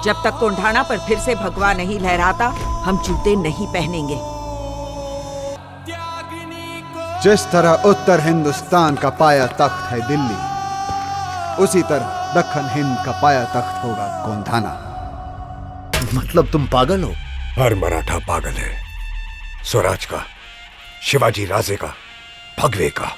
जब तक कोंढाणा पर फिर से भगवा नहीं लहराता, हम जूते नहीं पहनेंगे। जिस तरह उत्तर हिंदुस्तान का पाया तख्त है दिल्ली, उसी तरह दक्खन हिंद का पाया तख्त होगा कोंढाणा। मतलब तुम पागल हो? हर मराठा पागल है, स्वराज का, शिवाजी राजे का, भगवे का।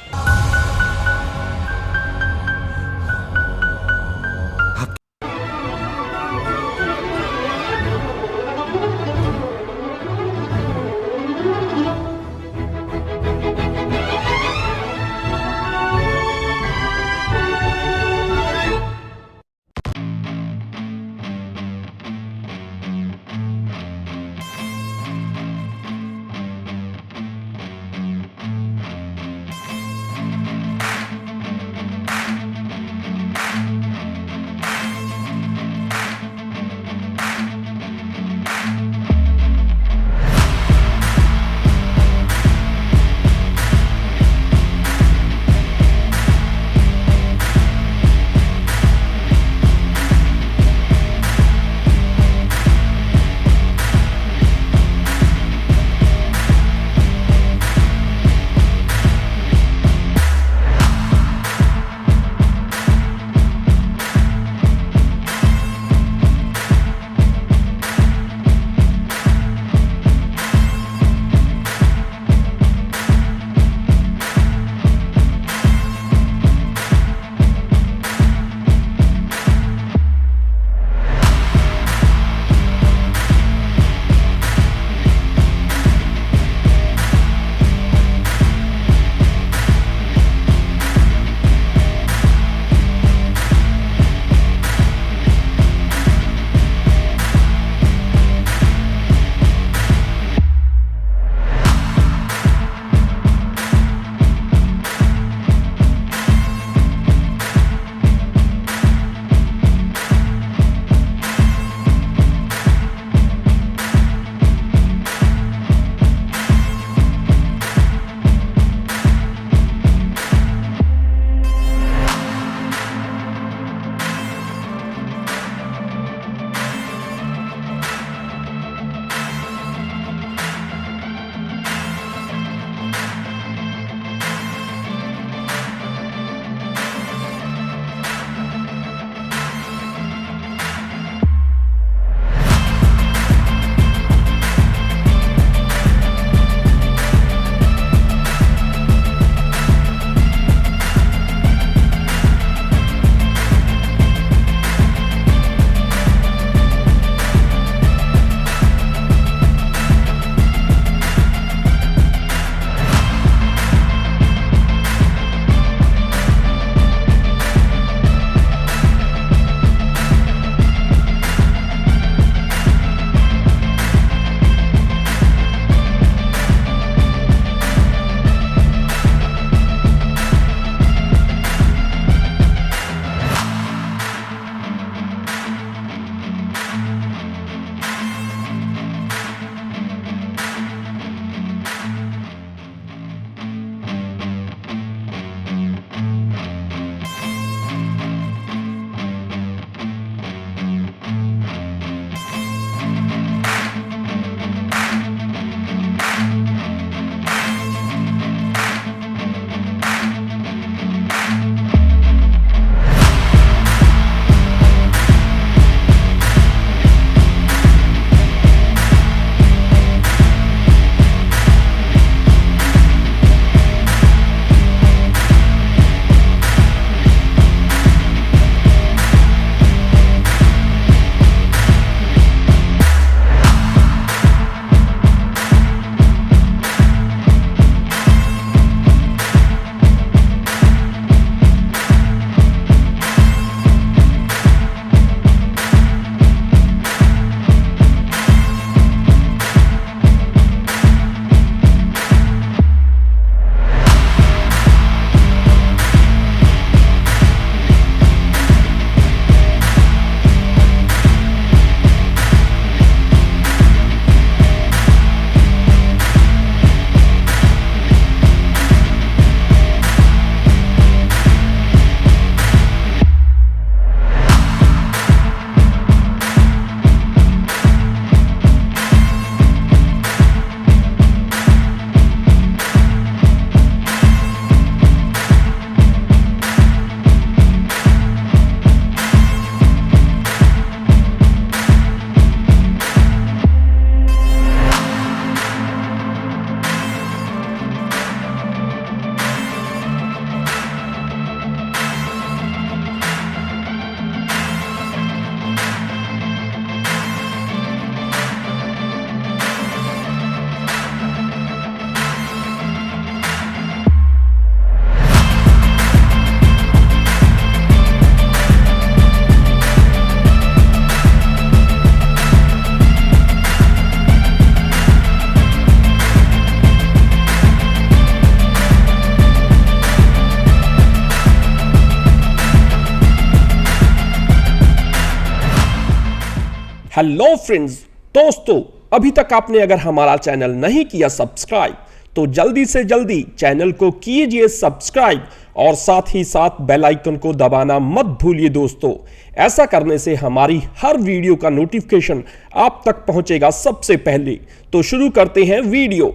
हेलो फ्रेंड्स, दोस्तों अभी तक आपने अगर हमारा चैनल नहीं किया सब्सक्राइब तो जल्दी से जल्दी चैनल को कीजिए सब्सक्राइब और साथ ही साथ बेल आइकन को दबाना मत भूलिए दोस्तों। ऐसा करने से हमारी हर वीडियो का नोटिफिकेशन आप तक पहुंचेगा सबसे पहले। तो शुरू करते हैं वीडियो।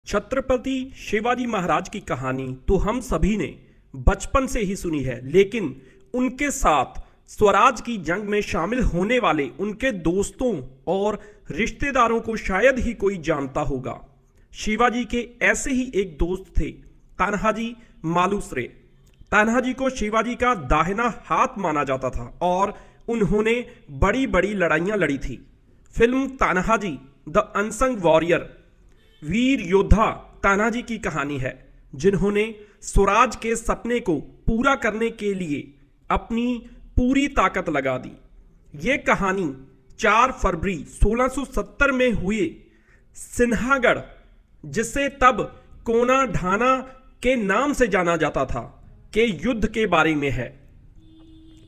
छत्रपति शिवाजी महाराज की कहानी तो हम सभी ने बचपन से ही सुनी है, लेकिन उनके साथ स्वराज की जंग में शामिल होने वाले उनके दोस्तों और रिश्तेदारों को शायद ही कोई जानता होगा। शिवाजी के ऐसे ही एक दोस्त थे, तान्हाजी मालुसरे। तान्हाजी को शिवाजी का दाहिना हाथ माना जाता था और उन्होंने बड़ी बड़ी लड़ाइयां लड़ी थी। Film Tanhaji the unsung warrior वीर योद्धा तान्हाजी की कहानी है, जिन्होंने स्वराज के सपने को पूरा करने के लिए अपनी पूरी ताकत लगा दी। ये कहानी 4 फरवरी 1670 में हुए सिन्हागढ़, जिसे तब कोना ढाना के नाम से जाना जाता था, के युद्ध के बारे में है।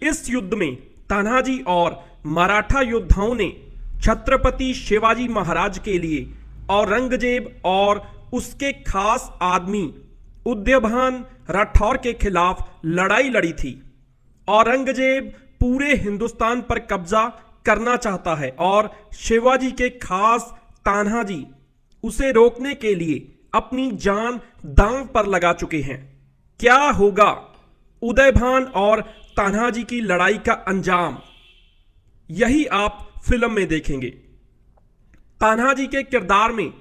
इस युद्ध में तान्हाजी और मराठा योद्धाओं ने छत्रपति शिवाजी महाराज के लिए औरंगजेब और उसके खास आदमी उदयभान राठौर के खिलाफ लड़ाई लड़ी थी। औरंगजेब पूरे हिंदुस्तान पर कब्जा करना चाहता है और शिवाजी के खास तान्हाजी उसे रोकने के लिए अपनी जान दांव पर लगा चुके हैं। क्या होगा उदयभान और तान्हाजी की लड़ाई का अंजाम, यही आप फिल्म में देखेंगे। तान्हाजी के किरदार में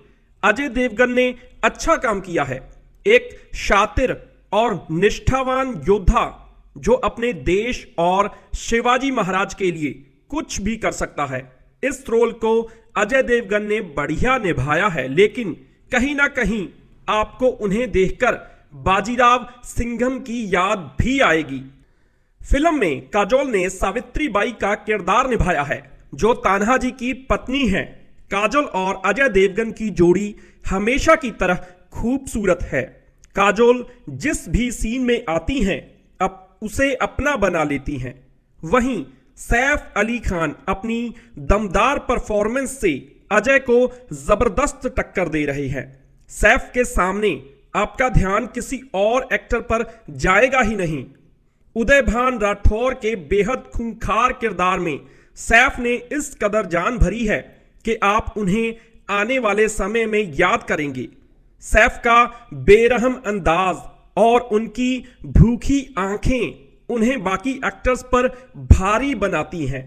अजय देवगन ने अच्छा काम किया है। एक शातिर और निष्ठावान योद्धा जो अपने देश और शिवाजी महाराज के लिए कुछ भी कर सकता है। इस रोल को अजय देवगन ने बढ़िया निभाया है, लेकिन कहीं ना कहीं आपको उन्हें देखकर बाजीराव सिंघम की याद भी आएगी। फिल्म में काजोल ने सावित्री बाई का किरदार निभाया है, जो तान्हाजी की पत्नी है। काजोल और अजय देवगन की जोड़ी हमेशा की तरह खूबसूरत है। काजोल जिस भी सीन में आती हैं उसे अपना बना लेती हैं। वहीं सैफ अली खान अपनी दमदार परफॉर्मेंस से अजय को जबरदस्त टक्कर दे रहे हैं। सैफ के सामने आपका ध्यान किसी और एक्टर पर जाएगा ही नहीं। उदयभान राठौर के बेहद खूंखार किरदार में सैफ ने इस कदर जान भरी है कि आप उन्हें आने वाले समय में याद करेंगे। सैफ का बेरहम अंदाज और उनकी भूखी आंखें उन्हें बाकी एक्टर्स पर भारी बनाती हैं।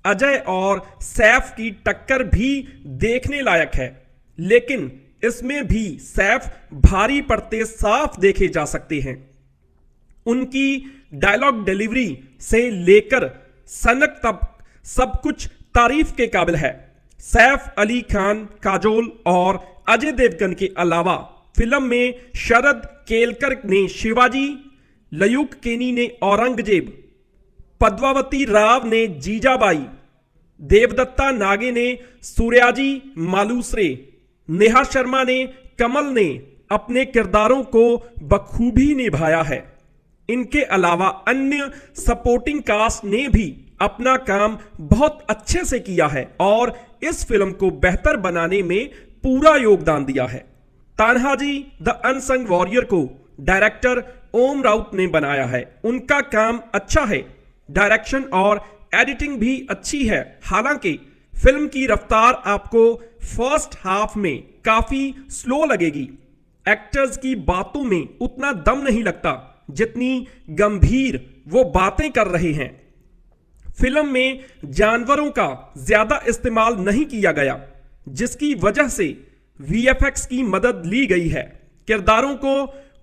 अजय और सैफ की टक्कर भी देखने लायक है, लेकिन इसमें भी सैफ भारी पड़ते साफ देखे जा सकते हैं। उनकी डायलॉग डिलीवरी से लेकर सनक तक सब कुछ तारीफ के काबिल है। सैफ अली खान, काजोल और अजय देवगन के अलावा फिल्म में शरद केलकर ने शिवाजी, लयूक केनी ने औरंगजेब, पद्मावती राव ने जीजाबाई, देवदत्ता नागे ने सूर्याजी मालुसरे, नेहा शर्मा ने कमल ने अपने किरदारों को बखूबी निभाया है। इनके अलावा अन्य सपोर्टिंग कास्ट ने भी अपना काम बहुत अच्छे से किया है और इस फिल्म को बेहतर बनाने में पूरा योगदान दिया है। तान्हाजी द अनसंग वॉरियर को डायरेक्टर ओम राउत ने बनाया है। उनका काम अच्छा है, डायरेक्शन और एडिटिंग भी अच्छी है। हालांकि फिल्म की रफ्तार आपको फर्स्ट हाफ में काफी स्लो लगेगी। एक्टर्स की बातों में उतना दम नहीं लगता जितनी गंभीर वो बातें कर रहे हैं। फिल्म में जानवरों का ज्यादा इस्तेमाल नहीं किया गया, जिसकी वजह से वीएफएक्स की मदद ली गई है। किरदारों को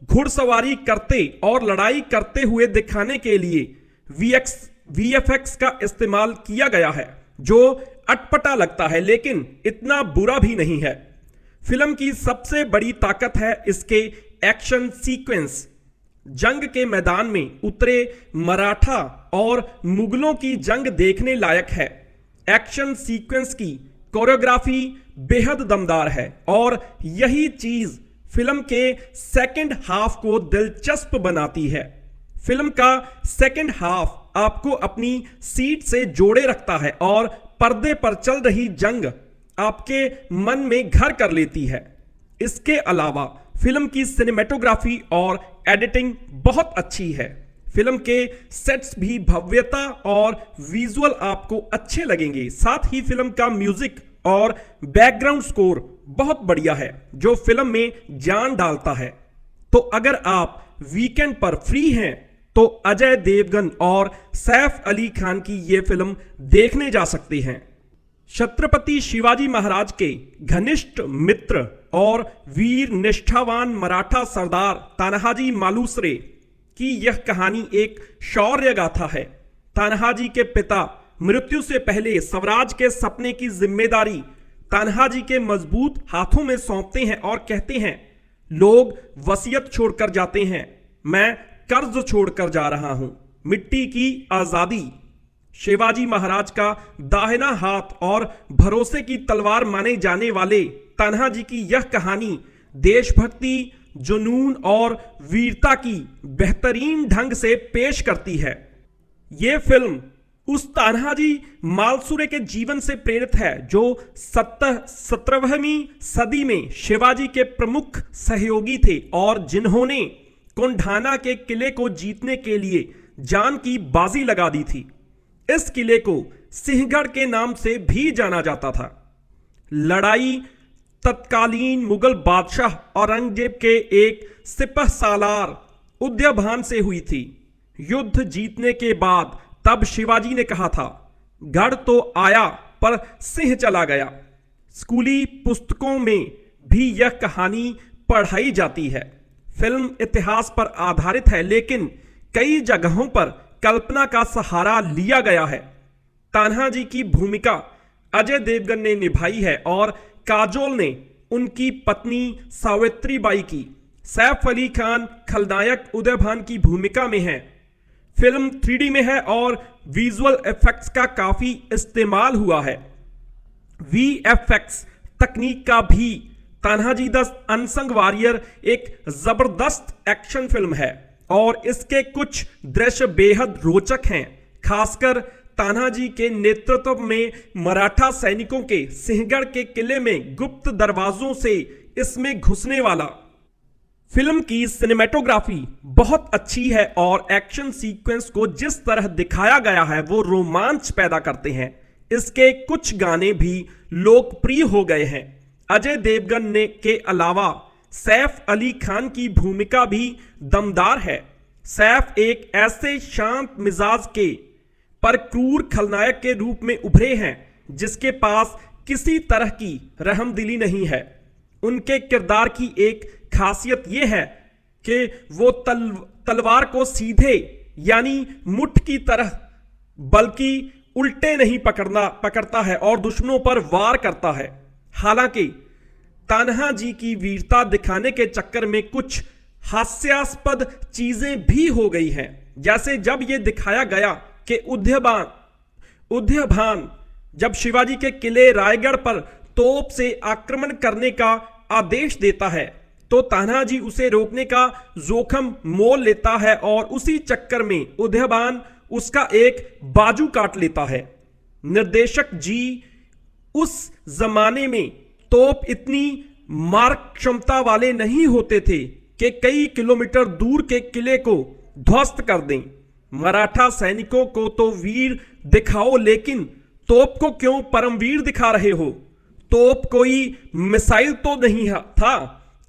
घुड़सवारी करते और लड़ाई करते हुए दिखाने के लिए वीएफएक्स का इस्तेमाल किया गया है, जो अटपटा लगता है लेकिन इतना बुरा भी नहीं है। फिल्म की सबसे बड़ी ताकत है इसके एक्शन सीक्वेंस। जंग के मैदान में उतरे मराठा और मुगलों की जंग देखने लायक है। एक्शन सीक्वेंस की कोरियोग्राफी बेहद दमदार है और यही चीज फिल्म के सेकंड हाफ को दिलचस्प बनाती है। फिल्म का सेकंड हाफ आपको अपनी सीट से जोड़े रखता है और पर्दे पर चल रही जंग आपके मन में घर कर लेती है। इसके अलावा फिल्म की सिनेमेटोग्राफी और एडिटिंग बहुत अच्छी है। फिल्म के सेट्स भी भव्यता और विजुअल आपको अच्छे लगेंगे। साथ ही फिल्म का म्यूजिक और बैकग्राउंड स्कोर बहुत बढ़िया है जो फिल्म में जान डालता है। तो अगर आप वीकेंड पर फ्री हैं तो अजय देवगन और सैफ अली खान की ये फिल्म देखने जा सकते हैं। छत्रपति शिवाजी महाराज के घनिष्ठ मित्र और वीर निष्ठावान मराठा सरदार तानाजी मालुसरे की यह कहानी एक शौर्य गाथा है। तानाजी के पिता मृत्यु से पहले स्वराज के सपने की जिम्मेदारी तानाजी के मजबूत हाथों में सौंपते हैं और कहते हैं, लोग वसीयत छोड़कर जाते हैं, मैं कर्ज छोड़कर जा रहा हूं, मिट्टी की आजादी। शिवाजी महाराज का दाहिना हाथ और भरोसे की तलवार माने जाने वाले तानाजी की यह कहानी देशभक्ति, जुनून और वीरता की बेहतरीन ढंग से पेश करती है। यह फिल्म उस तानाजी मालसुरे के जीवन से प्रेरित है जो 17वीं सदी में शिवाजी के प्रमुख सहयोगी थे और जिन्होंने कोंढाना के किले को जीतने के लिए जान की बाजी लगा दी थी। इस किले को सिंहगढ़ के नाम से भी जाना जाता था। लड़ाई तत्कालीन मुगल बादशाह औरंगजेब के एक सिपहसालार उद्यभान से हुई थी। युद्ध जीतने के बाद तब शिवाजी ने कहा था, गढ़ तो आया पर सिंह चला गया। स्कूली पुस्तकों में भी यह कहानी पढ़ाई जाती है। फिल्म इतिहास पर आधारित है लेकिन कई जगहों पर कल्पना का सहारा लिया गया है। तान्हाजी की भूमिका अजय देवगन ने निभाई है और काजोल ने उनकी पत्नी सावित्रीबाई की। सैफ अली खान खलनायक उदयभान की भूमिका में है। फिल्म 3D में है और विजुअल इफेक्ट्स का काफी इस्तेमाल हुआ है। VFX तकनीक का भी तान्हाजी द अनसंग वॉरियर एक जबरदस्त एक्शन फिल्म है और इसके कुछ दृश्य बेहद रोचक हैं, खासकर तान्हाजी के नेतृत्व में मराठा सैनिकों के सिंहगढ़ के किले में गुप्त दरवाजों से इसमें घुसने वाला। फिल्म की सिनेमेटोग्राफी बहुत अच्छी है और एक्शन सीक्वेंस को जिस तरह दिखाया गया है वो रोमांच पैदा करते हैं। इसके कुछ गाने भी लोकप्रिय हो गए हैं। अजय देवगन ने के अलावा सैफ अली खान की भूमिका भी दमदार है। सैफ एक ऐसे शांत मिजाज के पर क्रूर खलनायक के रूप में उभरे हैं जिसके पास किसी तरह की रहमदिली नहीं है। उनके किरदार की एक खासियत यह है कि वो तलवार को सीधे यानी मुठ की तरह बल्कि उल्टे नहीं पकड़ता है और दुश्मनों पर वार करता है। हालांकि तान्हाजी की वीरता दिखाने के चक्कर में कुछ हास्यास्पद चीजें भी हो गई हैं, जैसे जब यह दिखाया गया कि उद्यभान जब शिवाजी के किले रायगढ़ पर तोप से आक्रमण करने का आदेश देता है तो तान्हाजी उसे रोकने का जोखिम मोल लेता है और उसी चक्कर में उद्यभान उसका एक बाजू काट लेता है। निर्देशक जी उस जमाने में तोप इतनी मारक क्षमता वाले नहीं होते थे कि कई किलोमीटर दूर के किले को ध्वस्त कर दें। मराठा सैनिकों को तो वीर दिखाओ लेकिन तोप को क्यों परमवीर दिखा रहे हो? तोप कोई मिसाइल तो नहीं था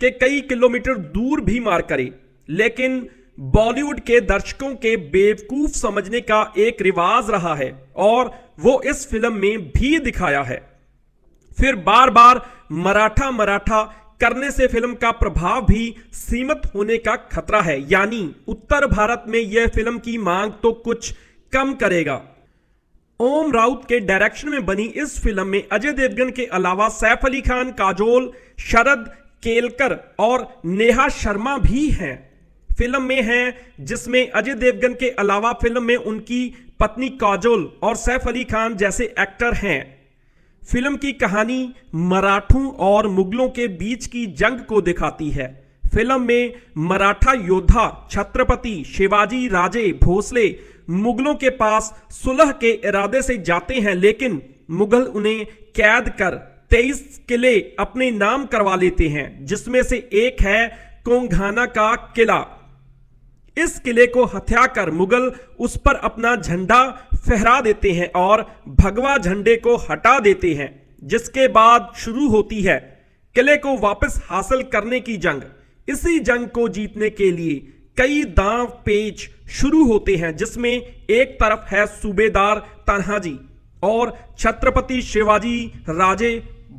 कि कई किलोमीटर दूर भी मार करे, लेकिन बॉलीवुड के दर्शकों के बेवकूफ समझने का एक रिवाज रहा है और वो इस फिल्म में भी दिखाया है। फिर बार बार मराठा करने से फिल्म का प्रभाव भी सीमित होने का खतरा है, यानी उत्तर भारत में यह फिल्म की मांग तो कुछ कम करेगा। ओम राउत के डायरेक्शन में बनी इस फिल्म में अजय देवगन के अलावा सैफ अली खान, काजोल, शरद केलकर और नेहा शर्मा भी हैं। फिल्म में हैं जिसमें अजय देवगन के अलावा फिल्म में उनकी पत्नी काजोल और सैफ अली खान जैसे एक्टर हैं। फिल्म की कहानी मराठों और मुगलों के बीच की जंग को दिखाती है। फिल्म में मराठा योद्धा छत्रपति शिवाजी राजे भोसले मुगलों के पास सुलह के इरादे से जाते हैं, लेकिन मुगल उन्हें कैद कर 23 किले अपने नाम करवा लेते हैं, जिसमें से एक है कोंघाना का किला। इस किले को हत्या कर मुगल उस पर अपना झंडा फहरा देते हैं और भगवा झंडे को हटा देते हैं, जिसके बाद शुरू होती है किले को वापस हासिल करने की जंग। इसी जंग को जीतने के लिए कई दांव पेच शुरू होते हैं, जिसमें एक तरफ है सूबेदार तन्हाजी और छत्रपति शिवाजी राजे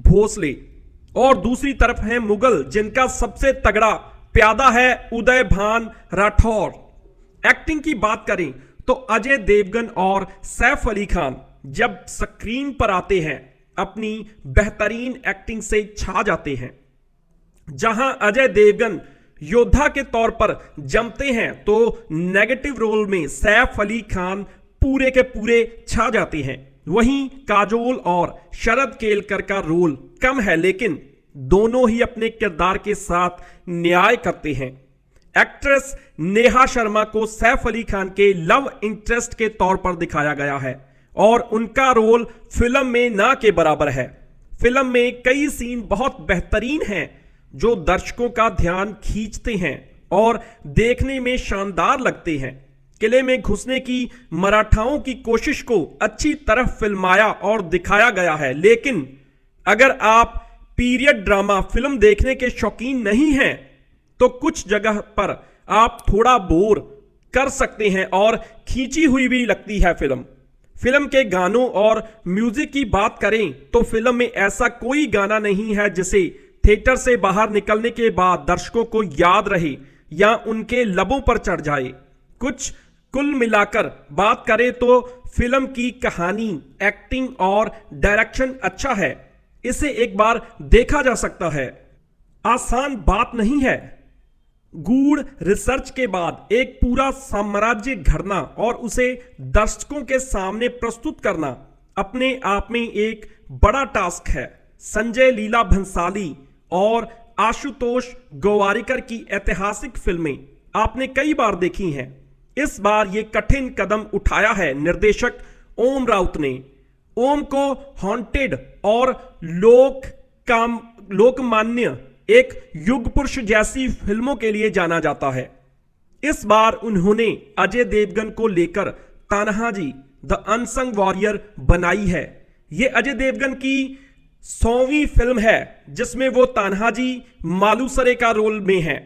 भोसले और दूसरी तरफ है मुगल, जिनका सबसे तगड़ा प्यादा है उदय भान राठौर। एक्टिंग की बात करें तो अजय देवगन और सैफ अली खान जब स्क्रीन पर आते हैं अपनी बेहतरीन एक्टिंग से छा जाते हैं। जहां अजय देवगन योद्धा के तौर पर जमते हैं तो नेगेटिव रोल में सैफ अली खान पूरे के पूरे छा जाते हैं। वहीं काजोल और शरद केलकर का रोल कम है, लेकिन दोनों ही अपने किरदार के साथ न्याय करते हैं। एक्ट्रेस नेहा शर्मा को सैफ अली खान के लव इंटरेस्ट के तौर पर दिखाया गया है और उनका रोल फिल्म में ना के बराबर है। फिल्म में कई सीन बहुत बेहतरीन हैं जो दर्शकों का ध्यान खींचते हैं और देखने में शानदार लगते हैं। किले में घुसने की मराठाओं की कोशिश को अच्छी तरह फिल्माया और दिखाया गया है, लेकिन अगर आप पीरियड ड्रामा फिल्म देखने के शौकीन नहीं हैं तो कुछ जगह पर आप थोड़ा बोर कर सकते हैं और खींची हुई भी लगती है फिल्म। फिल्म के गानों और म्यूजिक की बात करें तो फिल्म में ऐसा कोई गाना नहीं है जिसे थिएटर से बाहर निकलने के बाद दर्शकों को याद रहे या उनके लबों पर चढ़ जाए। कुल मिलाकर बात करें तो फिल्म की कहानी, एक्टिंग और डायरेक्शन अच्छा है। इसे एक बार देखा जा सकता है। आसान बात नहीं है। गूढ़ रिसर्च के बाद एक पूरा साम्राज्य गढ़ना और उसे दर्शकों के सामने प्रस्तुत करना अपने आप में एक बड़ा टास्क है। संजय लीला भंसाली और आशुतोष गोवारिकर की ऐतिहासिक फिल्में आपने कई बार देखी हैं। इस बार ये कठिन कदम उठाया है निर्देशक ओम राउत ने। ओम को हॉन्टेड और लोकमान्य एक युग पुरुष जैसी फिल्मों के लिए जाना जाता है। इस बार उन्होंने अजय देवगन को लेकर तान्हाजी द अनसंग वॉरियर बनाई है। यह अजय देवगन की 100वीं फिल्म है जिसमें वो तान्हाजी मालुसरे का रोल में है।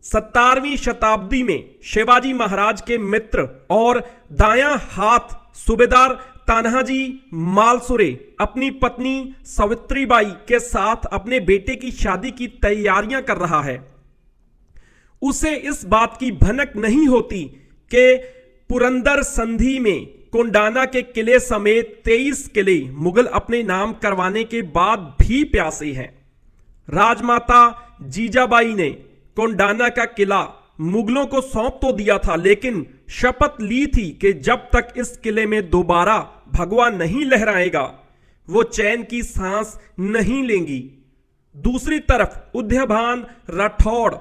17वीं शताब्दी में शिवाजी महाराज के मित्र और दायां हाथ सूबेदार तान्हाजी मालसुरे अपनी पत्नी सावित्रीबाई के साथ अपने बेटे की शादी की तैयारियां कर रहा है। उसे इस बात की भनक नहीं होती कि पुरंदर संधि में कोंडाना के किले समेत 23 किले मुगल अपने नाम करवाने के बाद भी प्यासे हैं। राजमाता जीजाबाई ने कोंडाना का किला मुगलों को सौंप तो दिया था, लेकिन शपथ ली थी कि जब तक इस किले में दोबारा भगवा नहीं लहराएगा वो चैन की सांस नहीं लेंगी। दूसरी तरफ उदयभान राठौड़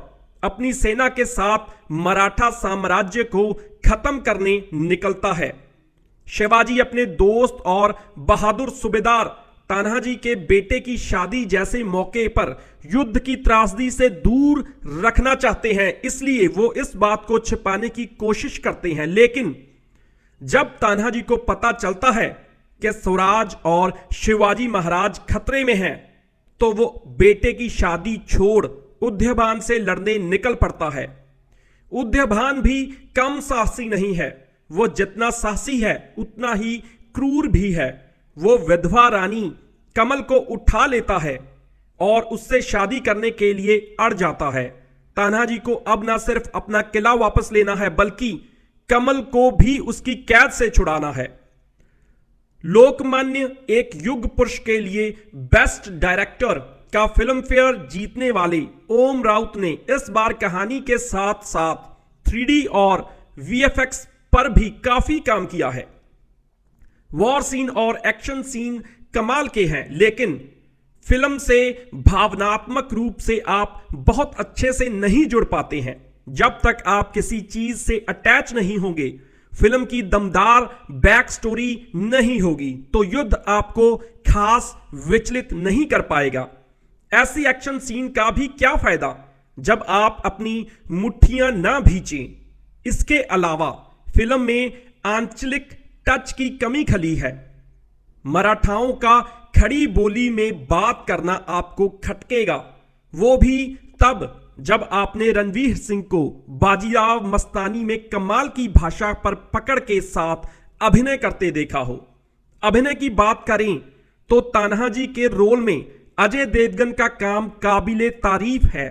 अपनी सेना के साथ मराठा साम्राज्य को खत्म करने निकलता है। शिवाजी अपने दोस्त और बहादुर सूबेदार तान्हाजी के बेटे की शादी जैसे मौके पर युद्ध की त्रासदी से दूर रखना चाहते हैं, इसलिए वो इस बात को छिपाने की कोशिश करते हैं। लेकिन जब तान्हाजी को पता चलता है कि स्वराज और शिवाजी महाराज खतरे में हैं, तो वो बेटे की शादी छोड़ उदयभान से लड़ने निकल पड़ता है। उदयभान भी कम साहसी नहीं है। वो जितना साहसी है उतना ही क्रूर भी है। वो विधवा रानी कमल को उठा लेता है और उससे शादी करने के लिए अड़ जाता है। तान्हाजी को अब ना सिर्फ अपना किला वापस लेना है बल्कि कमल को भी उसकी कैद से छुड़ाना है। लोकमान्य एक युग पुरुष के लिए बेस्ट डायरेक्टर का फिल्म फेयर जीतने वाले ओम राउत ने इस बार कहानी के साथ साथ 3D और VFX पर भी काफी काम किया है। वॉर सीन और एक्शन सीन कमाल के हैं, लेकिन फिल्म से भावनात्मक रूप से आप बहुत अच्छे से नहीं जुड़ पाते हैं। जब तक आप किसी चीज से अटैच नहीं होंगे, फिल्म की दमदार बैक स्टोरी नहीं होगी, तो युद्ध आपको खास विचलित नहीं कर पाएगा। ऐसी एक्शन सीन का भी क्या फायदा जब आप अपनी मुट्ठियां ना भींचें। इसके अलावा फिल्म में आंचलिक टच की कमी खली है। मराठाओं का खड़ी बोली में बात करना आपको खटकेगा, वो भी तब जब आपने रणवीर सिंह को बाजीराव मस्तानी में कमाल की भाषा पर पकड़ के साथ अभिनय करते देखा हो। अभिनय की बात करें तो तान्हाजी के रोल में अजय देवगन का काम काबिले तारीफ है।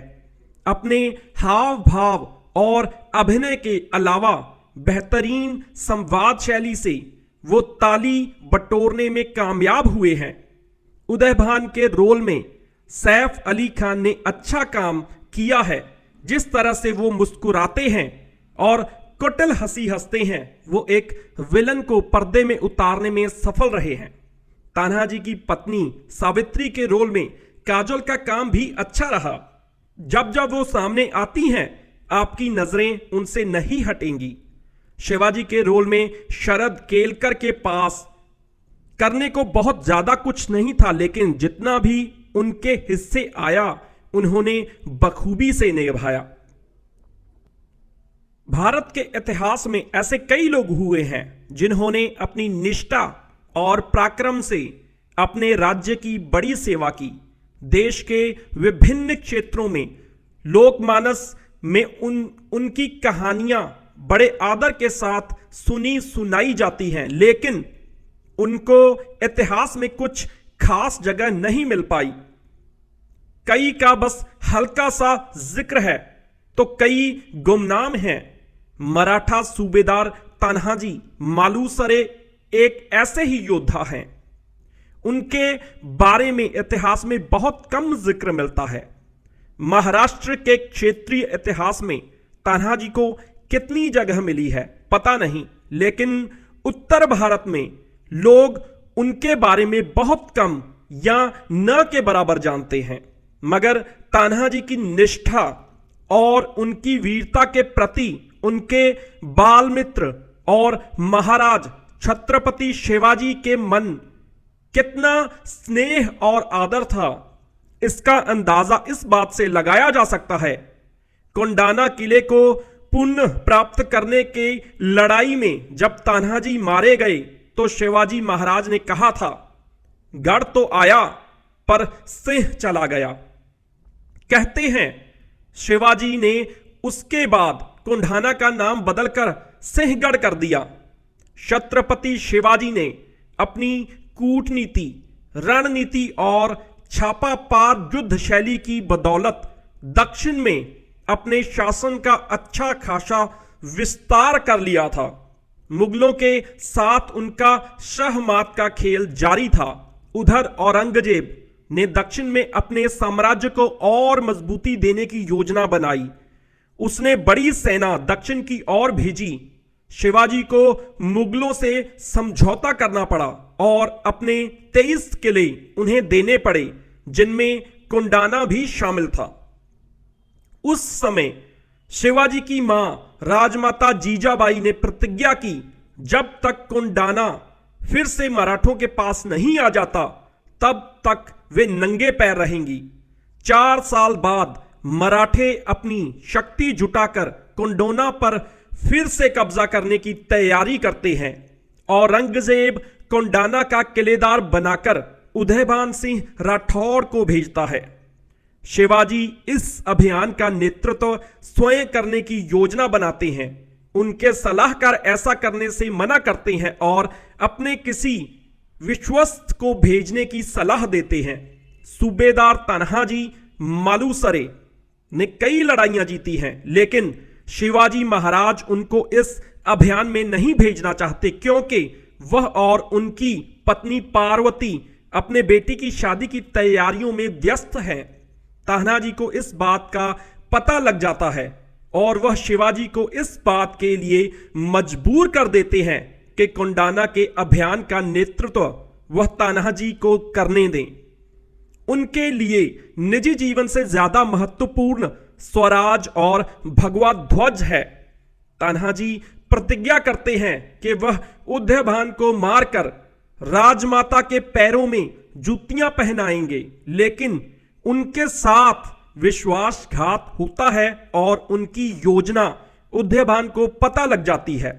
अपने हाव भाव और अभिनय के अलावा बेहतरीन संवाद शैली से वो ताली बटोरने में कामयाब हुए हैं। उदय भान के रोल में सैफ अली खान ने अच्छा काम किया है। जिस तरह से वो मुस्कुराते हैं और कुटिल हंसी हंसते हैं, वो एक विलन को पर्दे में उतारने में सफल रहे हैं। तान्हाजी की पत्नी सावित्री के रोल में काजोल का काम भी अच्छा रहा। जब जब वो सामने आती हैं, आपकी नजरें उनसे नहीं हटेंगी। शिवाजी के रोल में शरद केलकर के पास करने को बहुत ज्यादा कुछ नहीं था, लेकिन जितना भी उनके हिस्से आया उन्होंने बखूबी से निभाया। भारत के इतिहास में ऐसे कई लोग हुए हैं जिन्होंने अपनी निष्ठा और पराक्रम से अपने राज्य की बड़ी सेवा की। देश के विभिन्न क्षेत्रों में लोकमानस में उनकी कहानियां बड़े आदर के साथ सुनाई जाती हैं, लेकिन उनको इतिहास में कुछ खास जगह नहीं मिल पाई। कई का बस हल्का सा जिक्र है तो कई गुमनाम हैं। मराठा सूबेदार तान्हाजी मालुसरे एक ऐसे ही योद्धा हैं। उनके बारे में इतिहास में बहुत कम जिक्र मिलता है। महाराष्ट्र के क्षेत्रीय इतिहास में तान्हाजी को कितनी जगह मिली है पता नहीं, लेकिन उत्तर भारत में लोग उनके बारे में बहुत कम या न के बराबर जानते हैं। मगर तान्हाजी की निष्ठा और उनकी वीरता के प्रति उनके बाल मित्र और महाराज छत्रपति शिवाजी के मन कितना स्नेह और आदर था, इसका अंदाजा इस बात से लगाया जा सकता है। कोंडाना किले को पुनः प्राप्त करने की लड़ाई में जब तान्हाजी मारे गए तो शिवाजी महाराज ने कहा था, गढ़ तो आया पर सिंह चला गया। कहते हैं शिवाजी ने उसके बाद कोंडाना का नाम बदलकर सिंहगढ़ कर दिया। छत्रपति शिवाजी ने अपनी कूटनीति, रणनीति और छापापार युद्ध शैली की बदौलत दक्षिण में अपने शासन का अच्छा खासा विस्तार कर लिया था। मुगलों के साथ उनका शहमात का खेल जारी था। उधर औरंगजेब ने दक्षिण में अपने साम्राज्य को और मजबूती देने की योजना बनाई। उसने बड़ी सेना दक्षिण की ओर भेजी। शिवाजी को मुगलों से समझौता करना पड़ा और अपने 23 किले उन्हें देने पड़े, जिनमें कोंडाना भी शामिल था। उस समय शिवाजी की मां राजमाता जीजाबाई ने प्रतिज्ञा की, जब तक कोंडाना फिर से मराठों के पास नहीं आ जाता तब तक वे नंगे पैर रहेंगी। 4 साल बाद मराठे अपनी शक्ति जुटाकर कोंडाना पर फिर से कब्जा करने की तैयारी करते हैं। औरंगजेब कोंडाना का किलेदार बनाकर उदयभान सिंह राठौर को भेजता है। शिवाजी इस अभियान का नेतृत्व स्वयं करने की योजना बनाते हैं। उनके सलाहकार ऐसा करने से मना करते हैं और अपने किसी विश्वस्त को भेजने की सलाह देते हैं। सूबेदार तनहाजी मालुसरे ने कई लड़ाइयां जीती हैं, लेकिन शिवाजी महाराज उनको इस अभियान में नहीं भेजना चाहते, क्योंकि वह और उनकी पत्नी पार्वती अपने बेटी की शादी की तैयारियों में व्यस्त हैं। तान्हाजी को इस बात का पता लग जाता है और वह शिवाजी को इस बात के लिए मजबूर कर देते हैं कि कोंडाना के अभियान का नेतृत्व वह तान्हाजी को करने दें। उनके लिए निजी जीवन से ज्यादा महत्वपूर्ण स्वराज और भगवा ध्वज है। तान्हाजी प्रतिज्ञा करते हैं कि वह उद्यभान को मारकर राजमाता के पैरों में जूतियां पहनाएंगे, लेकिन उनके साथ विश्वासघात होता है और उनकी योजना उद्यभान को पता लग जाती है।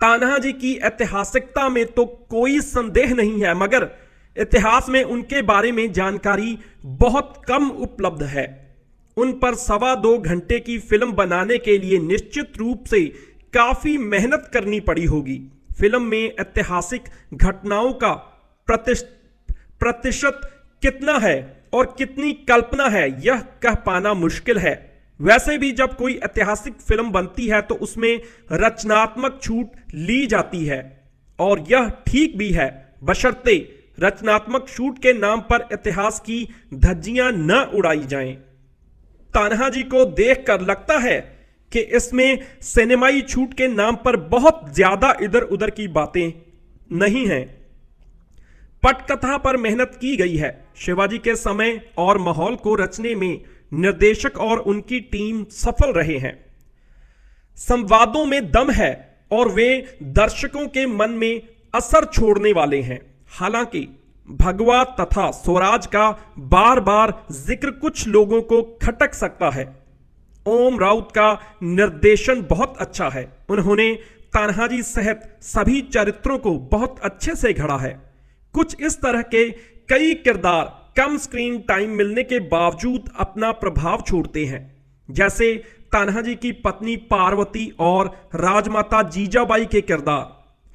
तान्हाजी की ऐतिहासिकता में तो कोई संदेह नहीं है, मगर इतिहास में उनके बारे में जानकारी बहुत कम उपलब्ध है। उन पर 2.25 घंटे की फिल्म बनाने के लिए निश्चित रूप से काफी मेहनत करनी पड़ी होगी। फिल्म में ऐतिहासिक घटनाओं का प्रतिशत कितना है और कितनी कल्पना है, यह कह पाना मुश्किल है। वैसे भी जब कोई ऐतिहासिक फिल्म बनती है तो उसमें रचनात्मक छूट ली जाती है, और यह ठीक भी है, बशर्ते रचनात्मक छूट के नाम पर इतिहास की धज्जियां न उड़ाई जाएं। तान्हाजी को देखकर लगता है कि इसमें सिनेमाई छूट के नाम पर बहुत ज्यादा इधर उधर की बातें नहीं हैं। पटकथा पर मेहनत की गई है। शिवाजी के समय और माहौल को रचने में निर्देशक और उनकी टीम सफल रहे हैं। संवादों में दम है और वे दर्शकों के मन में असर छोड़ने वाले हैं। हालांकि भगवा तथा स्वराज का बार बार जिक्र कुछ लोगों को खटक सकता है। ओम राउत का निर्देशन बहुत अच्छा है। उन्होंने तान्हाजी सहित सभी चरित्रों को बहुत अच्छे से घड़ा है। कुछ इस तरह के कई किरदार कम स्क्रीन टाइम मिलने के बावजूद अपना प्रभाव छोड़ते हैं, जैसे तान्हाजी की पत्नी पार्वती और राजमाता जीजाबाई के किरदार।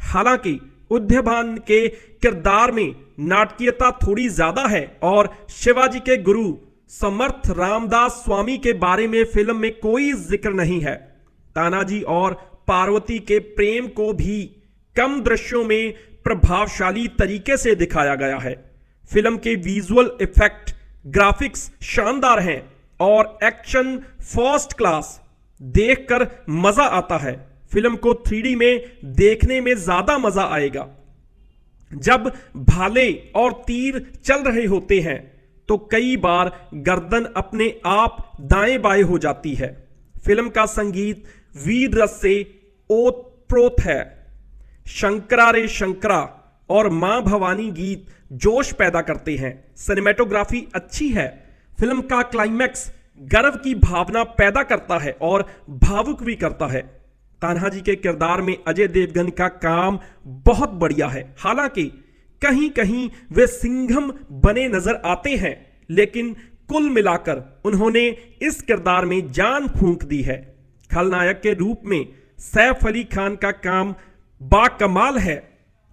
हालांकि उद्यभान के किरदार में नाटकीयता थोड़ी ज्यादा है और शिवाजी के गुरु समर्थ रामदास स्वामी के बारे में फिल्म में कोई जिक्र नहीं है। तानाजी और पार्वती के प्रेम को भी कम दृश्यों में प्रभावशाली तरीके से दिखाया गया है। फिल्म के विजुअल इफेक्ट, ग्राफिक्स शानदार हैं और एक्शन फर्स्ट क्लास, देखकर मजा आता है। फिल्म को 3D में देखने में ज्यादा मजा आएगा। जब भाले और तीर चल रहे होते हैं तो कई बार गर्दन अपने आप दाएं बाएं हो जाती है। फिल्म का संगीत वीर रस से ओतप्रोत है। शंकरा रे शंकरा और मां भवानी गीत जोश पैदा करते हैं। सिनेमेटोग्राफी अच्छी है। फिल्म का क्लाइमैक्स गर्व की भावना पैदा करता है और भावुक भी करता है। तान्हाजी के किरदार में अजय देवगन का काम बहुत बढ़िया है। हालांकि कहीं कहीं वे सिंघम बने नजर आते हैं, लेकिन कुल मिलाकर उन्होंने इस किरदार में जान फूंक दी है। खलनायक के रूप में सैफ अली खान का काम बाकमाल है।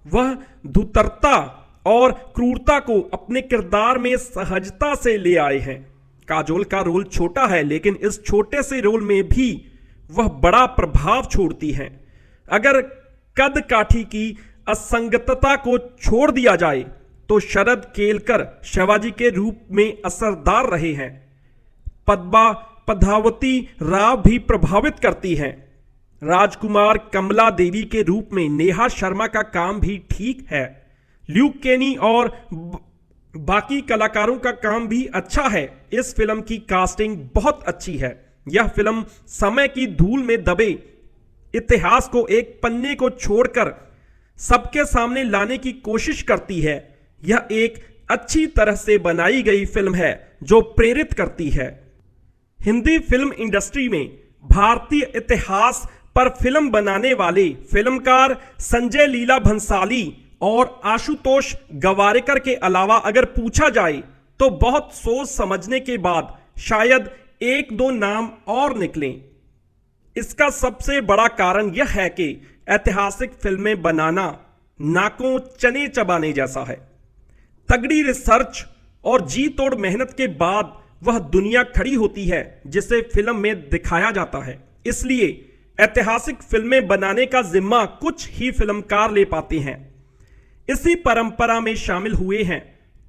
वह धूर्तता और क्रूरता को अपने किरदार में सहजता से ले आए हैं। काजोल का रोल छोटा है, लेकिन इस छोटे से रोल में भी वह बड़ा प्रभाव छोड़ती हैं। अगर कद काठी की असंगतता को छोड़ दिया जाए तो शरद केलकर शिवाजी के रूप में असरदार रहे हैं। पद्मावती राव भी प्रभावित करती हैं। राजकुमार कमला देवी के रूप में नेहा शर्मा का काम भी ठीक है। ल्यूक केनी और बाकी कलाकारों का काम भी अच्छा है। इस फिल्म की कास्टिंग बहुत अच्छी है। यह फिल्म समय की धूल में दबे इतिहास को एक पन्ने को छोड़कर सबके सामने लाने की कोशिश करती है। यह एक अच्छी तरह से बनाई गई फिल्म है जो प्रेरित करती है। हिंदी फिल्म इंडस्ट्री में भारतीय इतिहास पर फिल्म बनाने वाले फिल्मकार संजय लीला भंसाली और आशुतोष गवारेकर के अलावा अगर पूछा जाए तो बहुत सोच समझने के बाद शायद एक दो नाम और निकलें। इसका सबसे बड़ा कारण यह है कि ऐतिहासिक फिल्में बनाना नाकों चने चबाने जैसा है। तगड़ी रिसर्च और जी तोड़ मेहनत के बाद वह दुनिया खड़ी होती है जिसे फिल्म में दिखाया जाता है। इसलिए ऐतिहासिक फिल्में बनाने का जिम्मा कुछ ही फिल्मकार ले पाते हैं। इसी परंपरा में शामिल हुए हैं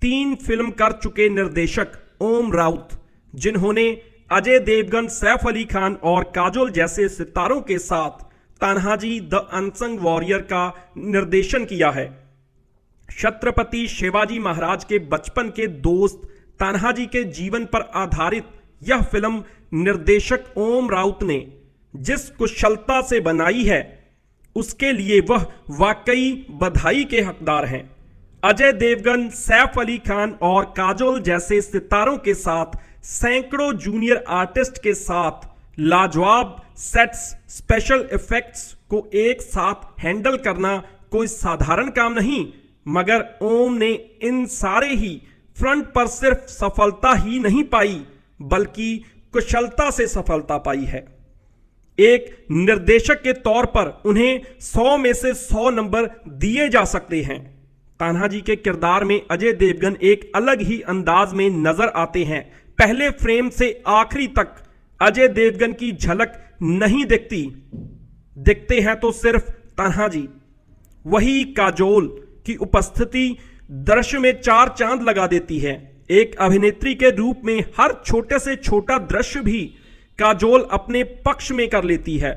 3 फिल्म कर चुके निर्देशक ओम राउत, जिन्होंने अजय देवगन, सैफ अली खान और काजोल जैसे सितारों के साथ तान्हाजी द अनसंग वॉरियर का निर्देशन किया है। छत्रपति शिवाजी महाराज के बचपन के दोस्त तान्हाजी के जीवन पर आधारित यह फिल्म निर्देशक ओम राउत ने जिस कुशलता से बनाई है उसके लिए वह वाकई बधाई के हकदार हैं। अजय देवगन, सैफ अली खान और काजोल जैसे सितारों के साथ सैकड़ों जूनियर आर्टिस्ट के साथ लाजवाब सेट्स, स्पेशल इफेक्ट्स को एक साथ हैंडल करना कोई साधारण काम नहीं, मगर ओम ने इन सारे ही फ्रंट पर सिर्फ सफलता ही नहीं पाई बल्कि कुशलता से सफलता पाई है। एक निर्देशक के तौर पर उन्हें 100 में से 100 नंबर दिए जा सकते हैं। तान्हाजी के किरदार में अजय देवगन एक अलग ही अंदाज में नजर आते हैं। पहले फ्रेम से आखिरी तक अजय देवगन की झलक नहीं दिखते हैं तो सिर्फ तान्हाजी। वही काजोल की उपस्थिति दृश्य में 4 चांद लगा देती है। एक अभिनेत्री के रूप में हर छोटे से छोटा दृश्य भी काजोल अपने पक्ष में कर लेती है।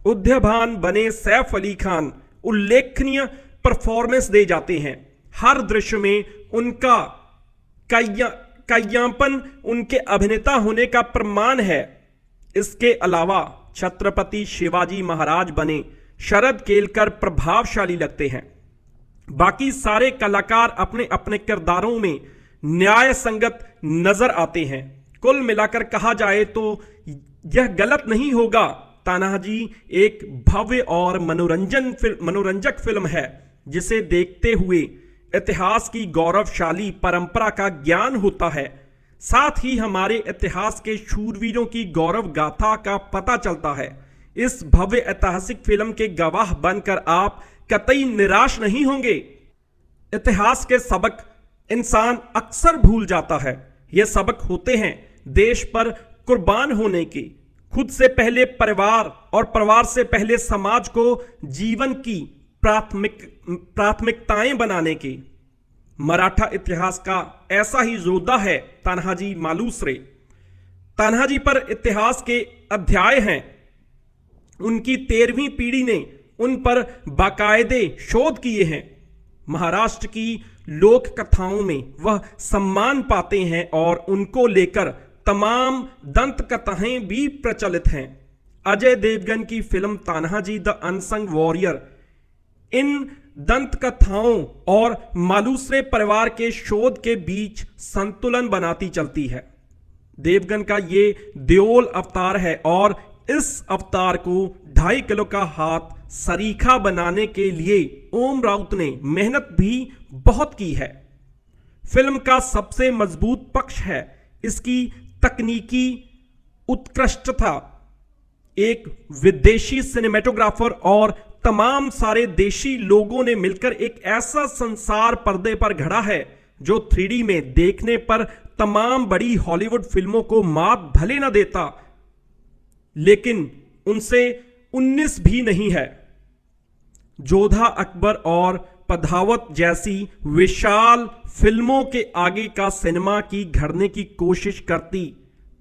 उद्यभान बने सैफ अली खान उल्लेखनीय परफॉर्मेंस दे जाते हैं। हर दृश्य में उनका काय्यापन उनके अभिनेता होने का प्रमाण है। इसके अलावा छत्रपति शिवाजी महाराज बने शरद केलकर प्रभावशाली लगते हैं। बाकी सारे कलाकार अपने अपने किरदारों में न्याय संगत नजर आते हैं। कुल मिलाकर कहा जाए तो यह गलत नहीं होगा, तान्हाजी एक भव्य और मनोरंजक फिल्म है जिसे देखते हुए इतिहास की गौरवशाली परंपरा का ज्ञान होता है। साथ ही हमारे इतिहास के शूरवीरों की गौरव गाथा का पता चलता है। इस भव्य ऐतिहासिक फिल्म के गवाह बनकर आप कतई निराश नहीं होंगे। इतिहास के सबक इंसान अक्सर भूल जाता है। ये सबक होते हैं देश पर कुर्बान होने के, खुद से पहले परिवार और परिवार से पहले समाज को जीवन की प्राथमिकताएं बनाने के। मराठा इतिहास का ऐसा ही योद्धा है तान्हाजी मालुसरे। तान्हाजी पर इतिहास के अध्याय हैं। उनकी 13वीं पीढ़ी ने उन पर बाकायदे शोध किए हैं। महाराष्ट्र की लोक कथाओं में वह सम्मान पाते हैं और उनको लेकर तमाम दंत कथाएं भी प्रचलित हैं। अजय देवगन की film Tanhaji the unsung warrior in दंत कथाओं और मालुसरे परिवार के शोध के बीच संतुलन बनाती चलती है। देवगन का ये देओल अवतार है और इस अवतार को 2.5 किलो का हाथ सरीखा बनाने के लिए ओम राउत ने मेहनत भी बहुत की है। फिल्म का सबसे मजबूत पक्ष है इसकी तकनीकी उत्कृष्टता। एक विदेशी सिनेमेटोग्राफर और तमाम सारे देशी लोगों ने मिलकर एक ऐसा संसार पर्दे पर घड़ा है जो 3D में देखने पर तमाम बड़ी हॉलीवुड फिल्मों को मात भले न देता, लेकिन उनसे 19 भी नहीं है। जोधा अकबर और पधावत जैसी विशाल फिल्मों के आगे का सिनेमा की घड़ने की कोशिश करती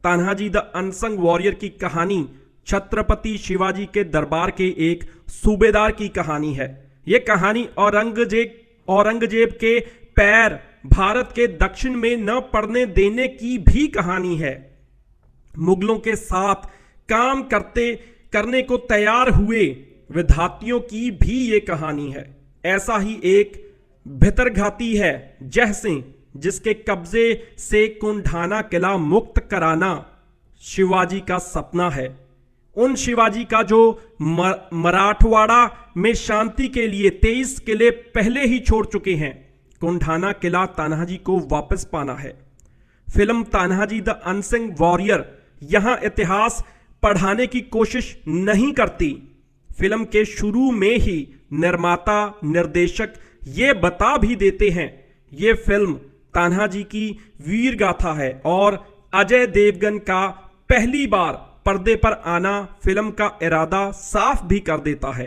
तान्हाजी द अनसंग वॉरियर की कहानी छत्रपति शिवाजी के दरबार के एक सूबेदार की कहानी है। यह कहानी औरंगजेब के पैर भारत के दक्षिण में न पड़ने देने की भी कहानी है। मुगलों के साथ काम करने को तैयार हुए विधातियों की भी ये कहानी है। ऐसा ही एक भितरघाती है जय सिंह, जिसके कब्जे से कुंढाना किला मुक्त कराना शिवाजी का सपना है। उन शिवाजी का जो मराठवाड़ा में शांति के लिए 23 किले पहले ही छोड़ चुके हैं। कुंढाना किला तान्हाजी को वापस पाना है। Film Tanhaji the unsung warrior यहां इतिहास पढ़ाने की कोशिश नहीं करती। फिल्म के शुरू में ही निर्माता निर्देशक ये बता भी देते हैं ये फिल्म तान्हाजी की वीर गाथा है और अजय देवगन का पहली बार पर्दे पर आना फिल्म का इरादा साफ भी कर देता है।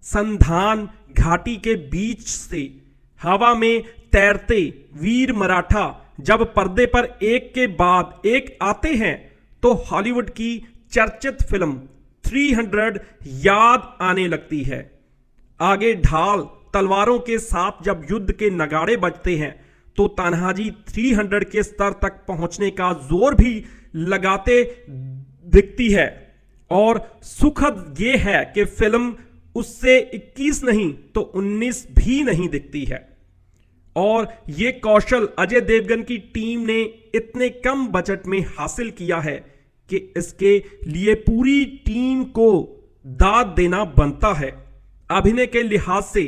संधान घाटी के बीच से हवा में तैरते वीर मराठा जब पर्दे पर एक के बाद एक आते हैं तो हॉलीवुड की चर्चित फिल्म 300 याद आने लगती है। आगे ढाल तलवारों के साथ जब युद्ध के नगाड़े बजते हैं तो तान्हाजी 300 के स्तर तक पहुंचने का जोर भी लगाते दिखती है। और सुखद यह है कि फिल्म उससे 21 नहीं तो 19 भी नहीं दिखती है। और ये कौशल अजय देवगन की टीम ने इतने कम बजट में हासिल किया है कि इसके लिए पूरी टीम को दाद देना बनता है। अभिनय के लिहाज से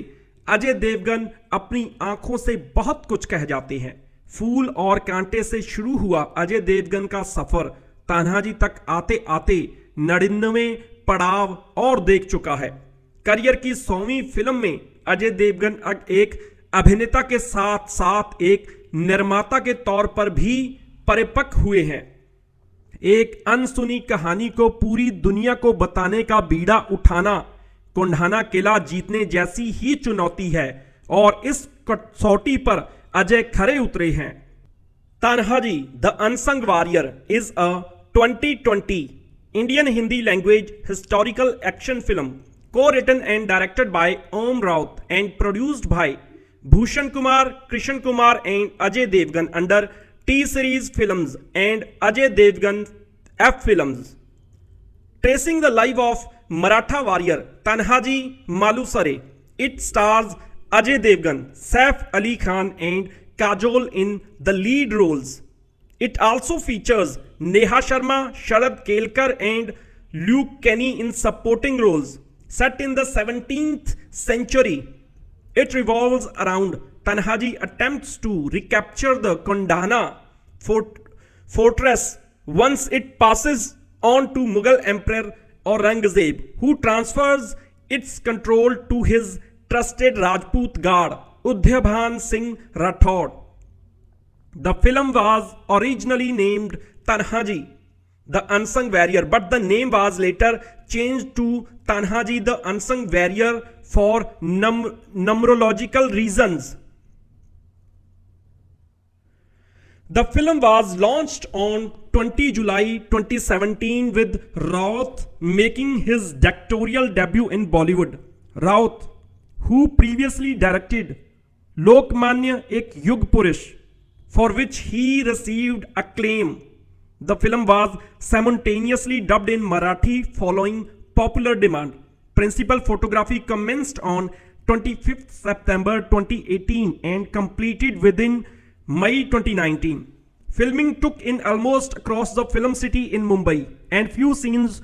अजय देवगन अपनी आंखों से बहुत कुछ कह जाते हैं। फूल और कांटे से शुरू हुआ अजय देवगन का सफर तान्हाजी तक आते आते 99 पड़ाव और देख चुका है। करियर की 100वीं फिल्म में अजय देवगन एक अभिनेता के साथ साथ एक निर्माता के तौर पर भी परिपक्व हुए हैं। एक अनसुनी कहानी को पूरी दुनिया को बताने का बीड़ा उठाना कुंढाना किला जीतने जैसी ही चुनौती है और इस कसौटी पर अजय खरे उतरे हैं। Tanhaji the unsung warrior is a 2020 Indian Hindi language historical action film co-written and directed by Om Raut and produced by Bhushan Kumar, Krishan Kumar and Ajay Devgn under T-Series Films and Ajay Devgn FFilms. Tracing the life of Maratha warrior Tanaji Malusare, it stars Ajay Devgn, Saif Ali Khan and Kajol in the lead roles. It also features Neha Sharma, Sharad Kelkar and Luke Kenny in supporting roles. Set in the 17th century, it revolves around Tanhaji attempts to recapture the Kondana fortress once it passes on to Mughal Emperor Aurangzeb, who transfers its control to his trusted Rajput guard Udhyabhan Singh Rathod. The film was originally named Tanhaji The Unsung Warrior, but the name was later changed to Tanhaji The Unsung Warrior for numerological reasons. The film was launched on 20 July 2017 with Raut making his directorial debut in Bollywood. Raut, who previously directed Lokmanya Ek Yug Purush, for which he received acclaim. The film was simultaneously dubbed in Marathi following popular demand. Principal photography commenced on 25th September 2018 and completed within May 2019. Filming took in almost across the film city in Mumbai and few scenes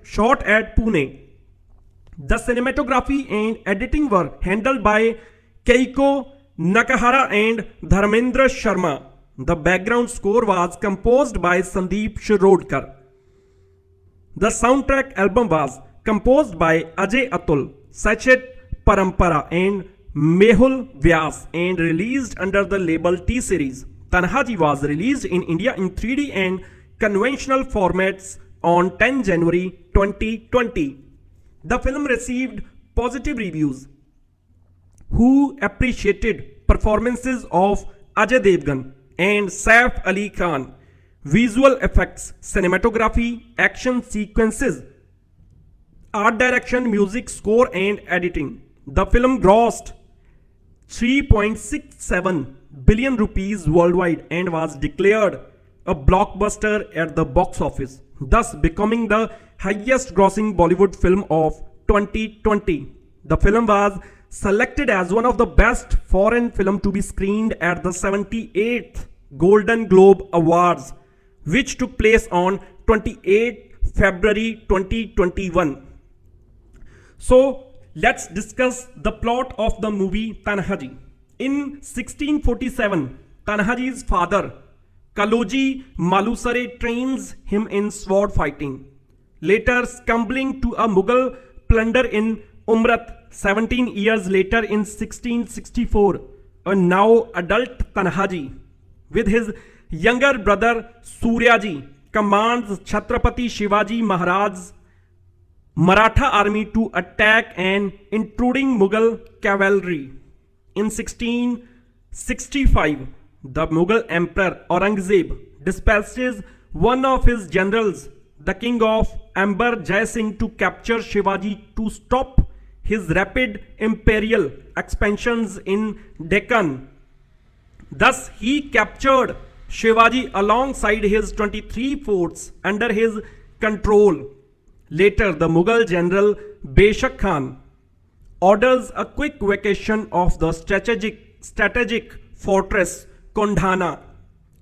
shot at Pune. The cinematography and editing were handled by Keiko Nakahara and Dharmendra Sharma. The background score was composed by Sandeep Shirodkar. The soundtrack album was composed by Ajay Atul, Sachet Parampara and Mehul Vyas and released under the label T-Series. Tanhaji was released in India in 3D and conventional formats on 10 January 2020. The film received positive reviews, who appreciated performances of Ajay Devgn and Saif Ali Khan, visual effects, cinematography, action sequences, art direction, music score and editing. The film grossed 3.67 billion rupees worldwide and was declared a blockbuster at the box office, thus becoming the highest grossing Bollywood film of 2020. The film was selected as one of the best foreign film to be screened at the 78th Golden Globe Awards, which took place on 28 February 2021. So let's discuss the plot of the movie Tanhaji. In 1647, Tanhaji's father Tanaji Malusare trains him in sword fighting. Later, stumbling to a Mughal plunder in Umrat 17 years later in 1664, a now adult Tanhaji with his younger brother Suryaji commands Chhatrapati Shivaji Maharaj's Maratha army to attack an intruding Mughal cavalry. In 1665, the Mughal Emperor Aurangzeb dispatches one of his generals, the king of Amber Jai Singh, to capture Shivaji to stop his rapid imperial expansions in Deccan. Thus, he captured Shivaji alongside his 23 forts under his control. Later, the Mughal general Beshak Khan orders a quick vacation of the strategic fortress Kondhana,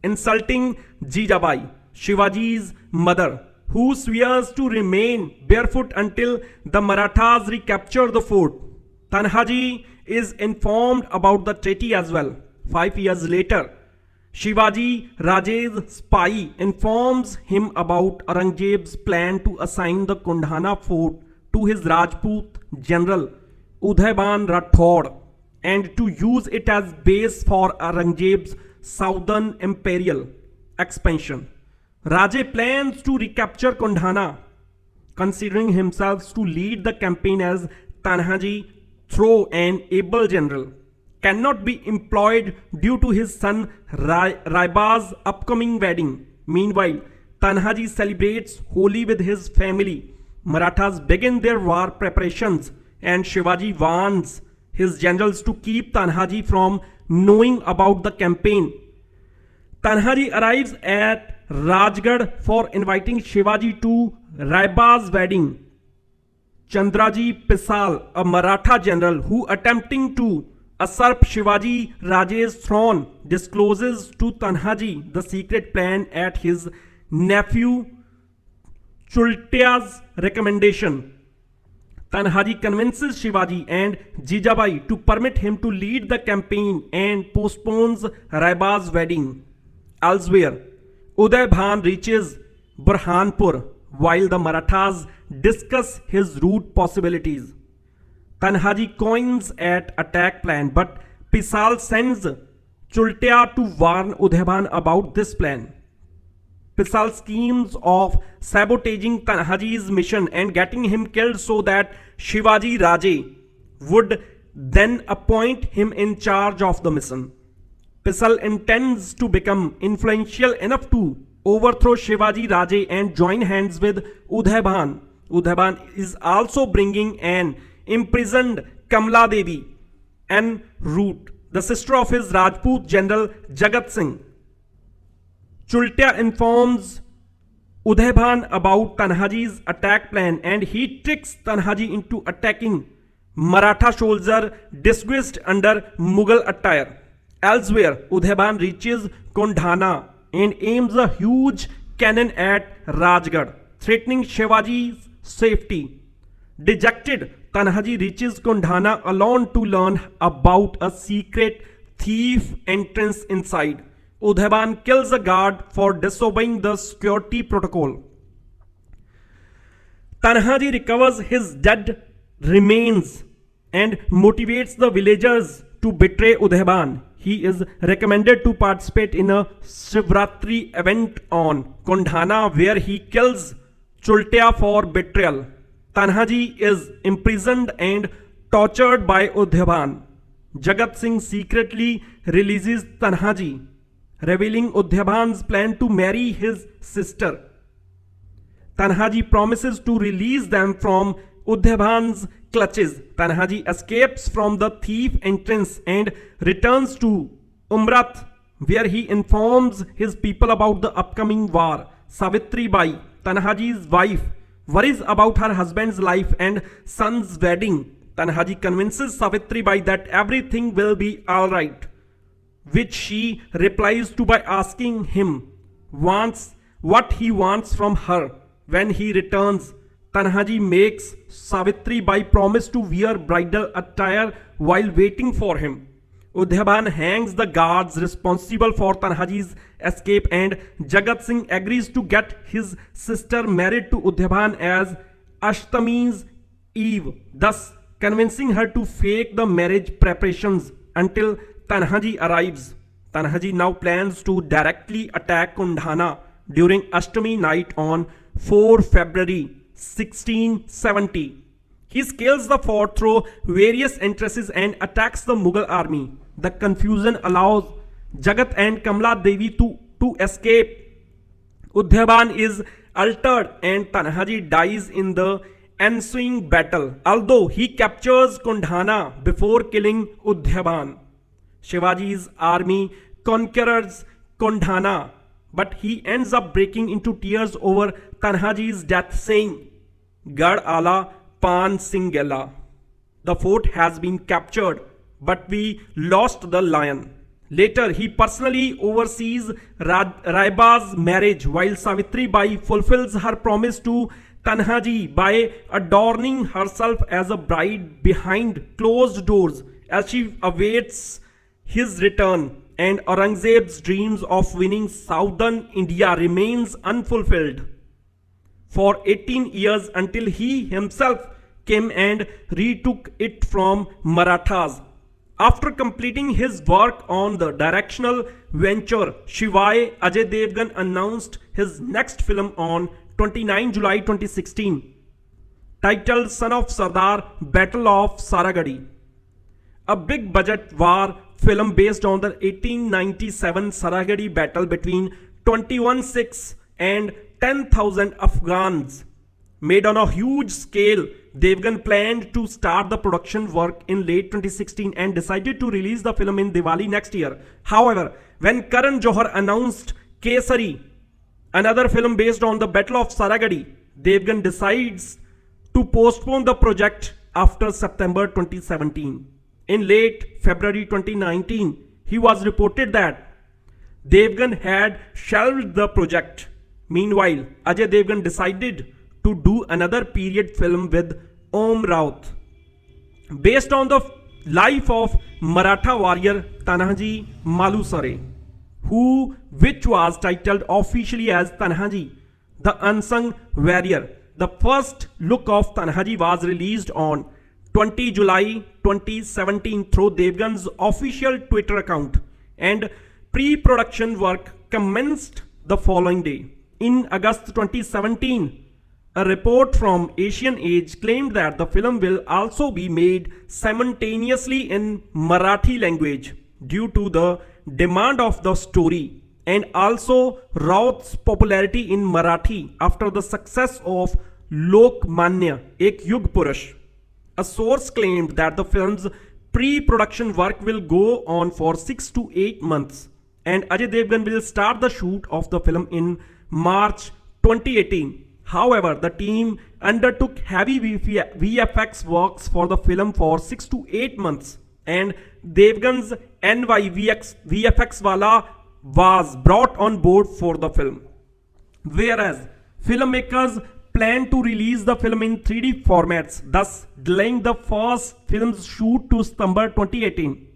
insulting Jijabai, Shivaji's mother, who swears to remain barefoot until the Marathas recapture the fort. Tanhaji is informed about the treaty as well. 5 years later, Shivaji Raje's spy informs him about Aurangzeb's plan to assign the Kondhana fort to his Rajput general Udayban Rathod and to use it as base for Aurangzeb's southern imperial expansion. Raje plans to recapture Kondhana, considering himself to lead the campaign as Tanhaji, though an able general, cannot be employed due to his son Raiba's upcoming wedding. Meanwhile, Tanhaji celebrates Holi with his family. Marathas begin their war preparations and Shivaji warns his generals to keep Tanhaji from knowing about the campaign. Tanhaji arrives at Rajgarh for inviting Shivaji to Raiba's wedding. Chandraji Pisal, a Maratha general who attempting to usurp Shivaji Raje's throne, discloses to Tanhaji the secret plan at his nephew Chultia's recommendation. Tanhaji convinces Shivaji and Jijabai to permit him to lead the campaign and postpones Raiba's wedding. Elsewhere, Udayban reaches Burhanpur while the Marathas discuss his route possibilities. Tanhaji coins at attack plan, but Pisal sends Chultia to warn Udayban about this plan. Pisal schemes of sabotaging Tanhaji's mission and getting him killed so that Shivaji Raje would then appoint him in charge of the mission. Pisal intends to become influential enough to overthrow Shivaji Raje and join hands with Udayban. Udayban is also bringing an imprisoned Kamla Devi en route, the sister of his Rajput general Jagat Singh. Chultia informs Udayban about Tanhaji's attack plan and he tricks Tanhaji into attacking Maratha soldier disguised under Mughal attire. Elsewhere, Udayban reaches Kondhana and aims a huge cannon at Rajgarh, threatening Shivaji's safety. Dejected, Tanhaji reaches Kondhana alone to learn about a secret thief entrance inside. Udayban kills a guard for disobeying the security protocol. Tanhaji recovers his dead remains and motivates the villagers to betray Udayban. He is recommended to participate in a Shivratri event on Kondhana where he kills Chultia for betrayal. Tanhaji is imprisoned and tortured by Udayban. Jagat Singh secretly releases Tanhaji, revealing Udayban's plan to marry his sister. Tanhaji promises to release them from Udayban's clutches. Tanhaji escapes from the thief entrance and returns to Umrat, where he informs his people about the upcoming war. Savitri Bai, Tanhaji's wife, worries about her husband's life and son's wedding. Tanhaji convinces Savitri Bai that everything will be alright, which she replies to by asking him what he wants from her. When he returns, Tanhaji makes Savitri Bai promise to wear bridal attire while waiting for him. Udayban hangs the guards responsible for Tanhaji's escape and Jagat Singh agrees to get his sister married to Udayban as Ashtami's Eve, thus convincing her to fake the marriage preparations until Tanhaji arrives. Tanhaji now plans to directly attack Kondhana during Ashtami night on 4 February 1670. He scales the fort through various entrances and attacks the Mughal army. The confusion allows Jagat and Kamla Devi to escape. Udayban is altered and Tanhaji dies in the ensuing battle, although he captures Kundhana before killing Udhyaban. Shivaji's army conquers Kundhana, but he ends up breaking into tears over Tanhaji's death, saying, Gad ala Pan Singhela. The fort has been captured, but we lost the lion. Later, he personally oversees Raiba's marriage, while Savitri Bai fulfills her promise to Tanhaji by adorning herself as a bride behind closed doors as she awaits his return, and Aurangzeb's dreams of winning southern India remains unfulfilled for 18 years until he himself came and retook it from Marathas. After completing his work on the directional venture Shivai, Ajay Devgn announced his next film on 29 July 2016, titled Son of Sardar, Battle of Saragadi. A big budget war film based on the 1897 Saragadi battle between 21 Sikhs and 10,000 Afghans. Made on a huge scale, Devgan planned to start the production work in late 2016 and decided to release the film in Diwali next year. However, when Karan Johar announced Kesari, another film based on the Battle of Saragadi, Devgan decides to postpone the project after September 2017. In late February 2019, he was reported that Devgan had shelved the project. Meanwhile, Ajay Devgn decided to do another period film with Om Raut, based on the life of Maratha warrior Tanaji Malusare, which was titled officially as Tanhaji The Unsung Warrior. The first look of Tanhaji was released on 20 July 2017 through Devgan's official Twitter account, and pre-production work commenced the following day. In August 2017, a report from Asian Age claimed that the film will also be made simultaneously in Marathi language due to the demand of the story, and also Raut's popularity in Marathi after the success of Lokmanya Ek Yug Purush. A source claimed that the film's pre-production work will go on for 6 to 8 months, and Ajay Devgn will start the shoot of the film in March 2018. However, the team undertook heavy VFX works for the film for 6 to 8 months, and Devgan's NY VFX wala was brought on board for the film. Whereas filmmakers plan to release the film in 3D formats, thus delaying the first film's shoot to September 2018.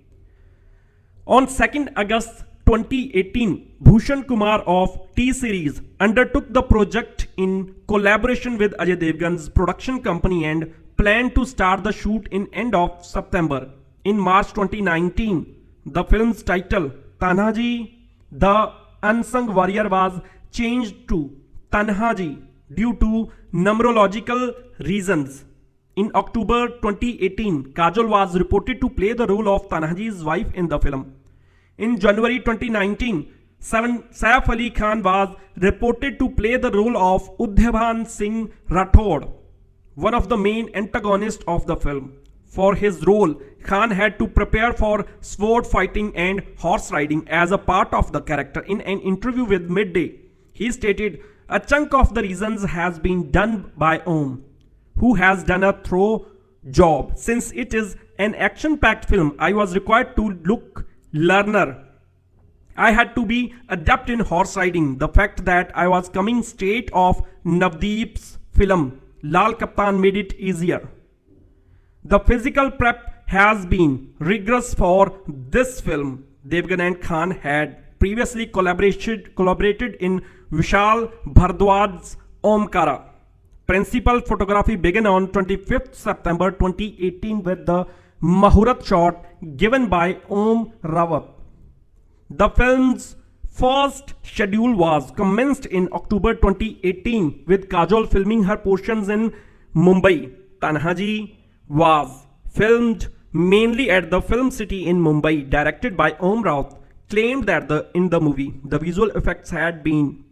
On 2nd August 2018, Bhushan Kumar of T-Series undertook the project in collaboration with Ajay Devgn's production company and planned to start the shoot in end of September. In March 2019, the film's title, Tanhaji The Unsung Warrior, was changed to Tanhaji due to numerological reasons. In October 2018, Kajol was reported to play the role of Tanhaji's wife in the film. In January 2019, Saif Ali Khan was reported to play the role of Udhyaban Singh Rathod, one of the main antagonists of the film. For his role, Khan had to prepare for sword fighting and horse riding as a part of the character. In an interview with Midday, he stated, "A chunk of the reasons has been done by Om, who has done a thorough job. Since it is an action-packed film, I was required to look learner. I had to be adept in horse riding. The fact that I was coming straight off Navdeep's film, Lal Kaptan, made it easier. The physical prep has been rigorous for this film." Devgan and Khan had previously collaborated in Vishal Bhardwaj's Omkara. Principal photography began on 25th September 2018 with the Mahurat shot given by Om Raut. The film's first schedule was commenced in October 2018 with Kajol filming her portions in Mumbai. Tanhaji was filmed mainly at the Film City in Mumbai, directed by Om Raut. Claimed that in the movie, the visual effects had been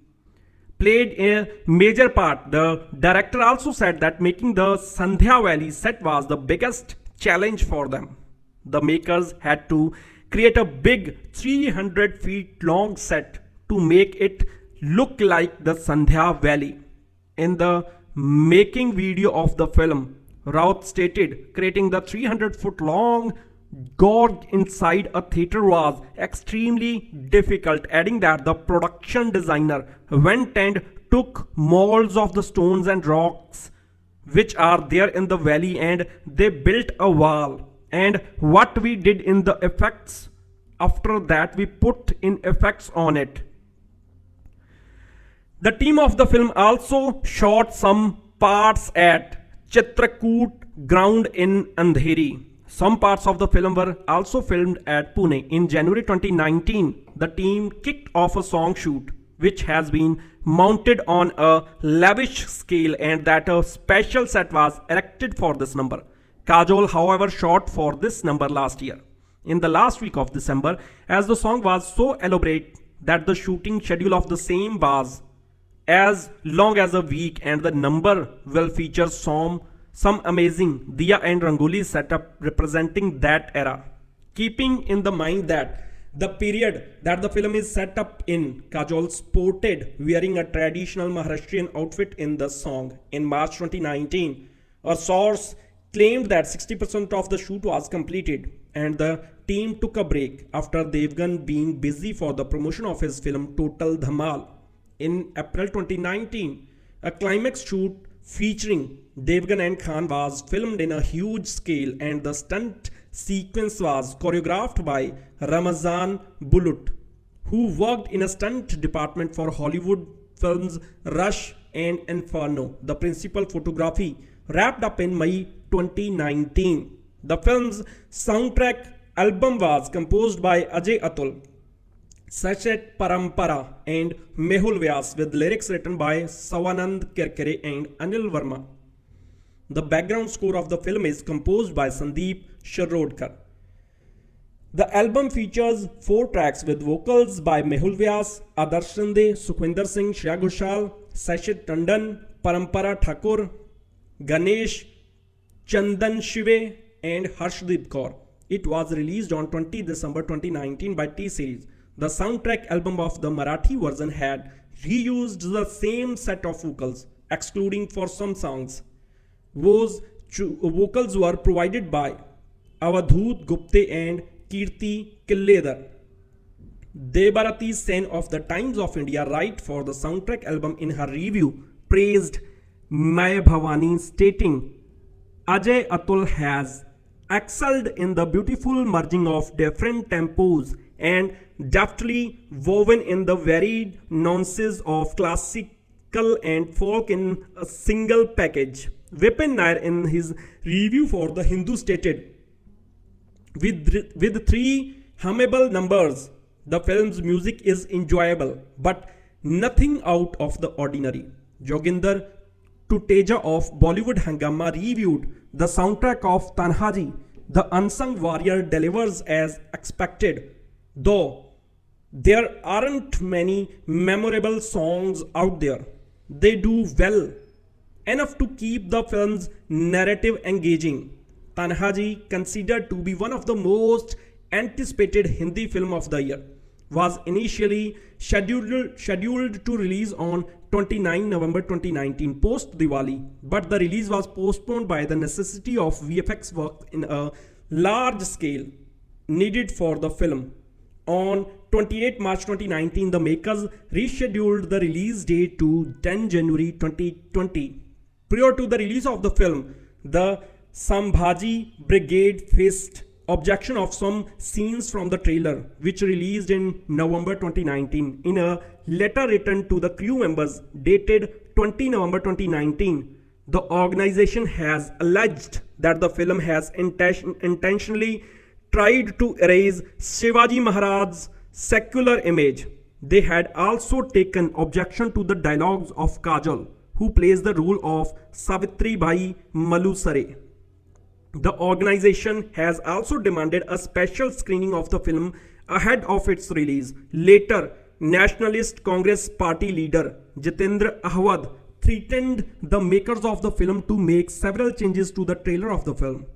played a major part. The director also said that making the Sandhya Valley set was the biggest challenge for them. The makers had to create a big 300 feet long set to make it look like the Sandhya Valley. In the making video of the film, Raut stated creating the 300-foot long gorge inside a theater was extremely difficult, adding that the production designer went and took molds of the stones and rocks which are there in the valley and they built a wall. And what we did in the effects, after that we put in effects on it. The team of the film also shot some parts at Chitrakoot ground in Andheri. Some parts of the film were also filmed at Pune. In January 2019, the team kicked off a song shoot which has been mounted on a lavish scale and that a special set was erected for this number. Kajol, however, shot for this number last year. In the last week of December, as the song was so elaborate that the shooting schedule of the same was as long as a week, and the number will feature some amazing Diya and Rangoli setup representing that era. Keeping in the mind that the period that the film is set up in, Kajol sported wearing a traditional Maharashtrian outfit in the song. In March 2019, a source claimed that 60% of the shoot was completed and the team took a break after Devgn being busy for the promotion of his film Total Dhamal. In April 2019, a climax shoot featuring Devgn and Khan was filmed in a huge scale and the stunt sequence was choreographed by Ramazan Bulut, who worked in a stunt department for Hollywood films Rush and Inferno. The principal photography wrapped up in May 2019. The film's soundtrack album was composed by Ajay Atul, Sachet Parampara and Mehul Vyas with lyrics written by Savanand Kirkere and Anil Verma. The background score of the film is composed by Sandeep Shirodkar. The album features 4 tracks with vocals by Mehul Vyas, Adarsh Shinde, Sukhwinder Singh, Shreya Ghoshal, Sachet Tandon, Parampara Thakur, Ganesh Chandan Shive and Harshdeep Kaur. It was released on 20 December 2019 by T-Series. The soundtrack album of the Marathi version had reused the same set of vocals, excluding for some songs. Those vocals were provided by Avadhoot Gupte and Kirti Killedar. Debarati Sen of the Times of India write for the soundtrack album in her review praised Mai Bhavani, stating, Ajay Atul has excelled in the beautiful merging of different tempos and deftly woven in the varied nuances of classical and folk in a single package. Vipin Nair in his review for The Hindu stated, with 3 hummable numbers, the film's music is enjoyable but nothing out of the ordinary. Joginder Tuteja of Bollywood Hangama reviewed the soundtrack of Tanhaji The Unsung Warrior delivers as expected, though there aren't many memorable songs out there. They do well enough to keep the film's narrative engaging. Tanhaji, considered to be one of the most anticipated Hindi film of the year, was initially scheduled to release on 29 November 2019 post Diwali, but the release was postponed by the necessity of VFX work in a large scale needed for the film. On 28 March 2019, the makers rescheduled the release date to 10 January 2020. Prior to the release of the film, the Sambhaji Brigade faced objection of some scenes from the trailer, which released in November 2019. In a letter written to the crew members dated 20 November 2019, the organization has alleged that the film has intentionally tried to erase Shivaji Maharaj's secular image. They had also taken objection to the dialogues of Kajol, who plays the role of Savitri Bai Malusare. The organization has also demanded a special screening of the film ahead of its release. Later, Nationalist Congress Party leader Jitendra Ahwad threatened the makers of the film to make several changes to the trailer of the film.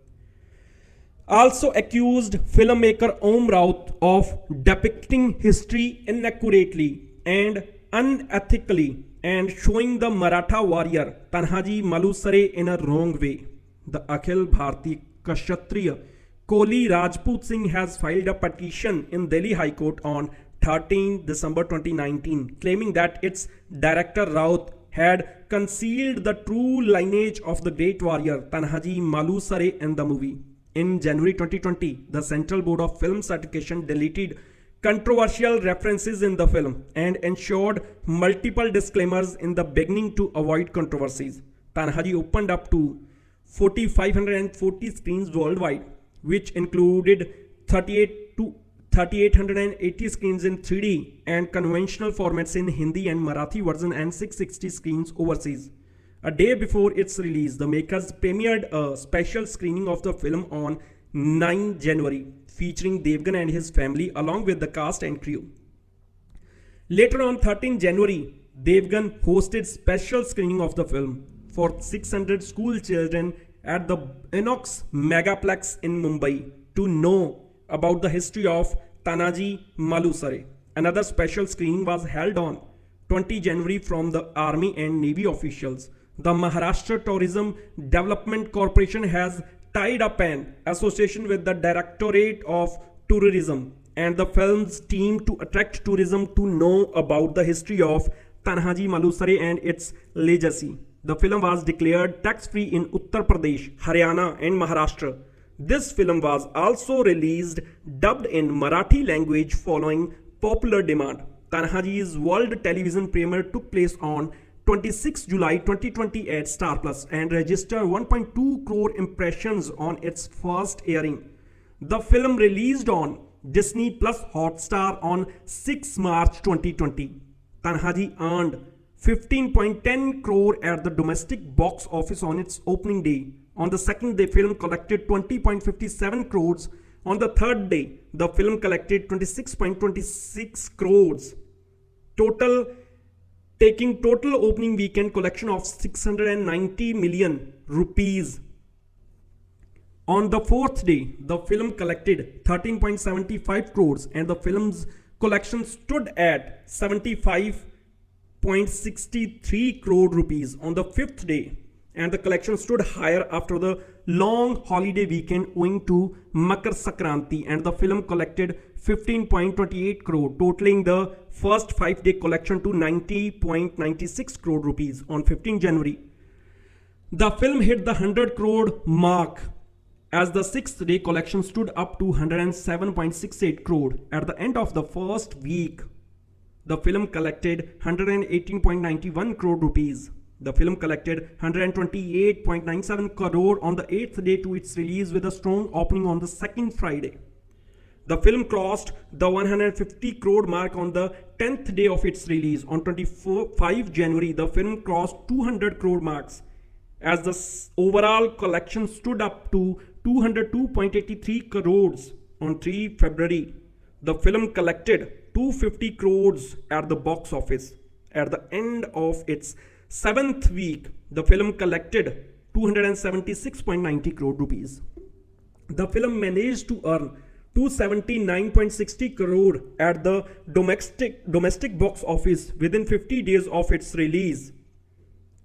Also accused filmmaker Om Raut of depicting history inaccurately and unethically and showing the Maratha warrior Tanhaji Malusare in a wrong way. The Akhil Bharati Kshatriya Koli Rajput Singh has filed a petition in Delhi High Court on 13 December 2019 claiming that its director Raut had concealed the true lineage of the great warrior Tanaji Malusare in the movie. In January 2020, the Central Board of Film Certification deleted controversial references in the film and ensured multiple disclaimers in the beginning to avoid controversies. Tanhaji opened up to 4,540 screens worldwide, which included 3,880 screens in 3D and conventional formats in Hindi and Marathi version and 660 screens overseas. A day before its release, the makers premiered a special screening of the film on 9 January, featuring Devgn and his family along with the cast and crew. Later on 13 January, Devgn hosted special screening of the film for 600 school children at the Inox Megaplex in Mumbai to know about the history of Tanaji Malusare. Another special screening was held on 20 January from the Army and Navy officials. The Maharashtra Tourism Development Corporation has tied up an association with the Directorate of Tourism and the film's team to attract tourism to know about the history of Tanaji Malusare and its legacy. The film was declared tax-free in Uttar Pradesh, Haryana and Maharashtra. This film was also released dubbed in Marathi language following popular demand. Tanhaji's world television premiere took place on 26 July 2020 at Star Plus and registered 1.2 crore impressions on its first airing. The film released on Disney Plus Hotstar on 6 March 2020. Tanhaji earned 15.10 crore at the domestic box office on its opening day. On the second day, film collected 20.57 crores. On the third day, the film collected 26.26 crores. Taking total opening weekend collection of 690 million rupees. On the fourth day, the film collected 13.75 crores and the film's collection stood at 75.63 crore rupees on the fifth day, and the collection stood higher after the long holiday weekend owing to Makar Sankranti, and the film collected 15.28 crore, totaling the first 5-day collection to 90.96 crore rupees on 15 January. The film hit the 100 crore mark as the 6th day collection stood up to 107.68 crore. At the end of the first week, the film collected 118.91 crore rupees. The film collected 128.97 crore on the 8th day to its release with a strong opening on the second Friday. The film crossed the 150 crore mark on the 10th day of its release. On 25 January, the film crossed 200 crore marks as the overall collection stood up to 202.83 crores. On 3 February, the film collected 250 crores at the box office. At the end of its 7th week, the film collected 276.90 crore rupees. The film managed to earn 279.60 crore at the domestic box office within 50 days of its release.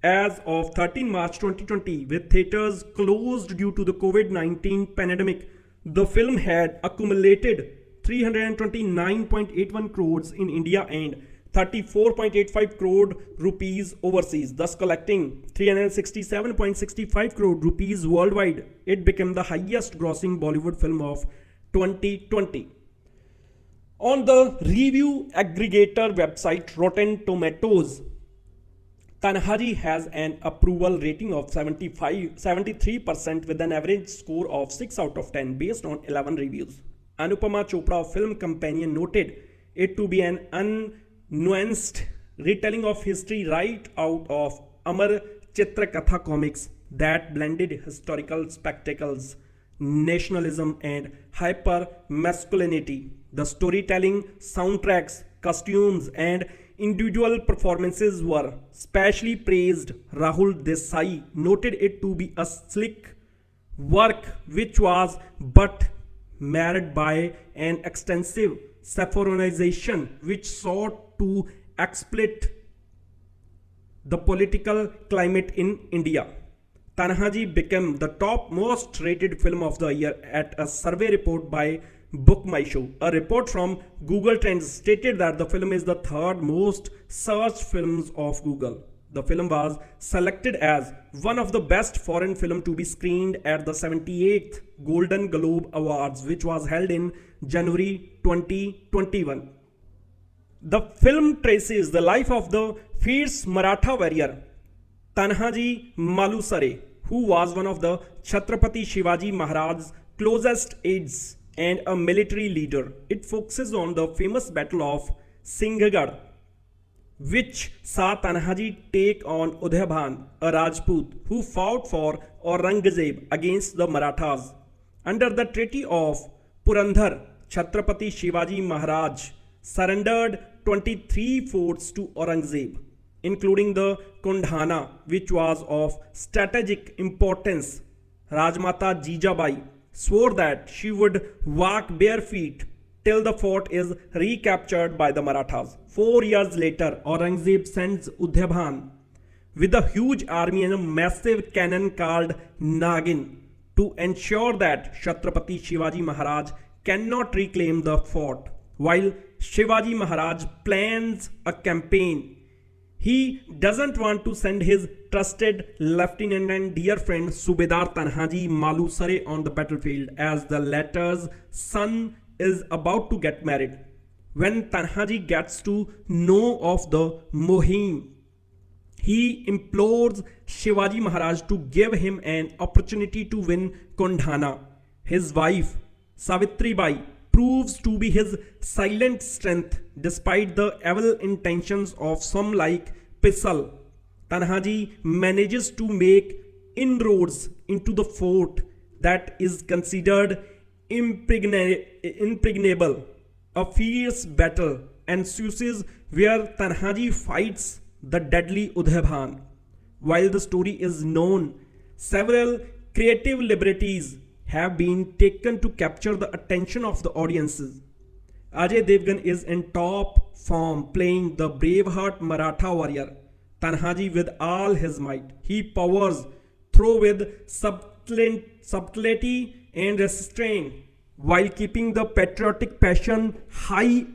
As of 13 March 2020, with theaters closed due to the COVID-19 pandemic, the film had accumulated 329.81 crores in India and 34.85 crore rupees overseas, thus collecting 367.65 crore rupees worldwide. It became the highest grossing Bollywood film of 2020. On the review aggregator website Rotten Tomatoes, Tanhaji has an approval rating of 73% with an average score of 6 out of 10 based on 11 reviews. Anupama Chopra of Film Companion noted it to be an unnuanced retelling of history right out of Amar Chitra Katha comics that blended historical spectacles, nationalism and hyper masculinity. The storytelling, soundtracks, costumes, and individual performances were specially praised. Rahul Desai noted it to be a slick work which was but marred by an extensive saffronization which sought to exploit the political climate in India. Tanhaji became the top most rated film of the year at a survey report by Book My Show. A report from Google Trends stated that the film is the third most searched films of Google. The film was selected as one of the best foreign film to be screened at the 78th Golden Globe Awards, which was held in January 2021. The film traces the life of the fierce Maratha warrior Tanaji Malusare, who was one of the Chhatrapati Shivaji Maharaj's closest aides and a military leader. It focuses on the famous battle of Singhgarh, which saw Tanhaji take on Udhaybhan, a Rajput who fought for Aurangzeb against the Marathas. Under the Treaty of Purandhar, Chhatrapati Shivaji Maharaj surrendered 23 forts to Aurangzeb, including the Kundhana, which was of strategic importance. Rajmata Jijabai swore that she would walk bare feet till the fort is recaptured by the Marathas. 4 years later, Aurangzeb sends Udhaybhan with a huge army and a massive cannon called Nagin to ensure that Chhatrapati Shivaji Maharaj cannot reclaim the fort. While Shivaji Maharaj plans a campaign, he doesn't want to send his trusted lieutenant and dear friend Subedar Tanhaji Malusare on the battlefield, as the latter's son is about to get married. When Tanhaji gets to know of the Mohim, he implores Shivaji Maharaj to give him an opportunity to win Kundhana. His wife, Savitri Bai, proves to be his silent strength despite the evil intentions of some like Pisal. Tanhaji manages to make inroads into the fort that is considered impregnable. A fierce battle ensues where Tanhaji fights the deadly Udhaybhan. While the story is known, several creative liberties have been taken to capture the attention of the audiences. Ajay Devgn is in top form playing the braveheart Maratha warrior Tanhaji with all his might. He powers through with subtlety and restraint while keeping the patriotic passion high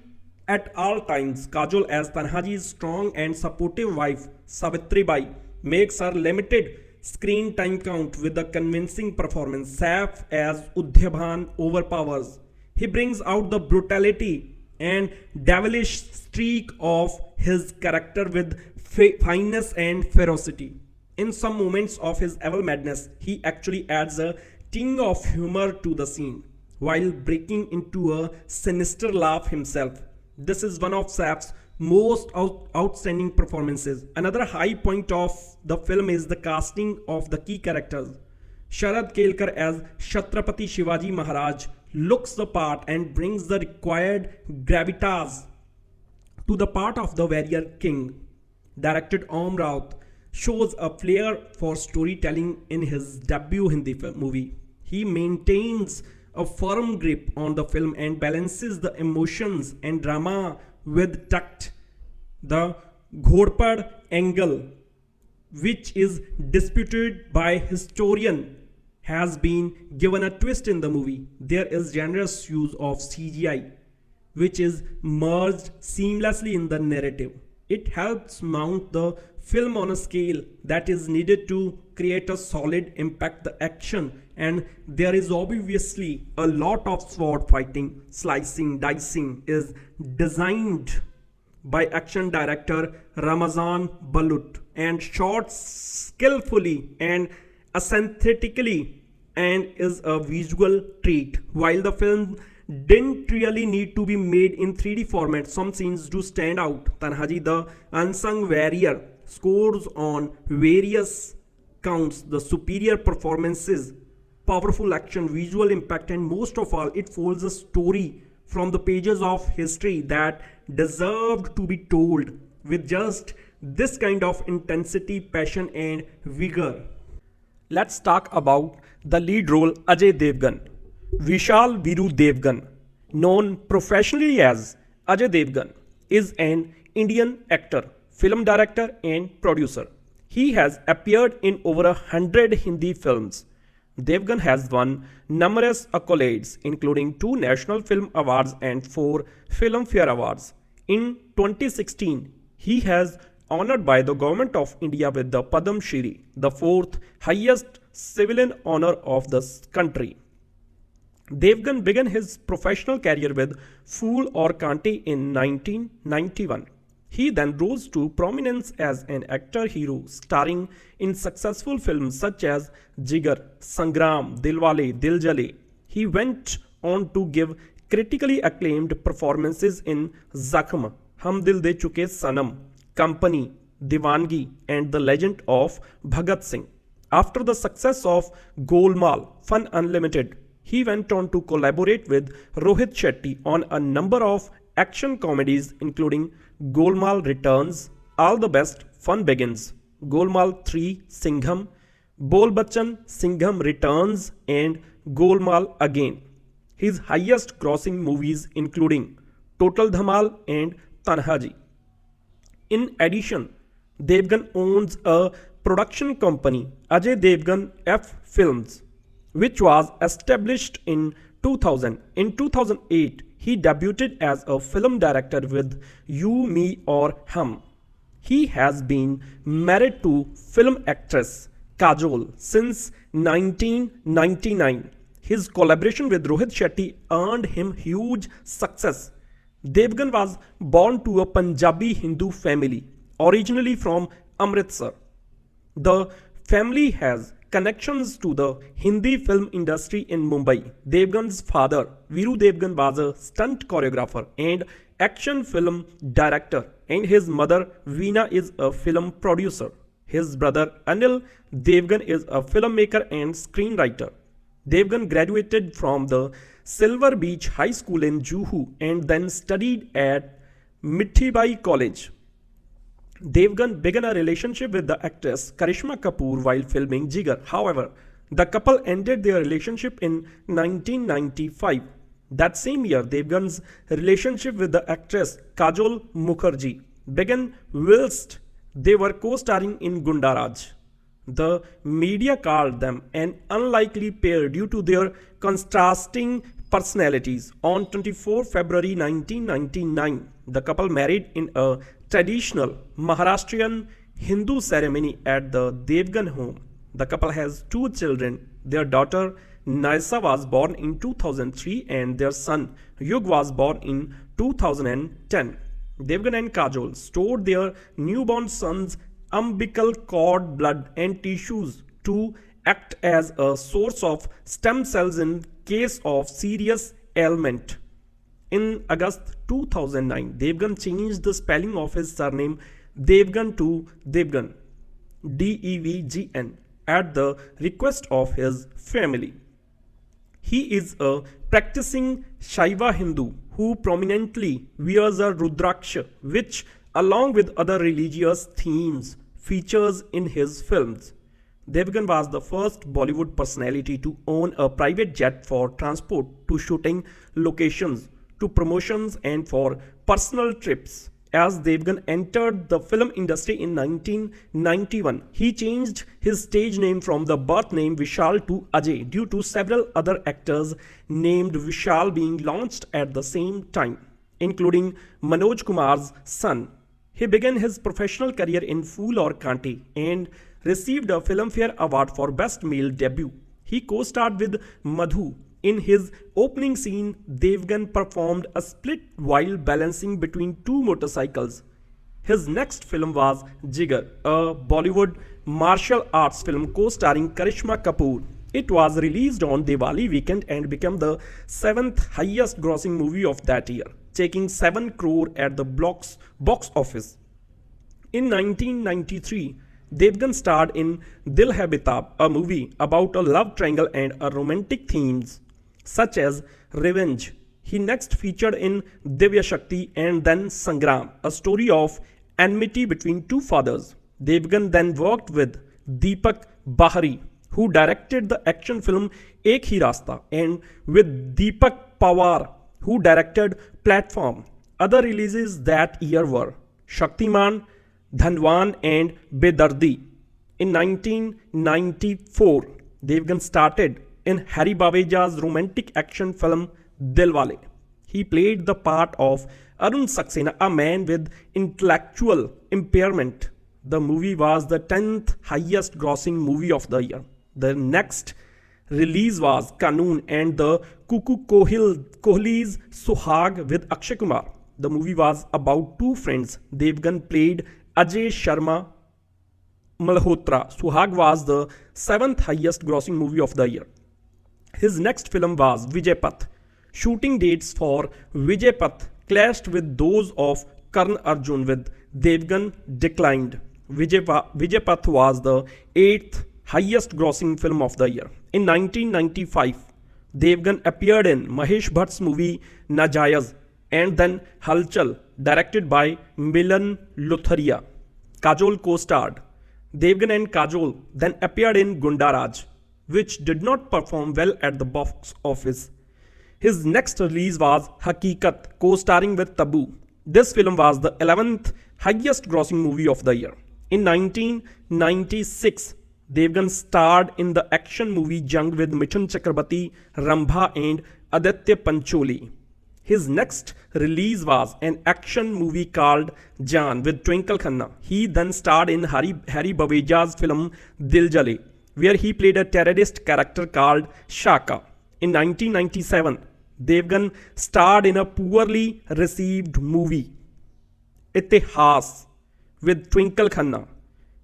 at all times. Kajol as Tanhaji's strong and supportive wife Savitri Bai makes her limited screen time count with a convincing performance. Saif as Udhaybhan overpowers. He brings out the brutality and devilish streak of his character with fineness and ferocity. In some moments of his evil madness, he actually adds a ting of humor to the scene, while breaking into a sinister laugh himself. This is one of Saif's most outstanding performances. Another high point of the film is the casting of the key characters. Sharad Kelkar as Chhatrapati Shivaji Maharaj looks the part and brings the required gravitas to the part of the warrior king. Director Om Raut shows a flair for storytelling in his debut Hindi movie. He maintains a firm grip on the film and balances the emotions and drama with tact. The Ghodpad angle, which is disputed by historian, has been given a twist in the movie. There is generous use of CGI, which is merged seamlessly in the narrative. It helps mount the film on a scale that is needed to create a solid impact the action, and there is obviously a lot of sword fighting. Slicing, dicing is designed by action director Ramazan Balut and shot skillfully and aesthetically and is a visual treat. While the film didn't really need to be made in 3D format, some scenes do stand out. Tanhaji The Unsung Warrior scores on various counts the superior performances, powerful action, visual impact, and most of all, it folds a story from the pages of history that deserved to be told with just this kind of intensity, passion, and vigor. Let's talk about the lead role Ajay Devgn. Vishal Viru Devgan, known professionally as Ajay Devgn, is an Indian actor, film director, and producer. He has appeared in over 100 Hindi films. Devgan has won numerous accolades, including 2 National Film Awards and 4 Filmfare Awards. In 2016, he has honored by the Government of India with the Padam Shri, the 4th highest civilian honor of the country. Devgan began his professional career with Fool or Kanti in 1991. He then rose to prominence as an actor hero, starring in successful films such as Jigar, Sangram, Dilwale, Diljale. He went on to give critically acclaimed performances in Zakham, Hum Dil De Chuke Sanam, Company, Diwangi, and The Legend of Bhagat Singh. After the success of Golmaal, Fun Unlimited, he went on to collaborate with Rohit Shetty on a number of action comedies including Golmaal Returns, All the Best, Fun Begins, Golmaal 3, Singham, Bol Bachchan, Singham Returns, and Golmaal Again. His highest grossing movies including Total Dhamal and Tanhaji. In addition, Devgan owns a production company, Ajay Devgn FFilms, which was established in 2000. In 2008, he debuted as a film director with You, Me or Hum. He has been married to film actress Kajol since 1999. His collaboration with Rohit Shetty earned him huge success. Devgan was born to a Punjabi Hindu family, originally from Amritsar. The family has connections to the Hindi film industry in Mumbai. Devgan's father, Viru Devgan, was a stunt choreographer and action film director, and his mother, Veena, is a film producer. His brother, Anil Devgan, is a filmmaker and screenwriter. Devgan graduated from the Silver Beach High School in Juhu and then studied at Mithibai College. Devgan began a relationship with the actress Karishma Kapoor while filming Jigar. However, the couple ended their relationship in 1995. That same year, Devgan's relationship with the actress Kajol Mukherjee began whilst they were co-starring in Gundaraj. The media called them an unlikely pair due to their contrasting personalities. On 24 February 1999, the couple married in a traditional Maharashtrian Hindu ceremony at the Devgan home. The couple has 2 children. Their daughter Naisa was born in 2003 and their son Yug was born in 2010. Devgan and Kajol stored their newborn son's umbilical cord blood and tissues to act as a source of stem cells in case of serious ailment. In August 2009, Devgan changed the spelling of his surname Devgan to Devgan, Devgn, at the request of his family. He is a practicing Shaiva Hindu who prominently wears a Rudraksha, which, along with other religious themes, features in his films. Devgan was the first Bollywood personality to own a private jet for transport to shooting locations, to promotions, and for personal trips. As Devgan entered the film industry in 1991, he changed his stage name from the birth name Vishal to Ajay due to several other actors named Vishal being launched at the same time, including Manoj Kumar's son. He began his professional career in Fool or Kanti and received a Filmfare Award for Best Male Debut. He co-starred with Madhu. In his opening scene, Devgan performed a split while balancing between 2 motorcycles. His next film was Jigar, a Bollywood martial arts film co-starring Karishma Kapoor. It was released on Diwali weekend and became the 7th highest grossing movie of that year, taking 7 crore at the box office. In 1993, Devgan starred in Dil Hai Bitab, a movie about a love triangle and a romantic themes such as revenge. He next featured in Divya Shakti and then Sangram, a story of enmity between two fathers. Devgan then worked with Deepak Bahari, who directed the action film Ek Hi Rasta, and with Deepak Pawar, who directed Platform. Other releases that year were Shaktiman, Dhanwan and Bedardi. In 1994, Devgan started in Harry Baweja's romantic action film Dilwale. He played the part of Arun Saxena, a man with intellectual impairment. The movie was the 10th highest grossing movie of the year. The next release was Kanoon and the Kuku Kohli's Suhag with Akshay Kumar. The movie was about two friends. Devgan played Ajay Sharma Malhotra. Suhag was the 7th highest grossing movie of the year. His next film was Vijaypath. Shooting dates for Vijaypath clashed with those of Karn Arjun, with Devgan declined. Vijaypath was the 8th highest grossing film of the year. In 1995, Devgan appeared in Mahesh Bhatt's movie Najayaz and then Halchal, directed by Milan Luthria. Kajol co-starred. Devgan and Kajol then appeared in Gundaraj, which did not perform well at the box office. His next release was Hakikat, co-starring with Tabu. This film was the 11th highest grossing movie of the year. In 1996, Devgan starred in the action movie Jung with Mithun Chakrabarti, Rambha and Aditya Pancholi. His next release was an action movie called Jaan with Twinkle Khanna. He then starred in Hari Baweja's film Dil Jale, where he played a terrorist character called Shaka. In 1997, Devgan starred in a poorly received movie, Itihas, with Twinkle Khanna.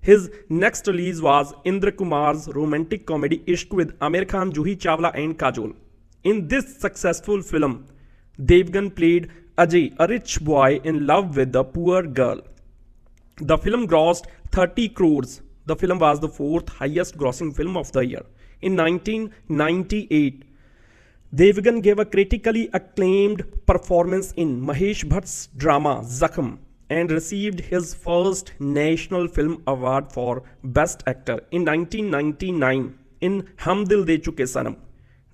His next release was Indra Kumar's romantic comedy Ishq with Amir Khan, Juhi Chawla and Kajol. In this successful film, Devgan played Ajay, a rich boy in love with a poor girl. The film grossed 30 crores. The film was the 4th highest grossing film of the year. In 1998, Devgan gave a critically acclaimed performance in Mahesh Bhatt's drama Zakham and received his first National Film Award for Best Actor. In 1999, in Hum Dil De Chuke Sanam,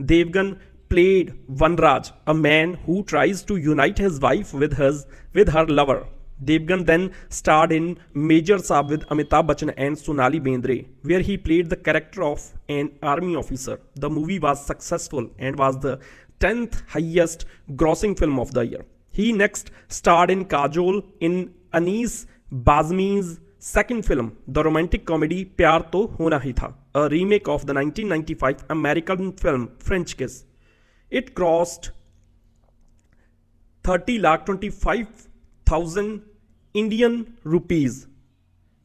Devgan played Vanraj, a man who tries to unite his wife with her lover. Devgan then starred in Major Saab with Amitabh Bachchan and Sonali Bendre, where he played the character of an army officer. The movie was successful and was the 10th highest grossing film of the year. He next starred in Kajol in Anis Bazmi's second film, the romantic comedy Pyar To Hona Hi Tha, a remake of the 1995 American film French Kiss. It grossed 30,25,000 Indian rupees.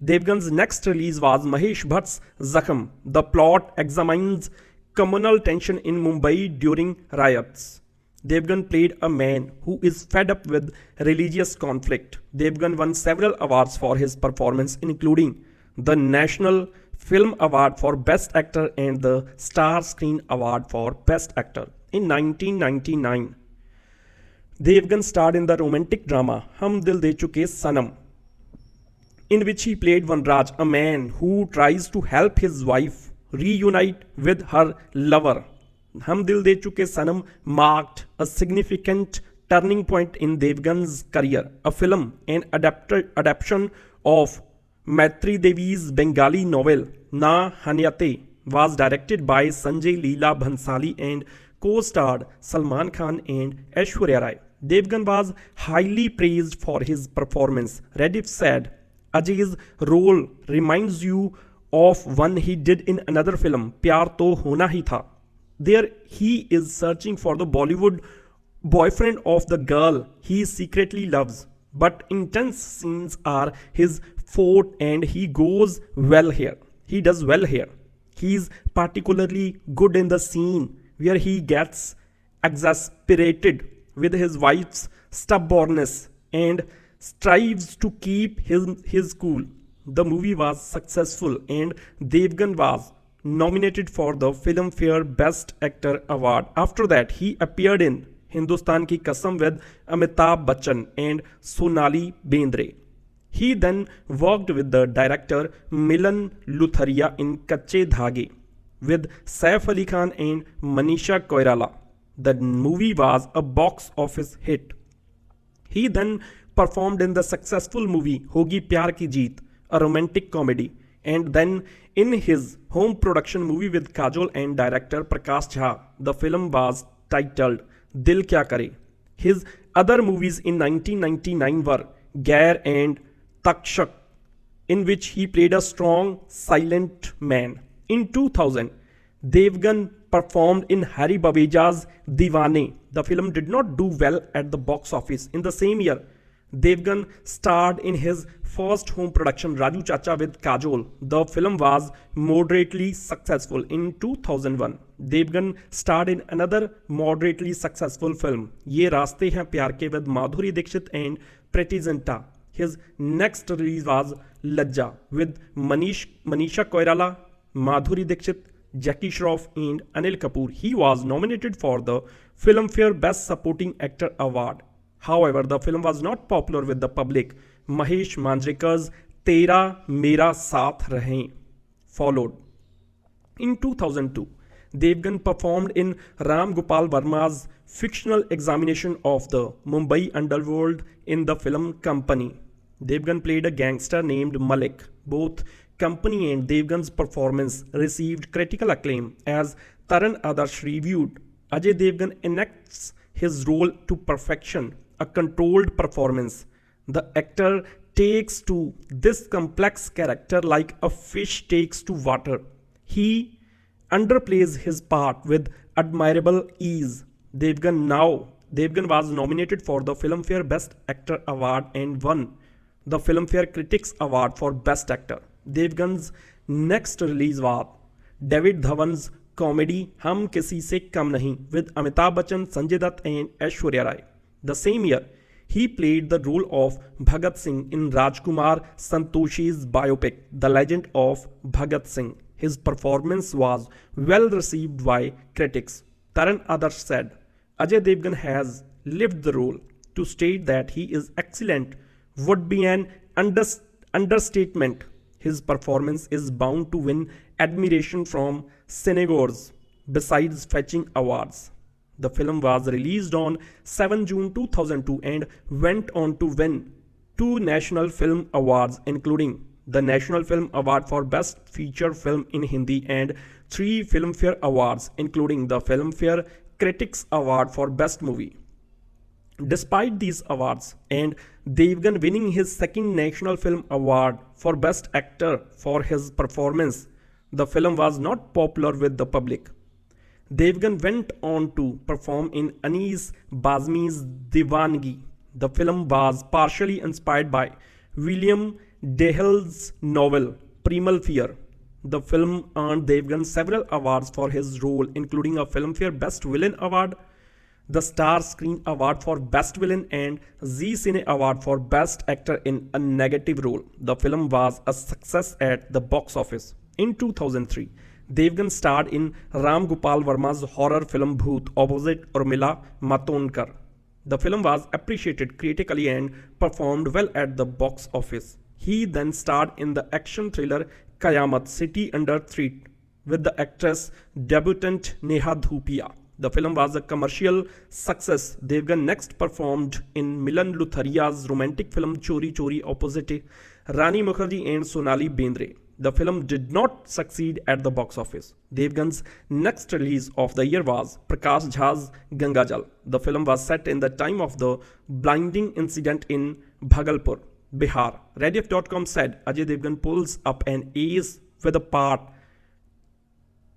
Devgan's next release was Mahesh Bhatt's Zakham. The plot examines communal tension in Mumbai during riots. Devgan played a man who is fed up with religious conflict. Devgan won several awards for his performance, including the National Film Award for Best Actor and the Star Screen Award for Best Actor. In 1999, Devgan starred in the romantic drama Hum Dil De Chuke Sanam, in which he played Vanraj, a man who tries to help his wife reunite with her lover. Hum Dil De Chuke Sanam marked a significant turning point in Devgan's career. A film and adaptation of Maitri Devi's Bengali novel Na Hanyate was directed by Sanjay Leela Bhansali and co-starred Salman Khan and Aishwarya Rai. Devgan was highly praised for his performance. Rediff said, Ajay's role reminds you of one he did in another film, Pyar To Hona Hi Tha. There he is searching for the Bollywood boyfriend of the girl he secretly loves. But intense scenes are his forte and he does well here. He's particularly good in the scene where he gets exasperated with his wife's stubbornness and strives to keep his cool. The movie was successful and Devgan was nominated for the Filmfare Best Actor Award. After that, he appeared in Hindustan Ki Kasam with Amitabh Bachchan and Sonali Bendre. He then worked with the director Milan Luthria in Kache Dhage with Saif Ali Khan and Manisha Koirala. The movie was a box office hit. He then performed in the successful movie Hogi Pyar Ki Jeet, a romantic comedy, and then in his home production movie with Kajol and director Prakash Jha. The film was titled Dil Kya Kare. His other movies in 1999 were Gair and Takshak, in which he played a strong, silent man. In 2000, Devgan performed in Hari Baweja's Deewane. The film did not do well at the box office. In the same year, Devgan starred in his first home production Raju Chacha with Kajol. The film was moderately successful. In 2001, Devgan starred in another moderately successful film, Ye Raaste Hain Pyar Ke with Madhuri Dixit and Preeti Zinta. His next release was Lajja with Manisha Koirala, Madhuri Dixit, Jackie Shroff and Anil Kapoor. He was nominated for the Filmfare Best Supporting Actor Award. However, the film was not popular with the public. Mahesh Manjrekar's Tera Mera Saath Rahe followed. In 2002, Devgan performed in Ram Gopal Verma's fictional examination of the Mumbai underworld in the film Company. Devgan played a gangster named Malik. Both Company and Devgan's performance received critical acclaim. As Taran Adarsh reviewed, Ajay Devgn enacts his role to perfection, a controlled performance. The actor takes to this complex character like a fish takes to water. He underplays his part with admirable ease. Devgan was nominated for the Filmfare Best Actor Award and won the Filmfare Critics Award for Best Actor. Devgan's next release was David Dhawan's comedy Hum Kisi Se Kam Nahi with Amitabh Bachchan, Sanjay Dutt and Aishwarya Rai. The same year, he played the role of Bhagat Singh in Rajkumar Santoshi's biopic, The Legend of Bhagat Singh. His performance was well received by critics. Taran Adarsh said, Ajay Devgn has lived the role. To state that he is excellent would be an understatement. His performance is bound to win admiration from cinegoers, besides fetching awards. The film was released on 7 June 2002 and went on to win 2 National Film Awards, including the National Film Award for Best Feature Film in Hindi and 3 Filmfare Awards, including the Filmfare Critics Award for Best Movie. Despite these awards and Devgan winning his second National Film Award for Best Actor for his performance, the film was not popular with the public. Devgan went on to perform in Anis Bazmi's Diwangi. The film was partially inspired by William Dahle's novel Primal Fear. The film earned Devgan several awards for his role, including a Filmfare Best Villain Award, the Star Screen Award for Best Villain and Zee Cine Award for Best Actor in a Negative Role. The film was a success at the box office. In 2003, Devgan starred in Ram Gopal Verma's horror film Bhoot opposite Urmila Matondkar. The film was appreciated critically and performed well at the box office. He then starred in the action thriller Qayamat City Under Threat with the actress debutant Neha Dhupia. The film was a commercial success. Devgan next performed in Milan Lutharia's romantic film Chori Chori opposite Rani Mukherjee and Sonali Bendre. The film did not succeed at the box office. Devgan's next release of the year was Prakash Jha's Gangajal. The film was set in the time of the blinding incident in Bhagalpur, Bihar. Rediff.com said Ajay Devgn pulls up an ace with a part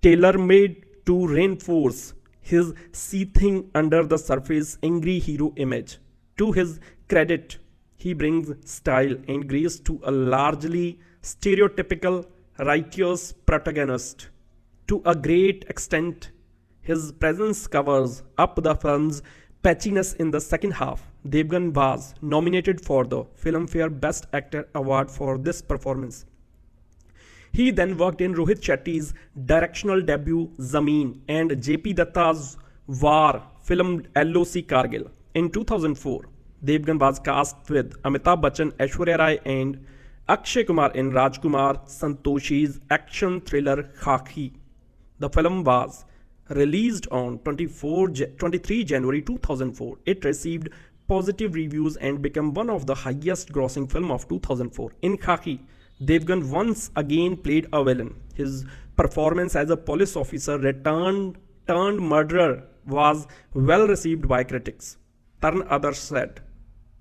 tailor-made to reinforce his seething under the surface angry hero image. To his credit, he brings style and grace to a largely stereotypical righteous protagonist. To a great extent, his presence covers up the film's patchiness in the second half. Devgan was nominated for the Filmfare Best Actor Award for this performance. He then worked in Rohit Shetty's directional debut Zameen and JP Datta's War filmed LOC Kargil. In 2004, Devgan was cast with Amitabh Bachchan, Aishwarya Rai and Akshay Kumar in Rajkumar Santoshi's action thriller Khaki. The film was released on 23 January 2004. It received positive reviews and became one of the highest grossing film of 2004. In Khaki, Devgan once again played a villain. His performance as a police officer turned murderer was well received by critics. Tarun Adarsh said,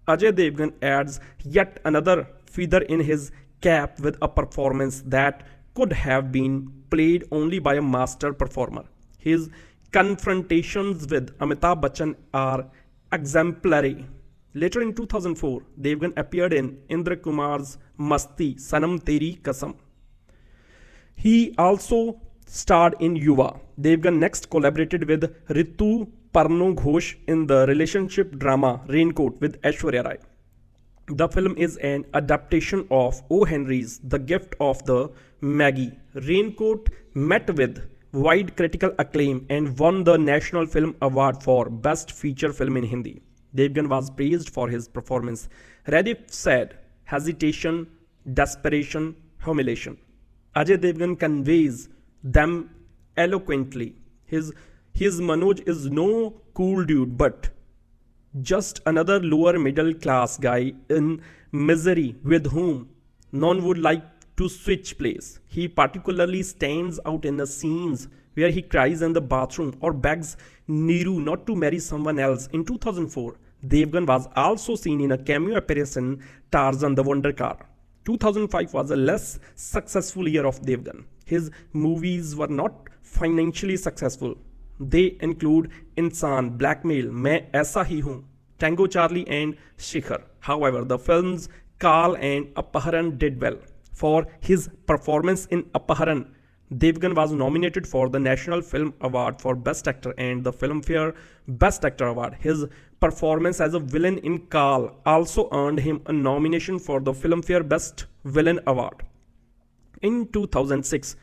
Ajay Devgn adds yet another feather in his cap with a performance that could have been played only by a master performer. His confrontations with Amitabh Bachchan are exemplary. Later in 2004, Devgan appeared in Indra Kumar's Masti Sanam Teri Kasam. He also starred in Yuva. Devgan next collaborated with Ritu Parno Ghosh in the relationship drama Raincoat with Aishwarya Rai. The film is an adaptation of O. Henry's The Gift of the Maggie. Raincoat met with wide critical acclaim and won the National Film Award for Best Feature Film in Hindi. Devgan was praised for his performance. Radif said, hesitation, desperation, humiliation. Ajay Devgn conveys them eloquently. His Manoj is no cool dude, but just another lower middle class guy in misery with whom none would like to switch place. He particularly stands out in the scenes where he cries in the bathroom or begs Neeru not to marry someone else. In 2004, Devgan was also seen in a cameo appearance in Tarzan the Wonder Car. 2005 was a less successful year of Devgan. His movies were not financially successful. They include Insan, Blackmail, Main Aisa Hi Hoon, Tango Charlie and Shikhar. However, the films Kaal and Appaharan did well. For his performance in Appaharan, Devgan was nominated for the National Film Award for Best Actor and the Filmfare Best Actor Award. His performance as a villain in Kaal also earned him a nomination for the Filmfare Best Villain Award. In 2006,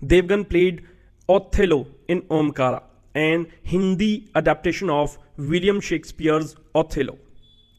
Devgan played Othello in Omkara, an Hindi adaptation of William Shakespeare's Othello.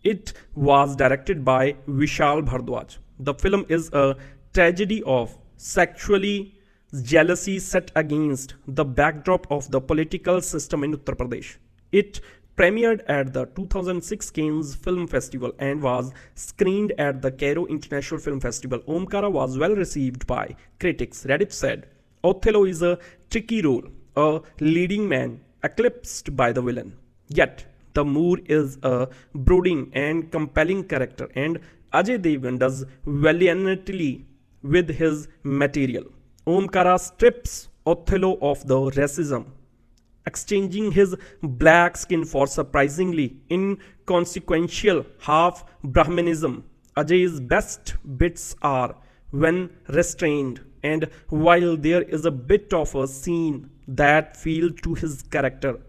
It was directed by Vishal Bhardwaj. The film is a tragedy of sexually jealousy set against the backdrop of the political system in Uttar Pradesh. It premiered at the 2006 Cannes Film Festival and was screened at the Cairo International Film Festival. Omkara was well received by critics. Radif said, Othello is a tricky role, a leading man eclipsed by the villain. Yet, the Moor is a brooding and compelling character, and Ajay Devgn does valiantly with his material. Omkara strips Othello of the racism, exchanging his black skin for surprisingly inconsequential half Brahmanism. Ajay's best bits are when restrained, and while there is a bit of a scene that feels to his character,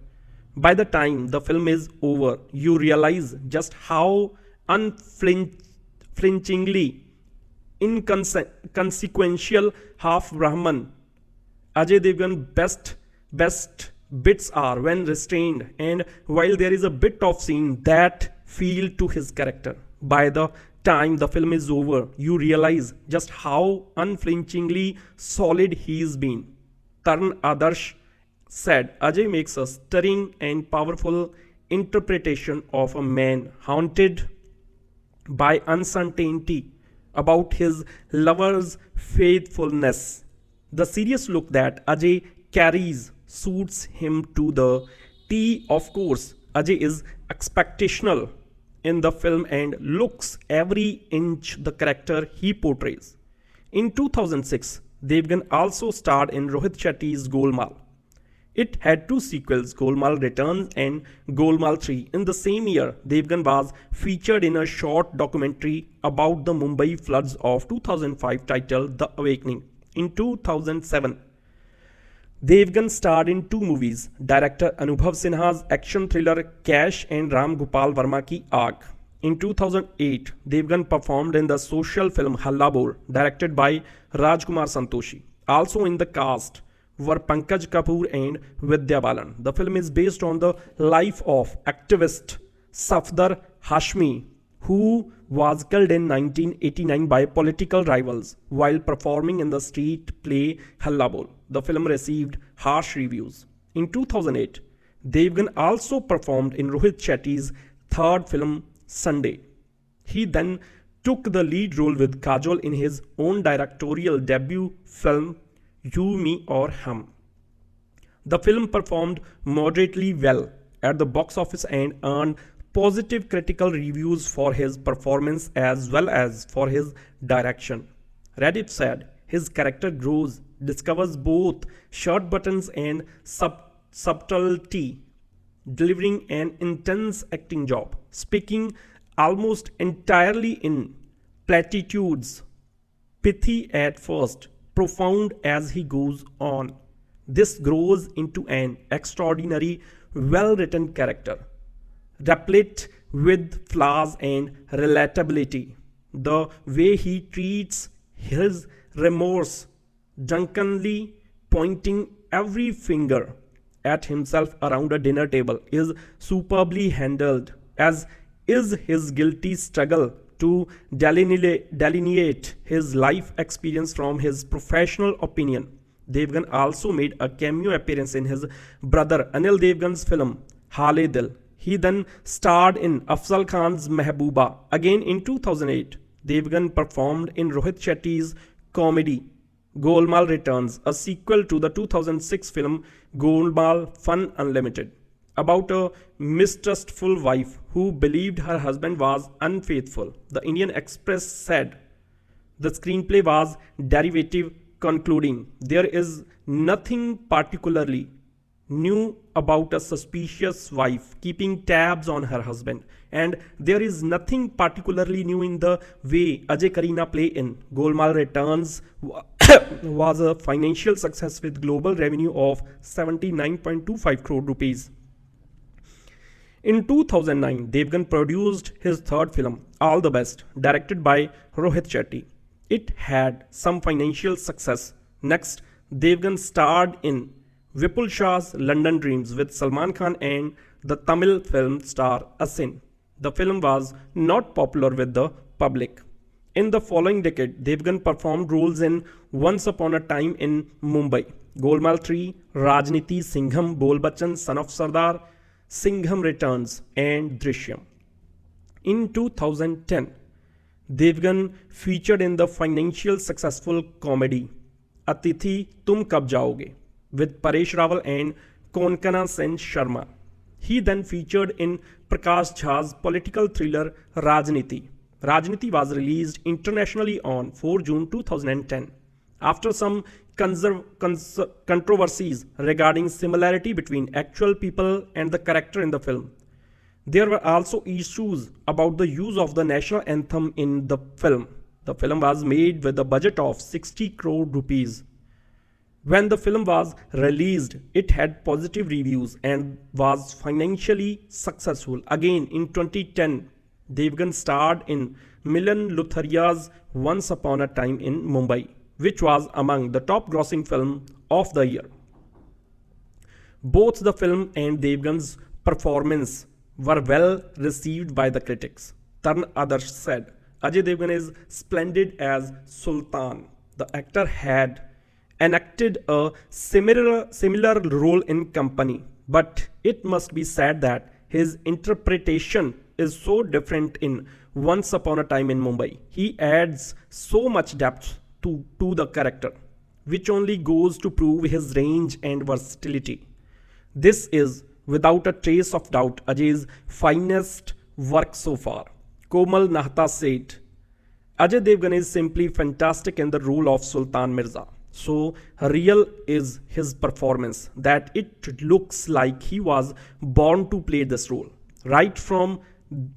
by the time the film is over, you realize just how unflinchingly inconsequential half Brahman Ajay Devgn best bits are when restrained, and while there is a bit of scene that feel to his character. By the time the film is over, you realize just how unflinchingly solid he's been. Tarun Adarsh said, Ajay makes a stirring and powerful interpretation of a man haunted by uncertainty about his lover's faithfulness. The serious look that Ajay carries suits him to the T. Of course, Ajay is expectational in the film and looks every inch the character he portrays. In 2006, Devgan also starred in Rohit Shetty's Golmaal. It had two sequels, Golmaal Returns and Golmaal 3. In the same year, Devgan was featured in a short documentary about the Mumbai floods of 2005 titled The Awakening. In 2007, Devgan starred in two movies, director Anubhav Sinha's action thriller Cash and Ram Gopal Verma Ki Aag. In 2008, Devgan performed in the social film Halla Bol, directed by Rajkumar Santoshi. Also in the cast were Pankaj Kapoor and Vidya Balan. The film is based on the life of activist Safdar Hashmi, who was killed in 1989 by political rivals while performing in the street play Halla Bol. The film received harsh reviews. In 2008, Devgan also performed in Rohit Shetty's third film, Sunday. He then took the lead role with Kajol in his own directorial debut film, You, Me or Hum. The film performed moderately well at the box office and earned positive critical reviews for his performance as well as for his direction. Reddit said his character grows, discovers both shirt buttons and subtlety, delivering an intense acting job, speaking almost entirely in platitudes, pithy at first, profound as he goes on. This grows into an extraordinary, well-written character, replete with flaws and relatability. The way he treats his remorse, drunkenly pointing every finger at himself around a dinner table, is superbly handled, as is his guilty struggle to delineate his life experience from his professional opinion. Devgan also made a cameo appearance in his brother Anil Devgan's film Hale Dil. He then starred in Afzal Khan's Mehbooba. Again in 2008, Devgan performed in Rohit Shetty's comedy Golmaal Returns, a sequel to the 2006 film Golmaal Fun Unlimited, about a mistrustful wife who believed her husband was unfaithful. The Indian Express said the screenplay was derivative, concluding, "There is nothing particularly new about a suspicious wife keeping tabs on her husband, and there is nothing particularly new in the way Ajay Karina play in Golmaal Returns was a financial success with global revenue of 79.25 crore rupees. In 2009, Devgan produced his third film, All the Best, directed by Rohit Shetty. It had some financial success. Next, Devgan starred in Vipul Shah's London Dreams with Salman Khan and the Tamil film star Asin. The film was not popular with the public. In the following decade, Devgan performed roles in Once Upon a Time in Mumbai, Golmaal 3, Rajniti, Singham, Bol Bachchan, Son of Sardar, Singham Returns, and Drishyam. In 2010, Devgan featured in the financially successful comedy Atithi Tum Kab Jaoge with Paresh Rawal and Konkana Sen Sharma. He then featured in Prakash Jha's political thriller Rajniti. Rajniti was released internationally on 4 June 2010. After some controversies regarding similarity between actual people and the character in the film, there were also issues about the use of the national anthem in the film. The film was made with a budget of 60 crore rupees. When the film was released, it had positive reviews and was financially successful. Again, in 2010, Devgan starred in Milan Lutharia's Once Upon a Time in Mumbai, which was among the top grossing film of the year. Both the film and Devgan's performance were well received by the critics. Tarn Adarsh said, Ajay Devgn is splendid as Sultan. The actor had enacted a similar role in Company, but it must be said that his interpretation is so different in Once Upon a Time in Mumbai. He adds so much depth to the character, which only goes to prove his range and versatility. This is, without a trace of doubt, Ajay's finest work so far. Komal Nahta said, Ajay Devgn is simply fantastic in the role of Sultan Mirza. So real is his performance that it looks like he was born to play this role. Right from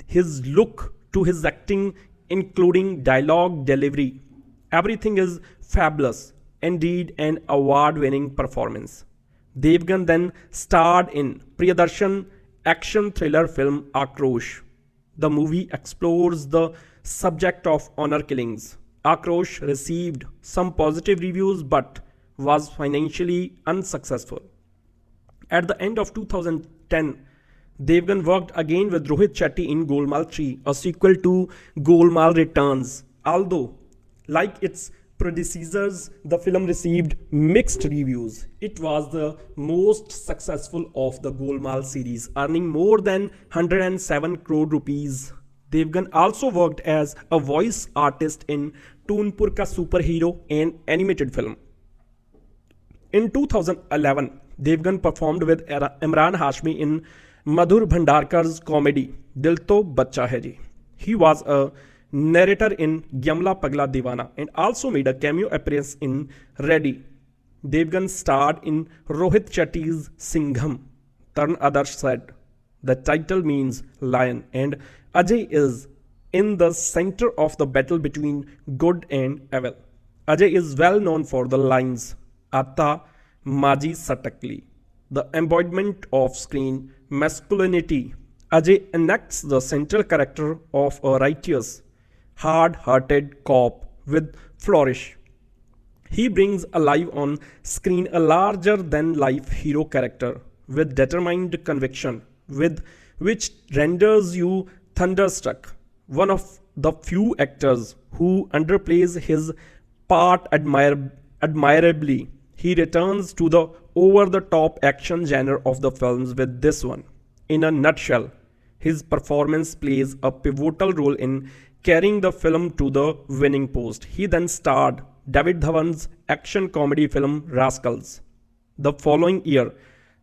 his look to his acting, including dialogue delivery, everything is fabulous. Indeed, an award-winning performance. Devgan then starred in Priyadarshan action thriller film Akrosh. The movie explores the subject of honor killings. Akrosh received some positive reviews but was financially unsuccessful. At the end of 2010, Devgan worked again with Rohit Shetty in Golmaal 3, a sequel to Golmaal Returns. Although, like its predecessors, the film received mixed reviews. It was the most successful of the Golmaal series, earning more than 107 crore rupees. Devgan also worked as a voice artist in Toonpur Ka Superhero, an animated film. In 2011, Devgan performed with Imran Hashmi in Madhur Bhandarkar's comedy Dil To Bacha Hai Ji. He was a narrator in Gyamla Pagla Divana and also made a cameo appearance in Ready. Devgan starred in Rohit Shetty's Singham. Tarun Adarsh said, "The title means lion, and Ajay is in the center of the battle between good and evil." Ajay is well known for the lines Atta Maji Satakli, the embodiment of screen masculinity. Ajay enacts the central character of a righteous, hard-hearted cop with flourish. He brings alive on screen a larger-than-life hero character with determined conviction, with which renders you thunderstruck. One of the few actors who underplays his part admirably, he returns to the over-the-top action genre of the films with this one. In a nutshell, his performance plays a pivotal role in carrying the film to the winning post. He then starred David Dhawan's action comedy film Rascals. The following year,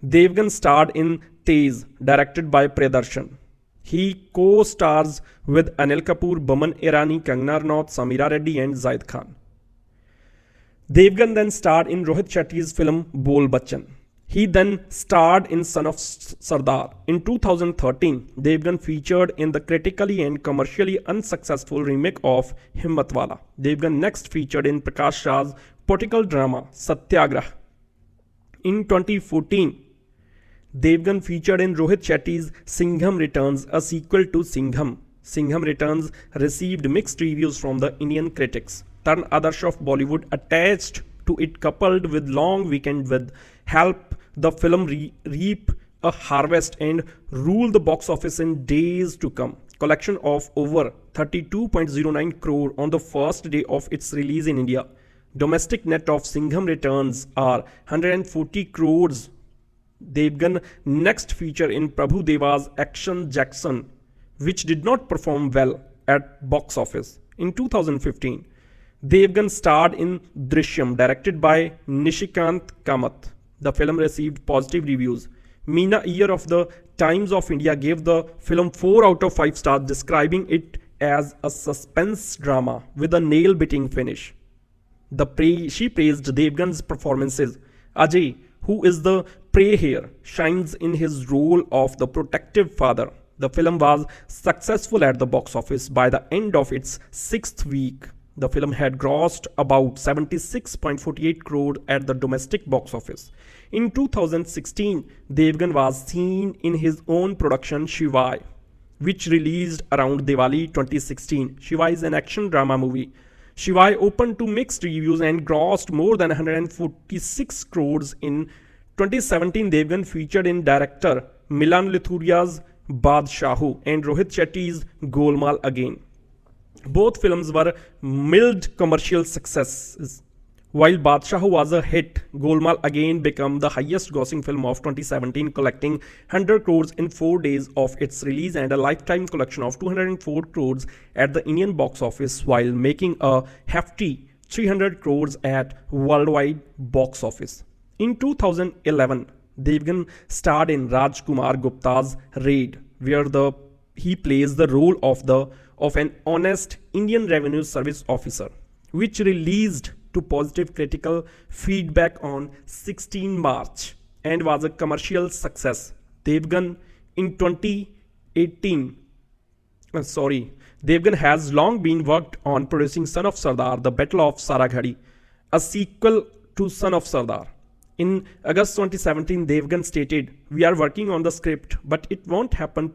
Devgan starred in Tez, directed by Priyadarshan. He co-stars with Anil Kapoor, Boman Irani, Kangana Ranaut, Samira Reddy and Zaid Khan. Devgan then starred in Rohit Shetty's film Bol Bachchan. He then starred in Son of Sardar. In 2013, Devgan featured in the critically and commercially unsuccessful remake of Himmatwala. Devgan next featured in Prakash Raj's political drama Satyagrah. In 2014, Devgan featured in Rohit Shetty's Singham Returns, a sequel to Singham. Singham Returns received mixed reviews from the Indian critics. Tarun Adarsh of Bollywood attached to it, coupled with Long Weekend with help the film reap a harvest and rule the box office in days to come. Collection of over 32.09 crore on the first day of its release in India. Domestic net of Singham Returns are 140 crores. Devgan next feature in Prabhu Deva's Action Jackson, which did not perform well at box office. In 2015, Devgan starred in Drishyam, directed by Nishikant Kamath. The film received positive reviews. Meena Iyer of the Times of India gave the film 4 out of 5 stars, describing it as a suspense drama with a nail-biting finish. She praised Devgan's performances. Ajay, who is the prey here, shines in his role of the protective father. The film was successful at the box office. By the end of its 6th week, the film had grossed about 76.48 crore at the domestic box office. In 2016, Devgan was seen in his own production Shivai, which released around Diwali 2016. Shivai is an action drama movie. Shivai opened to mixed reviews and grossed more than 146 crores. In 2017, Devgan featured in director Milan Luthuria's Badshaahu and Rohit Shetty's Golmaal Again. Both films were mild commercial successes. While Badshaahu was a hit, Golmaal Again became the highest grossing film of 2017, collecting 100 crores in 4 days of its release and a lifetime collection of 204 crores at the Indian box office, while making a hefty 300 crores at worldwide box office. In 2011, Devgan starred in Rajkumar Gupta's Raid, where he plays the role of an honest Indian Revenue Service officer, which released to positive critical feedback on 16 March and was a commercial success. Devgan has long been worked on producing Son of Sardar, The Battle of Saraghadi, a sequel to Son of Sardar. In August 2017, Devgan stated, "We are working on the script, but it won't happen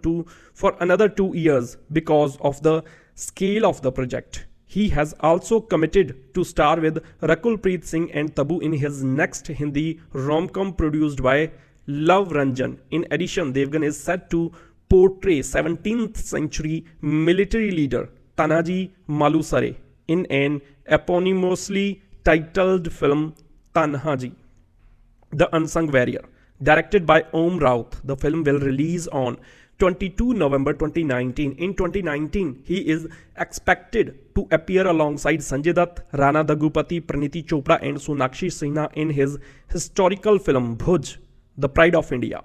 for another 2 years because of the scale of the project. He has also committed to star with Rakul Preet Singh and Tabu in his next Hindi rom-com produced by Love Ranjan. In addition, Devgan is set to portray 17th century military leader Tanaji Malusare in an eponymously titled film Tanhaji The Unsung Warrior, directed by Om Raut. The film will release on 22 November 2019. In 2019, he is expected to appear alongside Sanjay Dutt, Rana Daggupati, Praniti Chopra and Sonakshi Sinha in his historical film Bhuj, The Pride of India.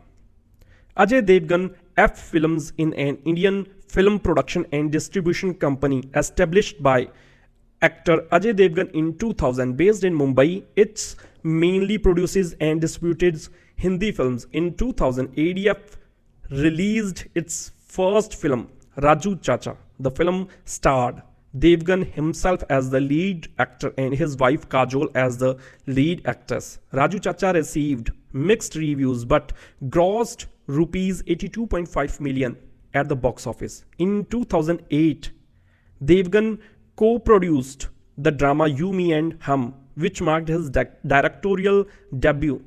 Ajay Devgn FFilms in an Indian film production and distribution company established by actor Ajay Devgn in 2000, based in Mumbai. It mainly produces and distributes Hindi films. In 2000, ADF released its first film, Raju Chacha. The film starred Devgan himself as the lead actor and his wife Kajol as the lead actress. Raju Chacha received mixed reviews but grossed rupees 82.5 million at the box office. In 2008, Devgan co-produced the drama You, Me and Hum, which marked his directorial debut.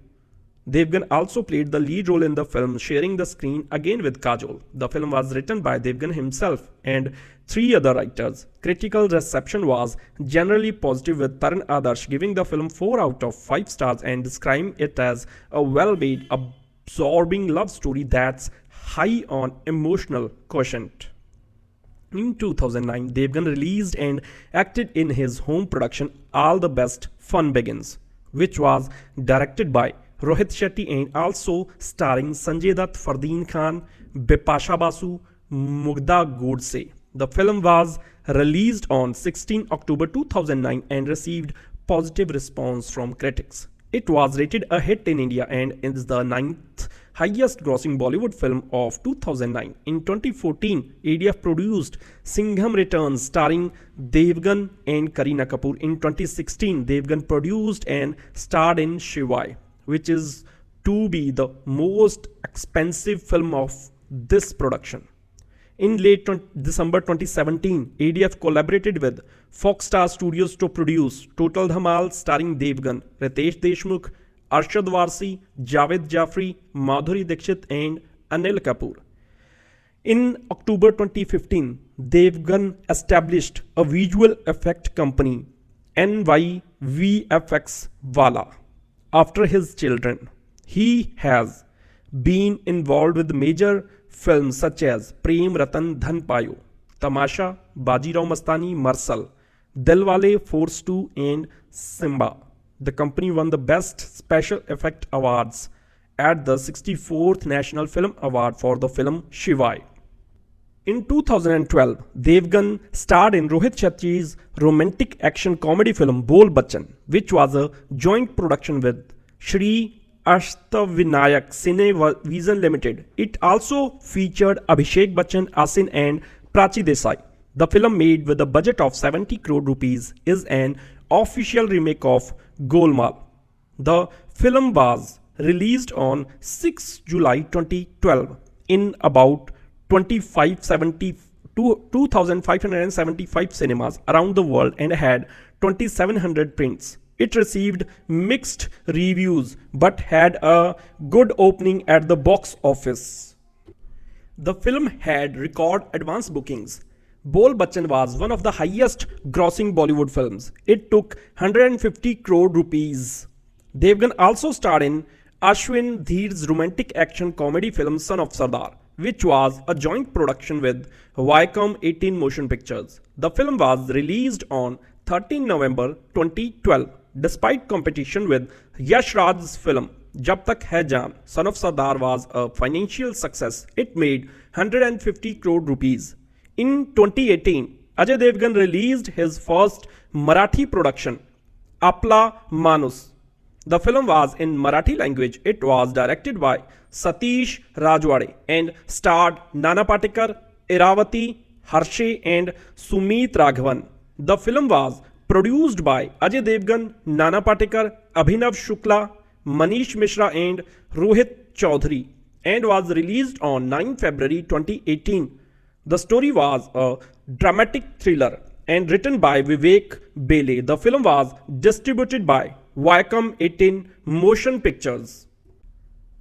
Devgan also played the lead role in the film, sharing the screen again with Kajol. The film was written by Devgan himself and 3 other writers. Critical reception was generally positive, with Taran Adarsh giving the film 4 out of 5 stars and describing it as a well-made, absorbing love story that's high on emotional quotient. In 2009, Devgan released and acted in his home production All the Best Fun Begins, which was directed by Rohit Shetty and also starring Sanjay Dutt, Fardeen Khan, Bipasha Basu, Mugdha Godse. The film was released on 16 October 2009 and received positive response from critics. It was rated a hit in India and is the 9th highest grossing Bollywood film of 2009. In 2014, ADF produced Singham Returns starring Devgan and Kareena Kapoor. In 2016, Devgan produced and starred in Shivai, which is to be the most expensive film of this production. In late December 2017, ADF collaborated with Fox Star Studios to produce Total Dhamal starring Devgan, Ritesh Deshmukh, Arshad Warsi, Javed Jafri, Madhuri Dixit and Anil Kapoor. In October 2015, Devgan established a visual effect company, NYVFX Wala, after his children. He has been involved with major films such as Prem Ratan Dhan Payo, Tamasha, Bajirao Mastani, Marsal, Dilwale, Force 2 and Simba. The company won the Best Special Effect Awards at the 64th National Film Award for the film Shivai. In 2012, Devgan starred in Rohit Shetty's romantic action comedy film Bol Bachan, which was a joint production with Shri Ashtavinayak Cine Vision Limited. It also featured Abhishek Bachchan, Asin and Prachi Desai. The film, made with a budget of 70 crore rupees, is an official remake of Golmaal. The film was released on 6 July 2012 in about 2,575 cinemas around the world and had 2,700 prints. It received mixed reviews but had a good opening at the box office. The film had record advance bookings. Bol Bachan was one of the highest grossing Bollywood films. It took 150 crore rupees. Devgan also starred in Ashwin Dheer's romantic action comedy film Son of Sardar, which was a joint production with Viacom 18 Motion Pictures. The film was released on 13 November 2012. Despite competition with Yash Raj's film Jab Tak Hai Jaan, Son of Sardar was a financial success. It made 150 crore rupees. In 2018, Ajay Devgn released his first Marathi production, Apla Manus. The film was in Marathi language. It was directed by Satish Rajwade and starred Nana Patekar, Iravati, Harshe and Sumit Raghavan. The film was produced by Ajay Devgn, Nana Patekar, Abhinav Shukla, Manish Mishra and Rohit Chaudhary and was released on 9 February 2018. The story was a dramatic thriller and written by Vivek Bele. The film was distributed by Viacom 18 Motion Pictures.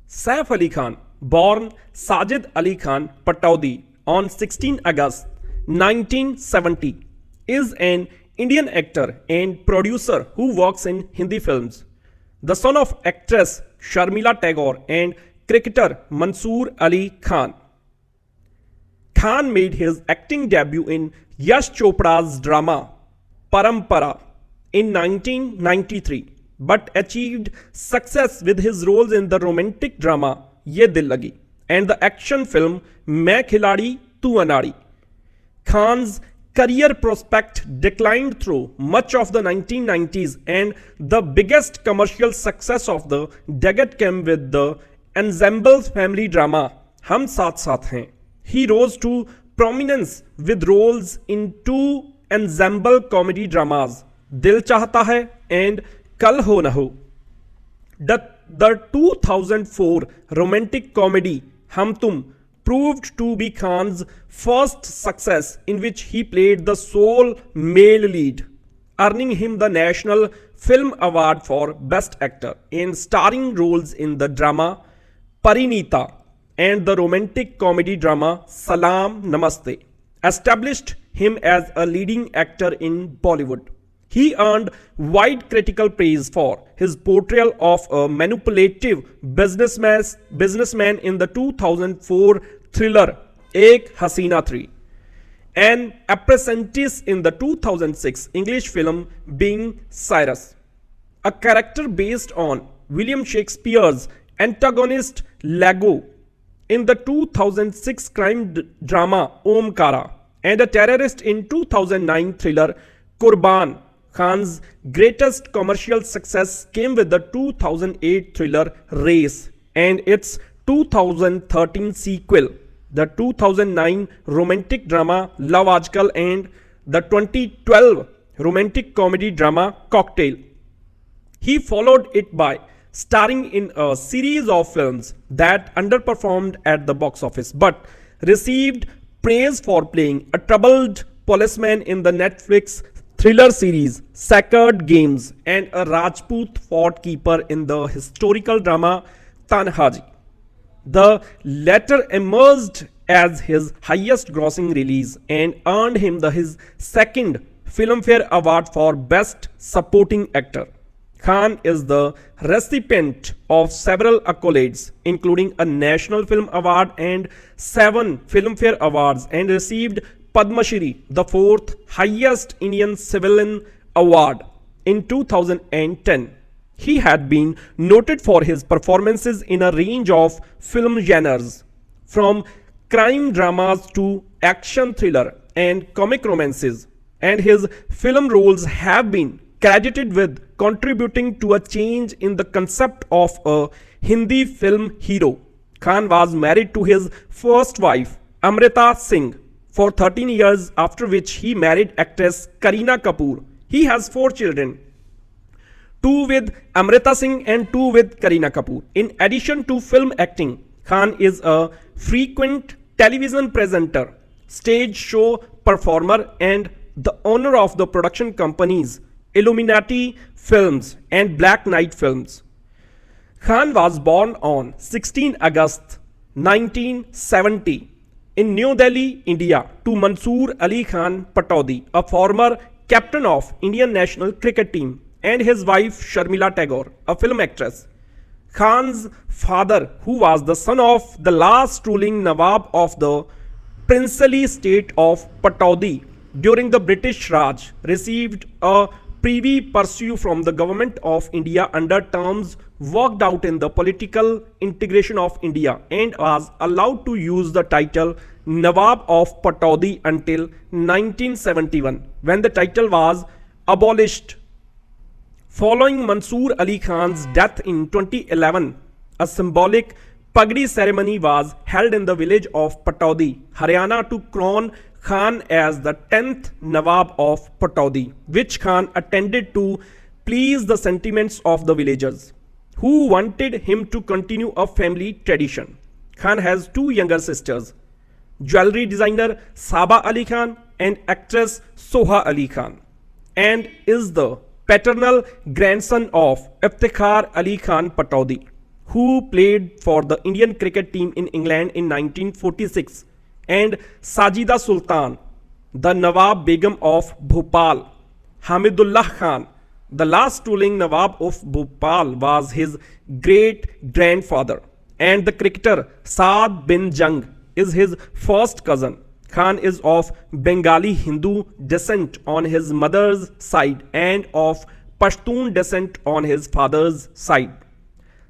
Saif Ali Khan, born Sajid Ali Khan Pataudi on 16 August 1970, is an Indian actor and producer who works in Hindi films. The son of actress Sharmila Tagore and cricketer Mansoor Ali Khan. Khan made his acting debut in Yash Chopra's drama Parampara in 1993, but achieved success with his roles in the romantic drama Ye Dil Lagi and the action film Main Khiladi Tu Anari. Khan's career prospect declined through much of the 1990s, and the biggest commercial success of the decade came with the ensemble family drama Hum Saath Saath Hain. He rose to prominence with roles in two ensemble comedy dramas, Dil Chahta Hai and Kal Ho Na Ho. The 2004 romantic comedy Hum Tum proved to be Khan's first success, in which he played the sole male lead, earning him the National Film Award for Best Actor, in starring roles in the drama Parinita and the romantic comedy drama Salam Namaste established him as a leading actor in Bollywood. He earned wide critical praise for his portrayal of a manipulative businessman in the 2004 thriller Ek Hasina 3, an apprentice in the 2006 English film Being Cyrus, a character based on William Shakespeare's antagonist Lago in the 2006 crime drama Omkara, and a terrorist in 2009 thriller Qurban. Khan's greatest commercial success came with the 2008 thriller Race and its 2013 sequel, the 2009 romantic drama Love Aajkal, and the 2012 romantic comedy drama Cocktail. He followed it by starring in a series of films that underperformed at the box office, but received praise for playing a troubled policeman in the Netflix thriller series Sacred Games and a Rajput fort keeper in the historical drama Tanhaji. The latter emerged as his highest grossing release and earned him his second Filmfare Award for Best Supporting Actor. Khan is the recipient of several accolades, including a National Film Award and 7 Filmfare Awards, and received Padma Shri, the fourth highest Indian civilian award, in 2010. He had been noted for his performances in a range of film genres, from crime dramas to action thriller and comic romances, and his film roles have been credited with contributing to a change in the concept of a Hindi film hero. Khan was married to his first wife, Amrita Singh, for 13 years, after which he married actress Kareena Kapoor. He has 4 children, 2 with Amrita Singh and 2 with Kareena Kapoor. In addition to film acting, Khan is a frequent television presenter, stage show performer, and the owner of the production companies Illuminati Films and Black Knight Films. Khan was born on 16 August 1970 in New Delhi, India, to Mansoor Ali Khan Pataudi, a former captain of Indian national cricket team, and his wife Sharmila Tagore, a film actress. Khan's father, who was the son of the last ruling Nawab of the princely state of Pataudi during the British Raj, received a privy pursuit from the government of India under terms worked out in the political integration of India, and was allowed to use the title Nawab of Pataudi until 1971, when the title was abolished. Following Mansoor Ali Khan's death in 2011, a symbolic pagdi ceremony was held in the village of Pataudi, Haryana, to crown Khan as the 10th Nawab of Pataudi, which Khan attended to please the sentiments of the villagers, who wanted him to continue a family tradition. Khan has 2 younger sisters, jewelry designer Saba Ali Khan, and actress Soha Ali Khan, and is the paternal grandson of Iftikhar Ali Khan Pataudi, who played for the Indian cricket team in England in 1946, and Sajida Sultan, the Nawab Begum of Bhopal. Hamidullah Khan, the last ruling Nawab of Bhopal, was his great-grandfather, and the cricketer Saad bin Jung is his first cousin. Khan is of Bengali Hindu descent on his mother's side and of Pashtun descent on his father's side.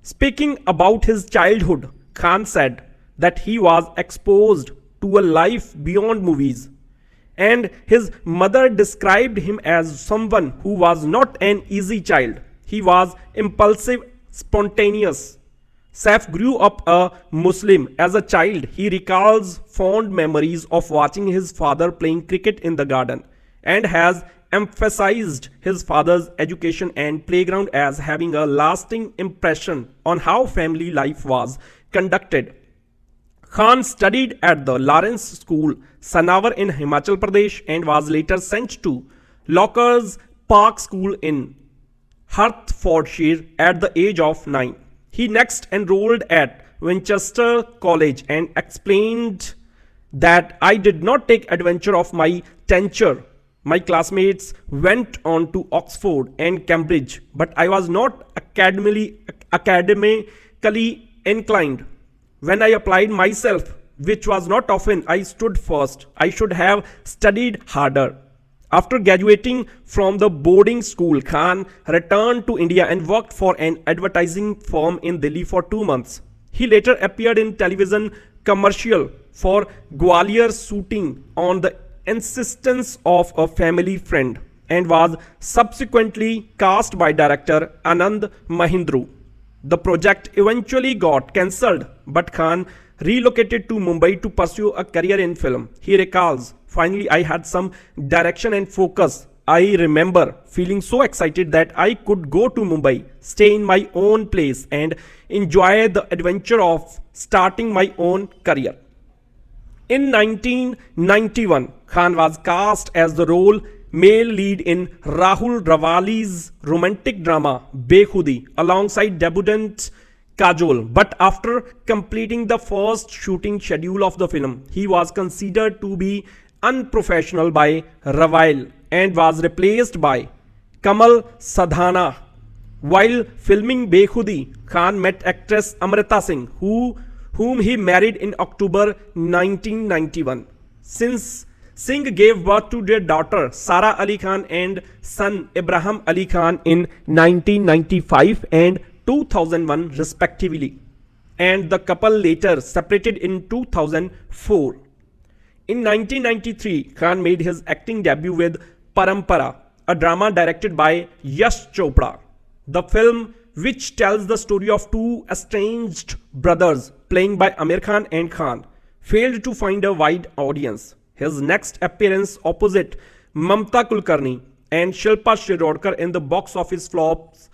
Speaking about his childhood, Khan said that he was exposed to a life beyond movies, and his mother described him as someone who was not an easy child. He was impulsive, spontaneous. Saif grew up a Muslim. As a child, he recalls fond memories of watching his father playing cricket in the garden, and has emphasized his father's education and playground as having a lasting impression on how family life was conducted. Khan studied at the Lawrence School, Sanawar in Himachal Pradesh, and was later sent to Lockers Park School in Hertfordshire at the age of 9. He next enrolled at Winchester College and explained that I did not take advantage of my tenure. My classmates went on to Oxford and Cambridge, but I was not academically inclined. When I applied myself, which was not often, I stood first. I should have studied harder. After graduating from the boarding school, Khan returned to India and worked for an advertising firm in Delhi for 2 months. He later appeared in television commercial for Gwalior shooting on the insistence of a family friend, and was subsequently cast by director Anand Mahindru. The project eventually got cancelled, but Khan relocated to Mumbai to pursue a career in film. He recalls, "Finally, I had some direction and focus. I remember feeling so excited that I could go to Mumbai, stay in my own place, and enjoy the adventure of starting my own career." In 1991, Khan was cast as the role male lead in Rahul Rawali's romantic drama Bekhudi alongside debutant Kajol, but after completing the first shooting schedule of the film, he was considered to be unprofessional by Rawal and was replaced by Kamal Sadhana. While filming Bekhudi, Khan met actress Amrita Singh, whom he married in October 1991. Since Singh gave birth to their daughter Sara Ali Khan and son Ibrahim Ali Khan in 1995 and 2001 respectively, and the couple later separated in 2004. In 1993, Khan made his acting debut with Parampara, a drama directed by Yash Chopra. The film, which tells the story of two estranged brothers playing by Amir Khan and Khan, failed to find a wide audience. His next appearance opposite Mamta Kulkarni and Shilpa Shirodkar in the box office flops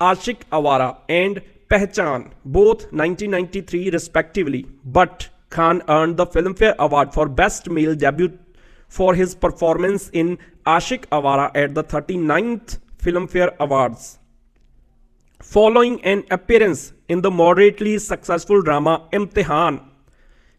Ashik Awara and Pehchan, both 1993 respectively, but Khan earned the Filmfare Award for Best Male Debut for his performance in Ashik Awara at the 39th Filmfare Awards. Following an appearance in the moderately successful drama Imtihan,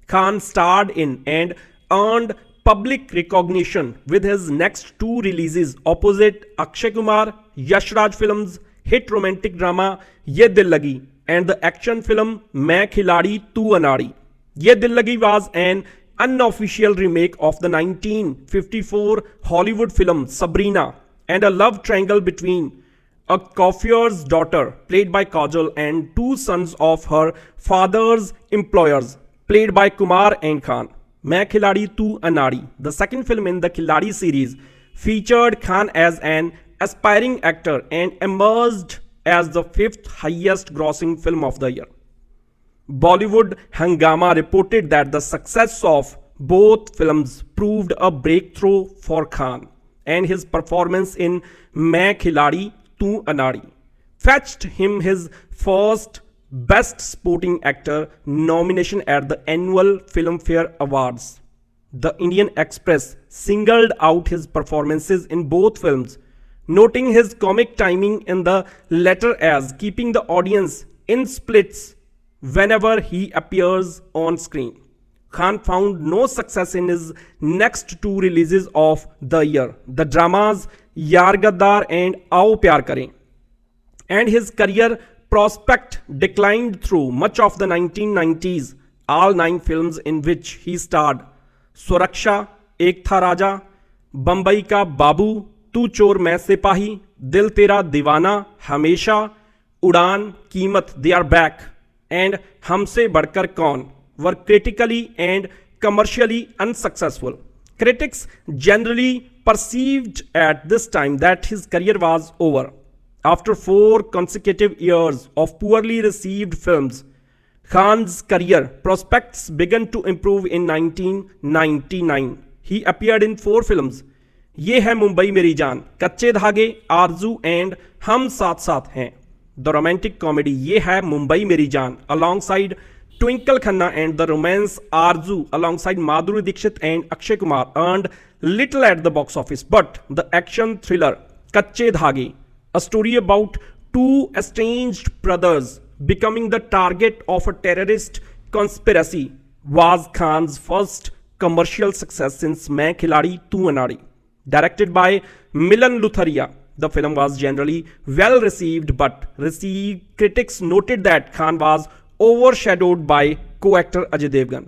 Khan starred in and earned public recognition with his next two releases opposite Akshay Kumar, Yash Raj Films' hit romantic drama Ye Dil Lagi and the action film Main Khiladi Tu Anari. Ye Dil Lagi was an unofficial remake of the 1954 Hollywood film Sabrina, and a love triangle between a coiffeur's daughter, played by Kajol, and two sons of her father's employers, played by Kumar and Khan. Main Khiladi Tu Anari, the second film in the Khiladi series, featured Khan as an aspiring actor and emerged as the fifth highest grossing film of the year. Bollywood Hangama reported that the success of both films proved a breakthrough for Khan, and his performance in Main Khiladi Tu Anari fetched him his first Best Supporting Actor nomination at the annual Filmfare Awards. The Indian Express singled out his performances in both films, noting his comic timing in the latter as keeping the audience in splits whenever he appears on screen. Khan found no success in his next two releases of the year, the dramas Yaar Gaddar and Aao Pyar Kare, and his career prospect declined through much of the 1990s. All 9 films in which he starred, Suraksha, Ek Tha Raja, Bambai Ka Babu, तू चोर मैं सिपाही, दिल तेरा दीवाना, हमेशा, उड़ान, कीमत, दे आर बैक, एंड हमसे बढ़कर कौन were critically and commercially unsuccessful. Critics generally perceived at this time that his career was over. After 4 consecutive years of poorly received films, Khan's career prospects began to improve in 1999. He appeared in 4 films. ये है मुंबई मेरी जान, कच्चे धागे, आरजू and हम साथ साथ हैं. द रोमांटिक कॉमेडी ये है मुंबई मेरी जान alongside Twinkle Khanna and the romance Arzu alongside Madhuri Dixit and Akshay Kumar earned little at the box office, but the action thriller Kacche Dhage, a story about 2 estranged brothers becoming the target of a terrorist conspiracy, was Khan's first commercial success since Main Khiladi Tu Anari. Directed by Milan Luthria, the film was generally well received, but critics noted that Khan was overshadowed by co-actor Ajay Devgn.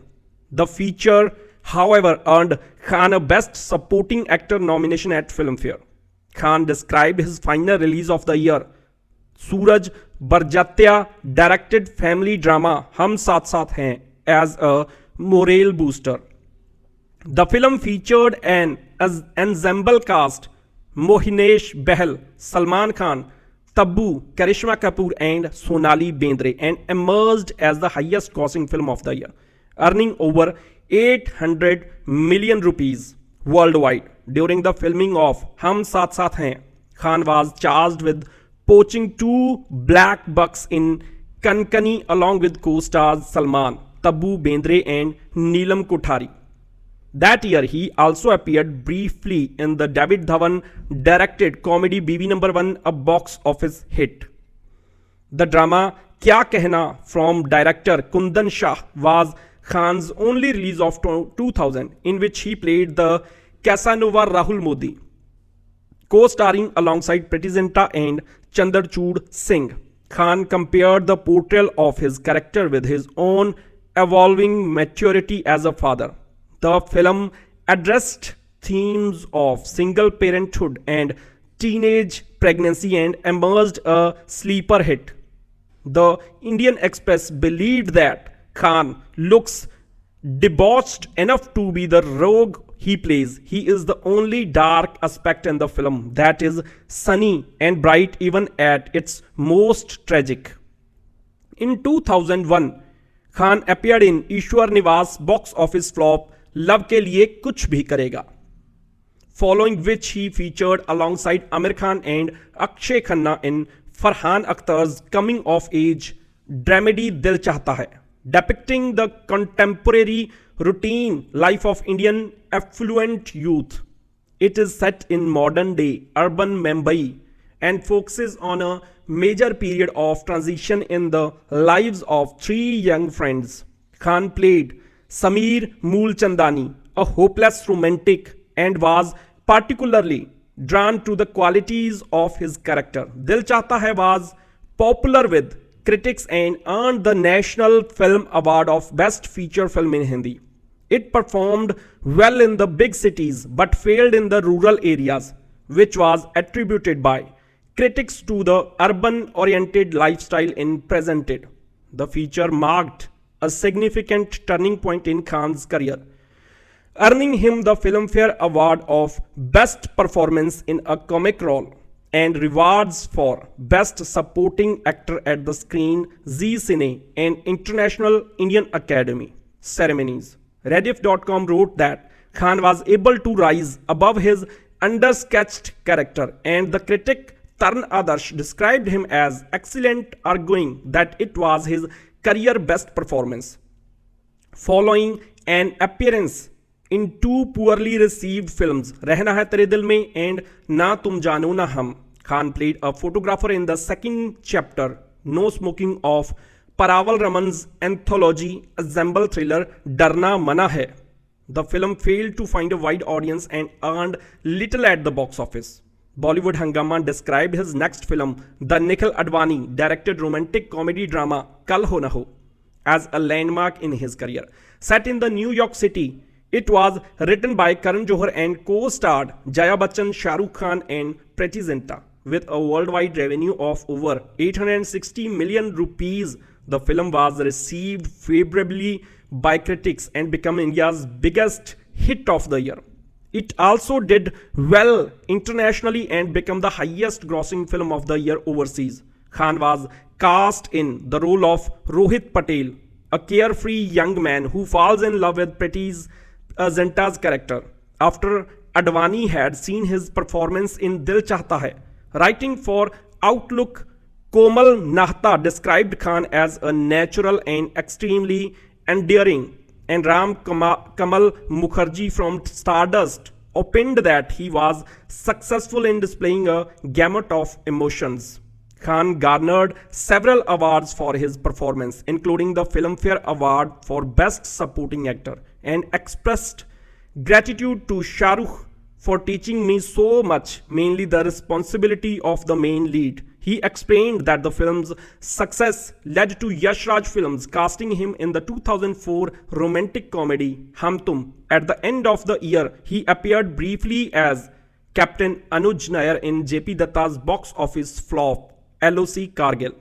The feature, however, earned Khan a Best Supporting Actor nomination at Filmfare. Khan described his final release of the year, Suraj Barjatya directed family drama Hum Saath Saath Hain, as a morale booster. The film featured an ensemble cast: Mohinesh Behal, Salman Khan, Tabu, Karishma Kapoor and Sonali Bendre, and emerged as the highest grossing film of the year, earning over 800 million rupees worldwide. During the filming of Hum Saath Saath Hain, Khan was charged with poaching 2 black bucks in Kankani along with co-stars Salman, Tabu Bendre and Neelam Kothari. That year, he also appeared briefly in the David Dhawan directed comedy BB No. 1, a box office hit. The drama Kya Kehna from director Kundan Shah was Khan's only release of 2000, in which he played the Casanova Rahul Modi, co-starring alongside Priti Zinta and Chandrachud Singh. Khan compared the portrayal of his character with his own evolving maturity as a father. The film addressed themes of single parenthood and teenage pregnancy and emerged a sleeper hit. The Indian Express believed that Khan looks debauched enough to be the rogue he plays. He is the only dark aspect in the film that is sunny and bright even at its most tragic. In 2001, Khan appeared in Ishwar Niwas box office flop love के लिए कुछ भी करेगा, following which he featured alongside Amir Khan and Akshay Khanna in Farhan Akhtar's coming of age dramedy Dil Chahta Hai, depicting the contemporary routine life of Indian affluent youth. It is set in modern day urban Mumbai and focuses on a major period of transition in the lives of 3 young friends. Khan played Sameer Moolchandani, a hopeless romantic, and was particularly drawn to the qualities of his character. Dil Chahta Hai was popular with critics and earned the National Film Award of Best Feature Film in Hindi. It performed well in the big cities but failed in the rural areas, which was attributed by critics to the urban-oriented lifestyle it presented. The feature marked a significant turning point in Khan's career, earning him the Filmfare Award of Best Performance in a Comic Role and rewards for Best Supporting Actor at the Screen, Zee Cine, and International Indian Academy ceremonies. Rediff.com wrote that Khan was able to rise above his undersketched character, and the critic Tarn Adarsh described him as excellent, arguing that it was his career best performance. Following an appearance in two poorly received films, Rehna Hai Tere Dil Mein and Na Tum Jano Na Hum. Khan played a photographer in the second chapter, No Smoking, of Paraval Raman's anthology ensemble thriller Darna Mana Hai. The film failed to find a wide audience and earned little at the box office. Bollywood Hangama described his next film, the Nikhil Advani directed romantic comedy drama Kal Ho Na Ho, as a landmark in his career. Set in the New York City, it was written by Karan Johar and co-starred Jaya Bachchan, Shah Rukh Khan and Preity Zinta. With a worldwide revenue of over 860 million rupees, the film was received favorably by critics and became India's biggest hit of the year. It also did well internationally and became the highest grossing film of the year overseas. Khan was cast in the role of Rohit Patel, a carefree young man who falls in love with Preity Zinta's character after Advani had seen his performance in Dil Chahta Hai. Writing for Outlook, Komal Nahta described Khan as a natural and extremely endearing, and Ram Kamal Mukherjee from Stardust opined that he was successful in displaying a gamut of emotions. Khan garnered several awards for his performance, including the Filmfare Award for Best Supporting Actor, and expressed gratitude to Shah Rukh for teaching me so much, mainly the responsibility of the main lead. He explained that the film's success led to Yash Raj Films casting him in the 2004 romantic comedy Hum Tum. At the end of the year, he appeared briefly as Captain Anuj Nair in JP Datta's box office flop, LOC Kargil.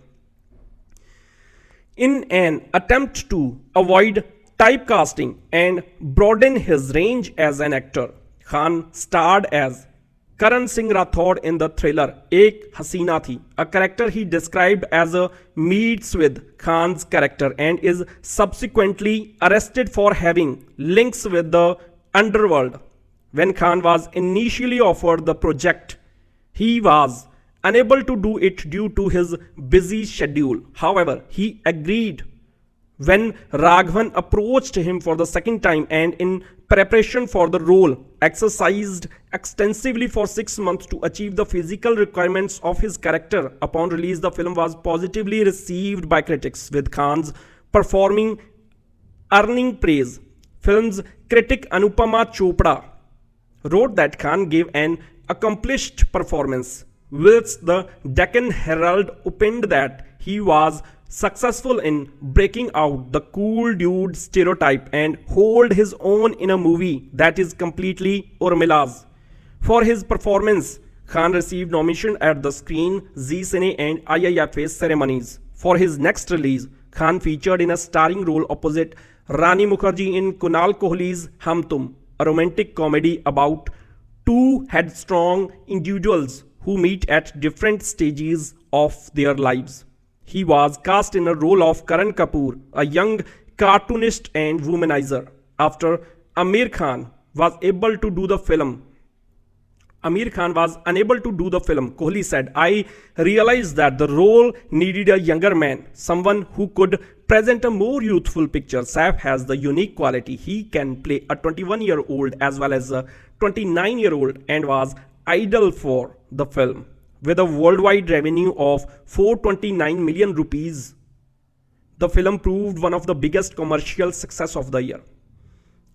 In an attempt to avoid typecasting and broaden his range as an actor, Khan starred as Karan Singh Rathod in the thriller Ek Hasina Thi, a character he described as a meets with Khan's character, and is subsequently arrested for having links with the underworld. When Khan was initially offered the project, he was unable to do it due to his busy schedule. However, he agreed when Raghavan approached him for the second time, and in preparation for the role, exercised extensively for 6 months to achieve the physical requirements of his character. Upon release, the film was positively received by critics, with Khan's performing earning praise. Film's critic Anupama Chopra wrote that Khan gave an accomplished performance, whilst the Deccan Herald opined that he was successful in breaking out the cool dude stereotype and hold his own in a movie that is completely Urmila's. For his performance, Khan received nomination at the Screen, Zee Cine and IIFA ceremonies. For his next release, Khan featured in a starring role opposite Rani Mukherjee in Kunal Kohli's Hum Tum, a romantic comedy about two headstrong individuals who meet at different stages of their lives. He was cast in a role of Karan Kapoor, a young cartoonist and womanizer. After Amir Khan was unable to do the film, Kohli said, "I realized that the role needed a younger man, someone who could present a more youthful picture. Saif has the unique quality. He can play a 21-year-old as well as a 29-year-old, and was ideal for the film." With a worldwide revenue of 429 million rupees, the film proved one of the biggest commercial success of the year,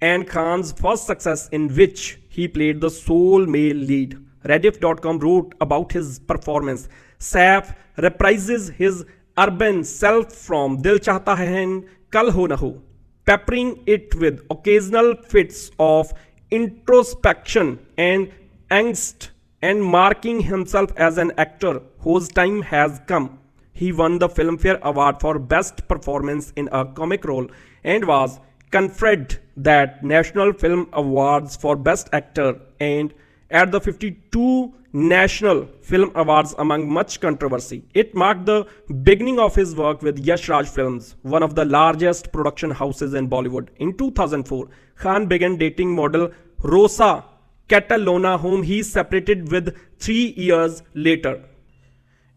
and Khan's first success in which he played the sole male lead. Rediff.com wrote about his performance. Saif reprises his urban self from Dil Chahta Hai and Kal Ho Na Ho, peppering it with occasional fits of introspection and angst, and marking himself as an actor whose time has come. He won the Filmfare Award for Best Performance in a Comic Role and was conferred the National Film Awards for Best Actor and at the 52 National Film Awards among much controversy. It marked the beginning of his work with Yash Raj Films, one of the largest production houses in Bollywood. In 2004, Khan began dating model Rosa Catalona, whom he separated with 3 years later.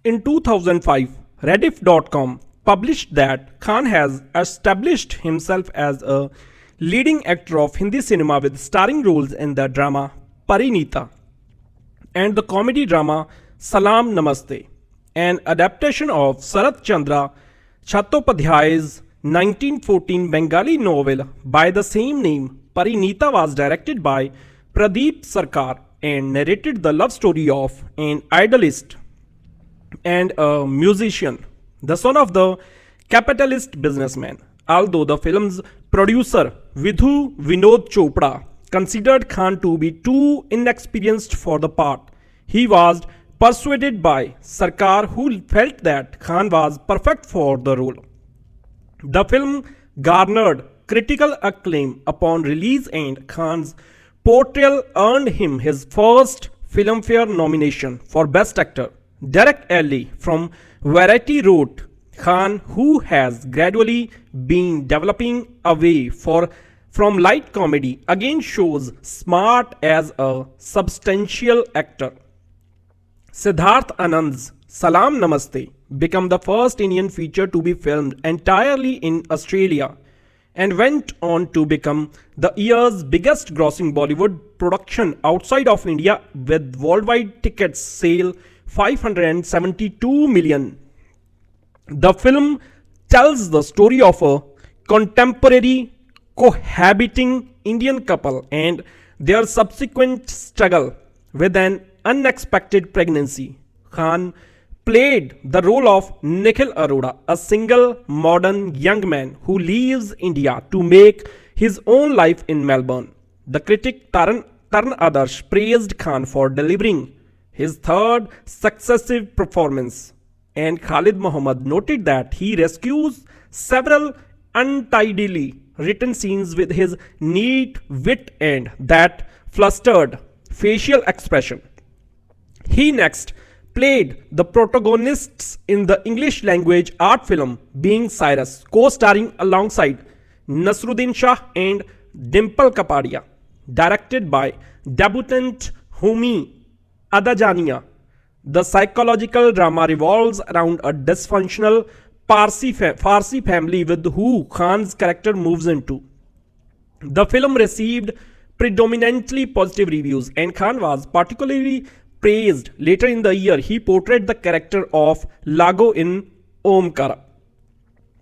In 2005, Rediff.com published that Khan has established himself as a leading actor of Hindi cinema with starring roles in the drama Parinita and the comedy drama Salam Namaste, an adaptation of Sarat Chandra Chattopadhyay's 1914 Bengali novel by the same name. Parinita was directed by Pradeep Sarkar and narrated the love story of an idealist and a musician, the son of the capitalist businessman. Although the film's producer Vidhu Vinod Chopra considered Khan to be too inexperienced for the part, he was persuaded by Sarkar, who felt that Khan was perfect for the role. The film garnered critical acclaim upon release, and Khan's portrayal earned him his first Filmfare nomination for Best Actor. Derek Elley from Variety wrote, Khan, who has gradually been developing away from light comedy, again shows smart as a substantial actor. Siddharth Anand's Salam Namaste became the first Indian feature to be filmed entirely in Australia and went on to become the year's biggest grossing Bollywood production outside of India, with worldwide tickets sale 572 million. The film tells the story of a contemporary cohabiting Indian couple and their subsequent struggle with an unexpected pregnancy. Khan played the role of Nikhil Arora, a single modern young man who leaves India to make his own life in Melbourne. The critic Taran Adarsh praised Khan for delivering his third successive performance, and Khalid Muhammad noted that he rescues several untidily written scenes with his neat wit and that flustered facial expression. He next played the protagonists in the English language art film Being Cyrus, co-starring alongside Nasruddin Shah and Dimple Kapadia. Directed by debutant Homi Adajania, the psychological drama revolves around a dysfunctional Parsi family with who Khan's character moves into. The film received predominantly positive reviews, and Khan was particularly praised. Later in the year, he portrayed the character of Lago in Omkara,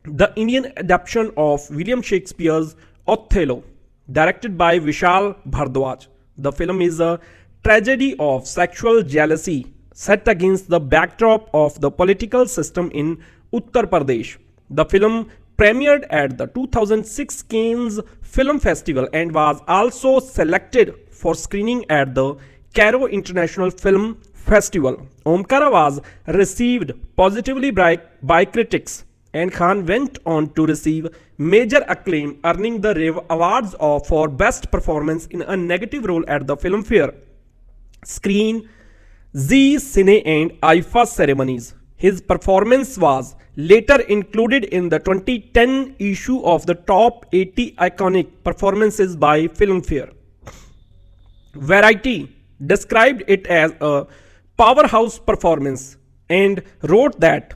the Indian adaptation of William Shakespeare's Othello, directed by Vishal Bhardwaj. The film is a tragedy of sexual jealousy set against the backdrop of the political system in Uttar Pradesh. The film premiered at the 2006 Cannes Film Festival and was also selected for screening at the Cairo International Film Festival. Omkara was received positively by critics, and Khan went on to receive major acclaim, earning the awards for Best Performance in a Negative Role at the Filmfare, Screen, Zee Cine and IFA ceremonies. His performance was later included in the 2010 issue of the Top 80 Iconic Performances by Filmfare. Variety described it as a powerhouse performance and wrote that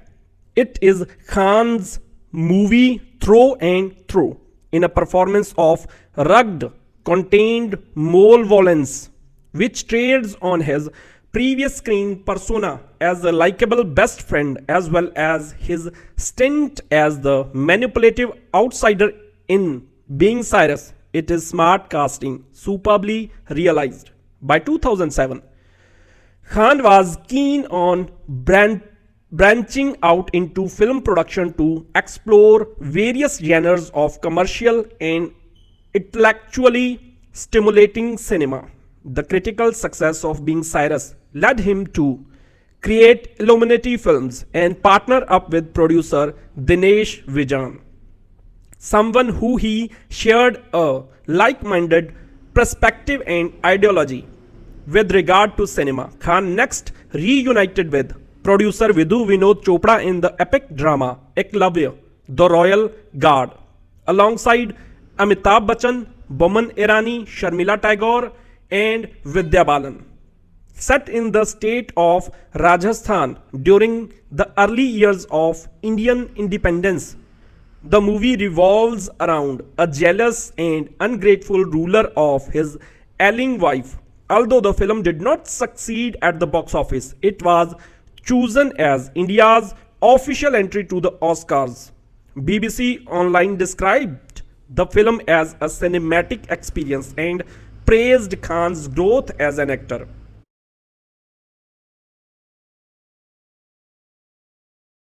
it is Khan's movie through and through, in a performance of rugged, contained malevolence, which trades on his previous screen persona as a likable best friend as well as his stint as the manipulative outsider in Being Cyrus. It is smart casting, superbly realized. By 2007, Khan was keen on branching out into film production to explore various genres of commercial and intellectually stimulating cinema. The critical success of Being Cyrus led him to create Illuminati Films and partner up with producer Dinesh Vijan, someone who he shared a like-minded perspective and ideology with regard to cinema. Khan next reunited with producer Vidhu Vinod Chopra in the epic drama Eklavya, The Royal Guard, alongside Amitabh Bachchan, Boman Irani, Sharmila Tagore and Vidya Balan. Set in the state of Rajasthan during the early years of Indian independence, The movie revolves around a jealous and ungrateful ruler of his ailing wife. Although the film did not succeed at the box office, it was chosen as India's official entry to the Oscars. BBC Online described the film as a cinematic experience and praised Khan's growth as an actor.